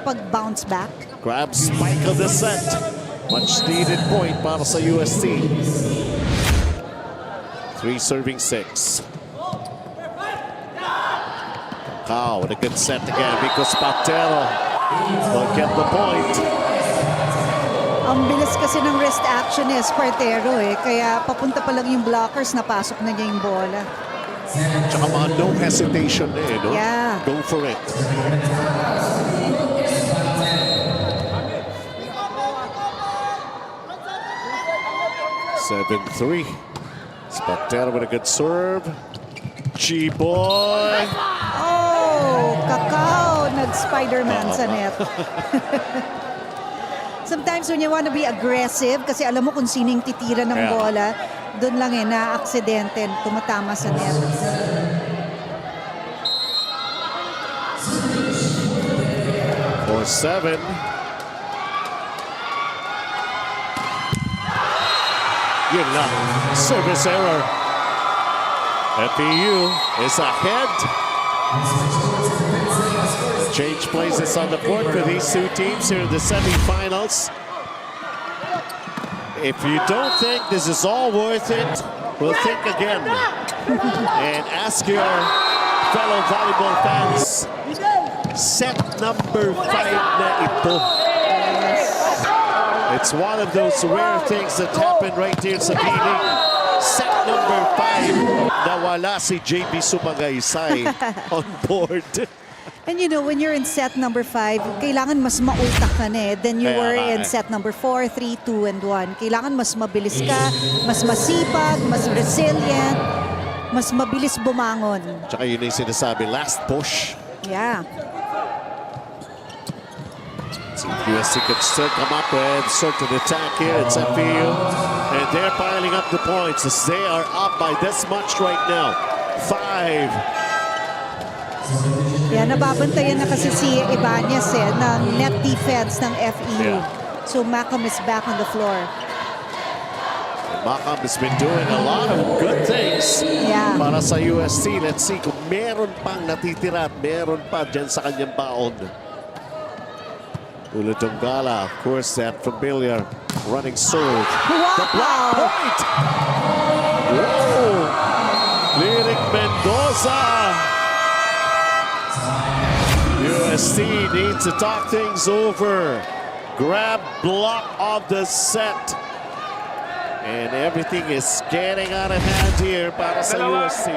[SPEAKER 4] pag-bounce back.
[SPEAKER 3] Grab spike of the set. Much needed point para sa UST. 3 serving 6. Cow with a good set again because Patero will get the point.
[SPEAKER 4] Ang bilis kasi ng wrist action ni Espartero kaya papunta pa lang yung blockers, napasok na niya yung bola.
[SPEAKER 3] Tsaka mga no hesitation no?
[SPEAKER 4] Yeah.
[SPEAKER 3] Go for it. 7-3. Spatero with a good serve. G-Boy.
[SPEAKER 4] Oh, Kakao nag-Spider-Man sa net. Sometimes when you want to be aggressive, kasi alam mo kung sining titira ng bola, doon lang na-aksidente, tumatama sa net.
[SPEAKER 3] For 7. Yun lang. Service error. FEU is ahead. Change places on the court for these two teams here in the semifinals. If you don't think this is all worth it, well, think again. And ask your fellow volleyball fans. Set number 5 na ito. It's one of those rare things that happen right here sa piling. Set number 5. Nawala si JB Sumagaysay on board.
[SPEAKER 4] And you know, when you're in set number 5, kailangan mas mautak ka na than you were in set number 4, 3, 2, and 1. Kailangan mas mabilis ka, mas masipag, mas resilient, mas mabilis bumangon.
[SPEAKER 3] Tsaka yun yung sinasabi, last push.
[SPEAKER 4] Yeah.
[SPEAKER 3] So UST could still come up with certain attack here. It's FEU. And they're piling up the points as they are up by this much right now. 5.
[SPEAKER 4] Yeah, nababantayan na kasi si Ibanez ng net defense ng FEU. So Macam is back on the floor.
[SPEAKER 3] Macam has been doing a lot of good things para sa UST. Let's see kung meron pang natitira at meron pa dyan sa kanyang baon. Ulatong-Gala, of course, that familiar running serve.
[SPEAKER 4] Wow!
[SPEAKER 3] The block point! Whoa! Lyric Mendoza! UST needs to talk things over. Grab block of the set. And everything is getting out of hand here para sa UST.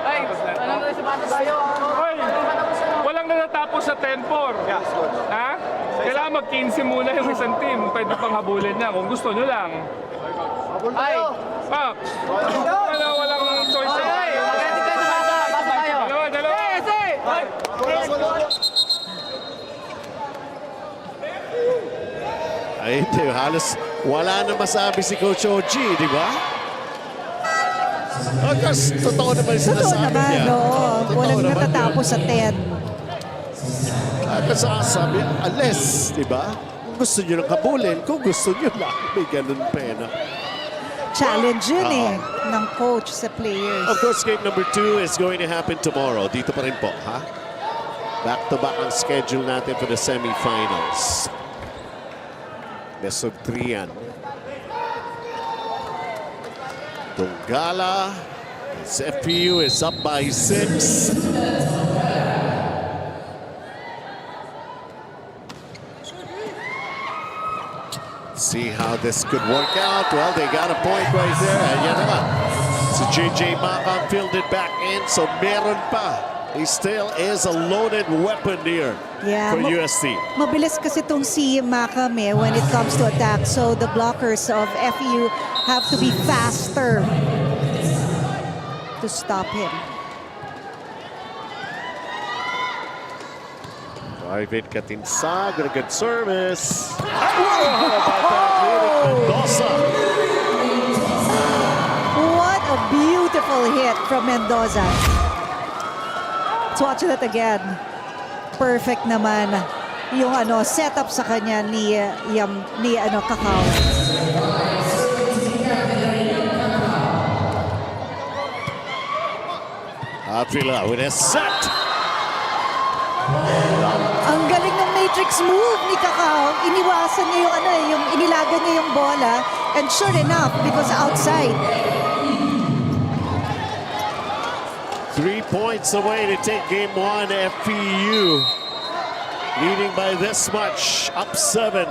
[SPEAKER 8] Ay, anong na sapatos tayo?
[SPEAKER 7] Hoy, walang natatapos sa 10-4. Ha? Kailangan mag-15 muna yung isang team. Pwede pang habulin niya kung gusto nyo lang.
[SPEAKER 8] Ay,
[SPEAKER 7] Pak! Walang choice.
[SPEAKER 8] ay, maganda tayo sa basa. Basa tayo.
[SPEAKER 7] Dalawa.
[SPEAKER 3] Ay, hindi. Halos wala na masabi si Coach Oji, di ba? Kasi totoo naman yung
[SPEAKER 4] Totoo
[SPEAKER 3] sinasabi
[SPEAKER 4] naman,
[SPEAKER 3] niya.
[SPEAKER 4] no?
[SPEAKER 3] Totoo
[SPEAKER 4] Walang
[SPEAKER 3] naman
[SPEAKER 4] natatapos sa 10.
[SPEAKER 3] At sabi, unless, di ba? Kung gusto nyo ng kabulin, kung gusto nyo lang, may ganun pena.
[SPEAKER 4] Challenge yun ng coach sa players.
[SPEAKER 3] Of course, game number 2 is going to happen tomorrow. Dito pa rin po, ha? Back-to-back ang schedule natin for the semifinals. Best of 3 yan. Donggala. FEU is up by 6. See how this could work out. Well, they got a point right there. And yan naman. So JJ Macam filled it back in. So meron pa. He still is a loaded weapon here for UST.
[SPEAKER 4] Mabilis kasi itong si Macam when it comes to attack. So the blockers of FEU have to be faster to stop him.
[SPEAKER 3] Ivan Katinsag with a good service. Mendoza.
[SPEAKER 4] What a beautiful hit from Mendoza. Let's watch that again. Perfect naman yung setup sa kanya ni Kakao.
[SPEAKER 3] Avila with a set.
[SPEAKER 4] Ang galing ng matrix move ni Kakao. Iniwasan niya yung inilagan niya yung bola. And sure enough, because outside.
[SPEAKER 3] 3 points away to take game 1. FEU leading by this much, up 7.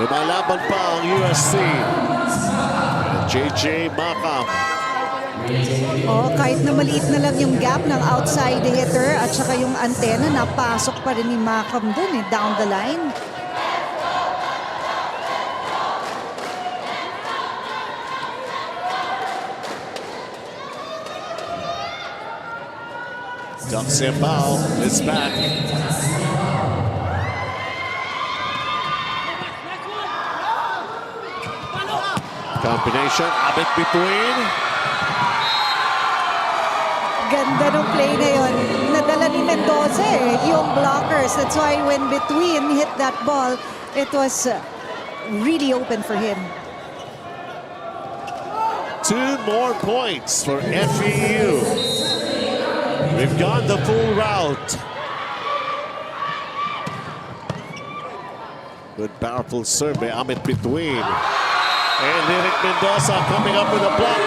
[SPEAKER 3] Lumalaban pa ang UST. JJ Macam.
[SPEAKER 4] Kahit na maliit na lang yung gap ng outside hitter at saka yung antena, napasok pa pa rin ni Macam dun down the line.
[SPEAKER 3] Bao is back. Combination, Abit between.
[SPEAKER 4] Ganda ng play na yun. Nadala ni Mendoza yung blockers. That's why when between hit that ball, it was really open for him.
[SPEAKER 3] 2 more points for FEU. We've gone the full route. Good powerful serve by Amit between. And Eric Mendoza coming up with a block.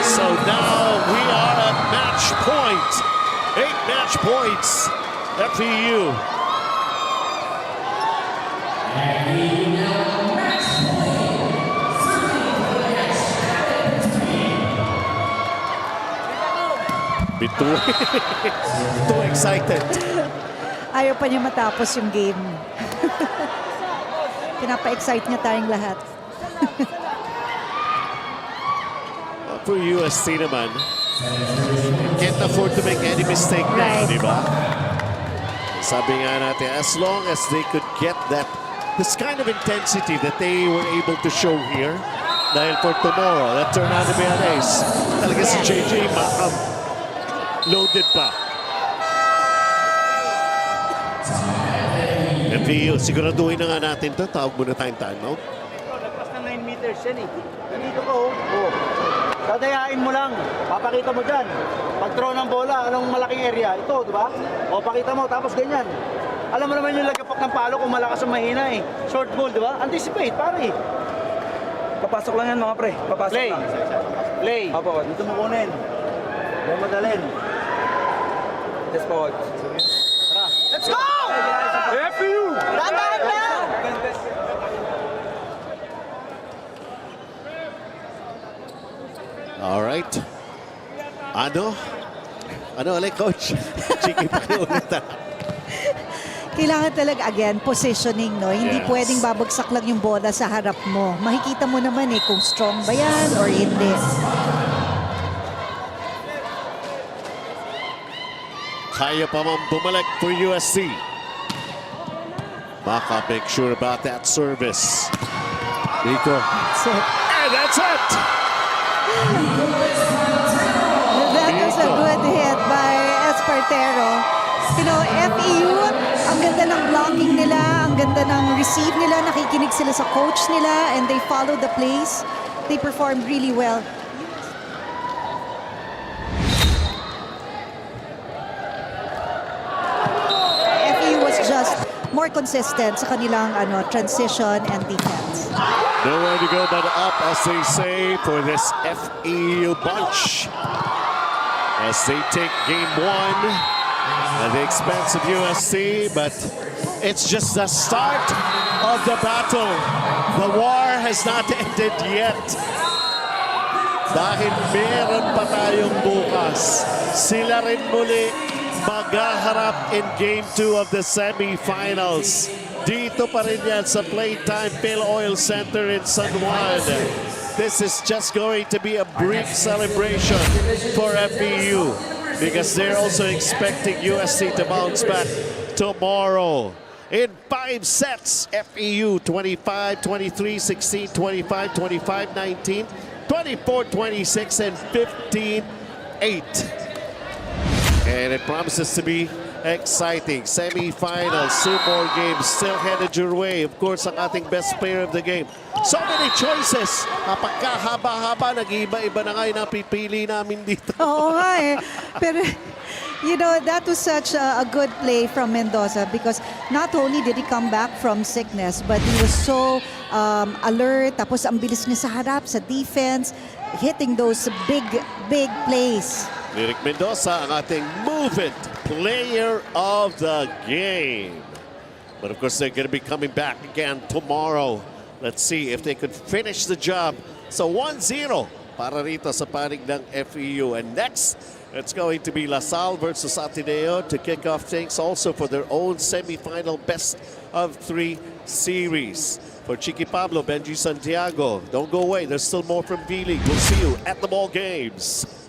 [SPEAKER 3] So now we are at match point. 8 match points. FEU. Between. Too excited.
[SPEAKER 4] Ayaw pa niya matapos yung game. Pinapa-excite niya tayong lahat.
[SPEAKER 3] For UST naman, can't afford to make any mistake now,
[SPEAKER 4] Right.
[SPEAKER 3] di ba? Sabi nga natin, as long as they could get this kind of intensity that they were able to show here, dahil for tomorrow, that turned out to be an ace. Talaga si JJ Macam, loaded pa. FEU, siguraduhin na nga natin to. Tawag muna tayong timeout.
[SPEAKER 6] Lagpas ng 9 meters yan eh. Nandito ka oh. Dadayain mo lang. Papakita mo dyan. Pag-throw ng bola, anong malaking area? Ito, di ba? O, pakita mo, tapos ganyan. Alam mo naman yung lagapak ng palo kung malakas o mahina eh. Short ball, di ba? Anticipate, pare.
[SPEAKER 8] Papasok lang yan mga pre. Papasok
[SPEAKER 6] Play.
[SPEAKER 8] lang.
[SPEAKER 6] Play.
[SPEAKER 8] Opo.
[SPEAKER 6] Dito mo kunin. Huwag madalin.
[SPEAKER 8] Yes po.
[SPEAKER 6] Tara.
[SPEAKER 8] Let's go!
[SPEAKER 7] FEU!
[SPEAKER 8] Tandaan na!
[SPEAKER 3] All right. Ano ulit, Coach? Chiki pa ulit.
[SPEAKER 4] Kailangan talaga, again, positioning, no? Hindi
[SPEAKER 3] Yes.
[SPEAKER 4] pwedeng babagsak lang yung bola sa harap mo. Makikita mo naman kung strong ba yan or hindi.
[SPEAKER 3] Kaya pa man bumalik for USC. Baka make sure about that service. Nico.
[SPEAKER 4] So,
[SPEAKER 3] And that's it!
[SPEAKER 4] that was a good hit by Espartero. You know, FEU, ang ganda ng blocking nila, ang ganda ng receive nila, nakikinig sila sa coach nila, and they follow the plays. They performed really well. FEU was just more consistent sa kanilang transition and defense.
[SPEAKER 3] Nowhere to go but up, as they say, for this FEU bunch. As they take game 1 at the expense of USC, but it's just the start of the battle. The war has not ended yet. Dahil meron pa tayong bukas. Sila rin muli maghaharap in game 2 of the semifinals. Dito pa rin yan sa Playtime Phil Oil Center in San Juan. This is just going to be a brief celebration for FEU because they're also expecting USC to bounce back tomorrow. In 5 sets, FEU 25-23, 16-25, 25-19, 24-26, and 15-8. And it promises to be exciting. Semi-finals, 2 more games still headed your way. Of course, ang ating best player of the game. So many choices. Napagkahaba-haba, nag-iba-iba na nga yung napipili namin dito.
[SPEAKER 4] Oo nga Pero, you know, that was such a good play from Mendoza because not only did he come back from sickness, but he was so alert. Tapos ang bilis niya sa harap, sa defense, hitting those big plays.
[SPEAKER 3] Eric Mendoza, ang ating move-it player of the game. But of course, they're going to be coming back again tomorrow. Let's see if they could finish the job. So 1-0 para rito sa panig ng FEU. And next, it's going to be LaSalle versus Ateneo to kick off things also for their own semifinal best of 3 series. For Chiqui Pablo, Benji Santiago, don't go away. There's still more from V-League. We'll see you at the ball games.